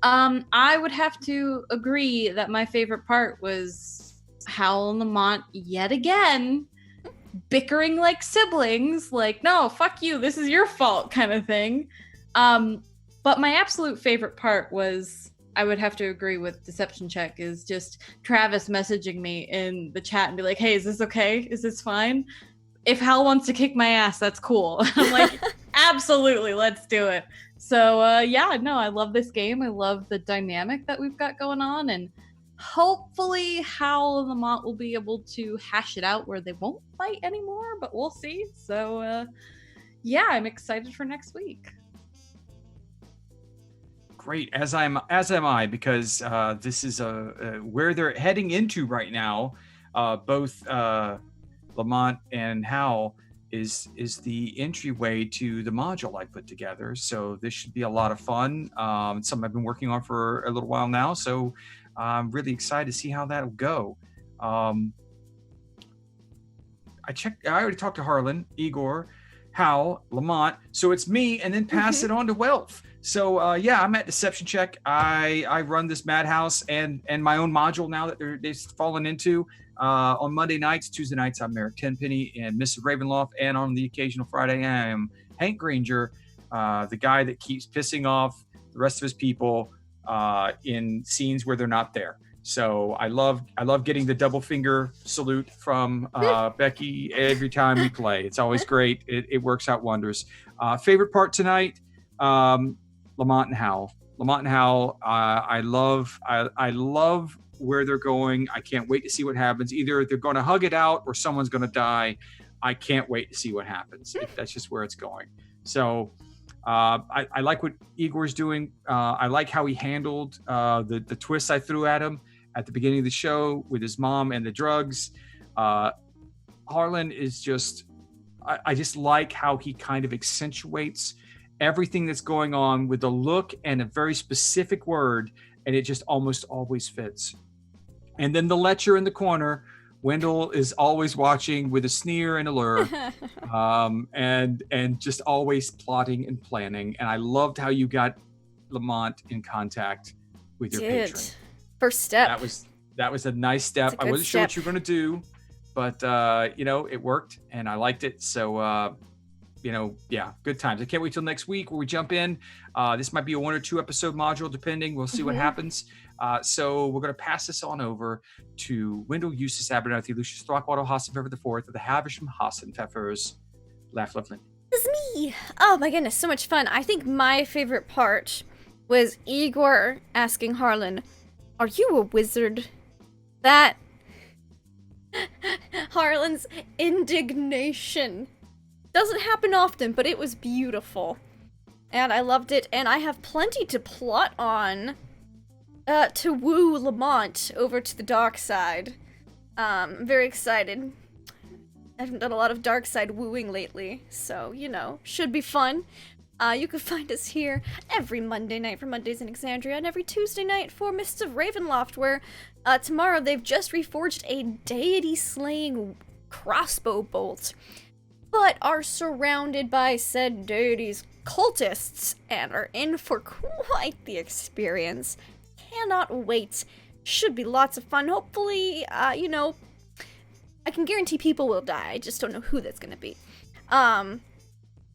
I would have to agree that my favorite part was Hal and Lamont yet again bickering like siblings, like, no, fuck you, this is your fault kind of thing. But my absolute favorite part was, I would have to agree with Deception Check, is just Travis messaging me in the chat and be like, hey, is this okay? Is this fine? If Hal wants to kick my ass, that's cool. I'm like, absolutely, let's do it. So I love this game. I love the dynamic that we've got going on, and hopefully Howl and Lamont will be able to hash it out where they won't fight anymore, but we'll see. So yeah, I'm excited for next week. Great, as am I, because this is where they're heading into right now. Both Lamont and Hal is the entryway to the module I put together. So this should be a lot of fun. Something I've been working on for a little while now. So I'm really excited to see how that'll go. I already talked to Harlan, Igor, Hal, Lamont. So it's me, and then pass it on to Welf. So yeah, I'm at Deception Check. I run this madhouse and my own module now that they've fallen into. On Monday nights, Tuesday nights, I'm Merrick Tenpenny and Mrs. Ravenloft, and on the occasional Friday, I am Hank Granger, the guy that keeps pissing off the rest of his people in scenes where they're not there. So I love getting the double finger salute from Becky every time we play. It's always great. It works out wonders. Favorite part tonight, Lamont and Hal. I love where they're going. I can't wait to see what happens. Either they're going to hug it out or someone's going to die. I can't wait to see what happens. That's just where it's going. So I like what Igor's doing. I like how he handled the twists I threw at him at the beginning of the show with his mom and the drugs. Harlan is just, I just like how he kind of accentuates everything that's going on with a look and a very specific word, and it just almost always fits. And then the lecher in the corner, Wendell is always watching with a sneer and a lure, and just always plotting and planning. And I loved how you got Lamont in contact with your patron. First step. That was a nice step. I wasn't sure what you were going to do, but it worked, and I liked it. So yeah, good times. I can't wait till next week where we jump in. This might be a 1 or 2 episode module, depending. We'll see what happens. So we're going to pass this on over to Wendell, Eustace, Abernathy, Lucius, Throckwater, Hassan, Fever the Fourth, of the Havisham, Hassan, Pfeffers, Laugh, Loveland. It's me. Oh my goodness, so much fun. I think my favorite part was Igor asking Harlan, "Are you a wizard?" That Harlan's indignation doesn't happen often, but it was beautiful. And I loved it, and I have plenty to plot on to woo Lamont over to the dark side. I'm very excited. I haven't done a lot of dark side wooing lately, so, should be fun. You can find us here every Monday night for Mondays in Exandria, and every Tuesday night for Mists of Ravenloft, where tomorrow they've just reforged a deity-slaying crossbow bolt, but are surrounded by said deity's cultists and are in for quite the experience. Cannot wait. Should be lots of fun. Hopefully, I can guarantee people will die. I just don't know who that's gonna be.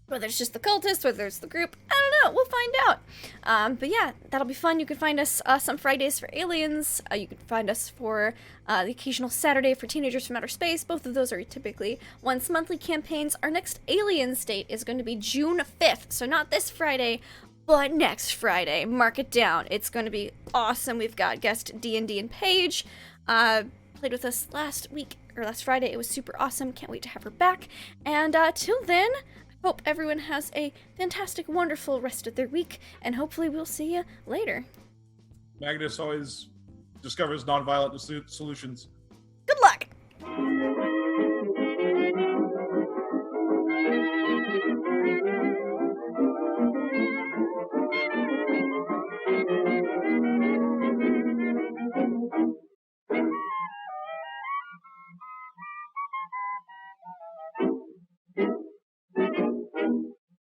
Whether it's just the cultists, whether it's the group, I don't know. We'll find out. But yeah, that'll be fun. You can find us some Fridays for aliens. You can find us for the occasional Saturday for Teenagers from Outer Space. Both of those are typically once monthly campaigns. Our next aliens date is going to be June 5th. So not this Friday, but next Friday. Mark it down. It's going to be awesome. We've got guest D&D and Paige. Played with us last Friday. It was super awesome. Can't wait to have her back. And till then, hope everyone has a fantastic, wonderful rest of their week, and hopefully we'll see you later. Magnus always discovers nonviolent solutions.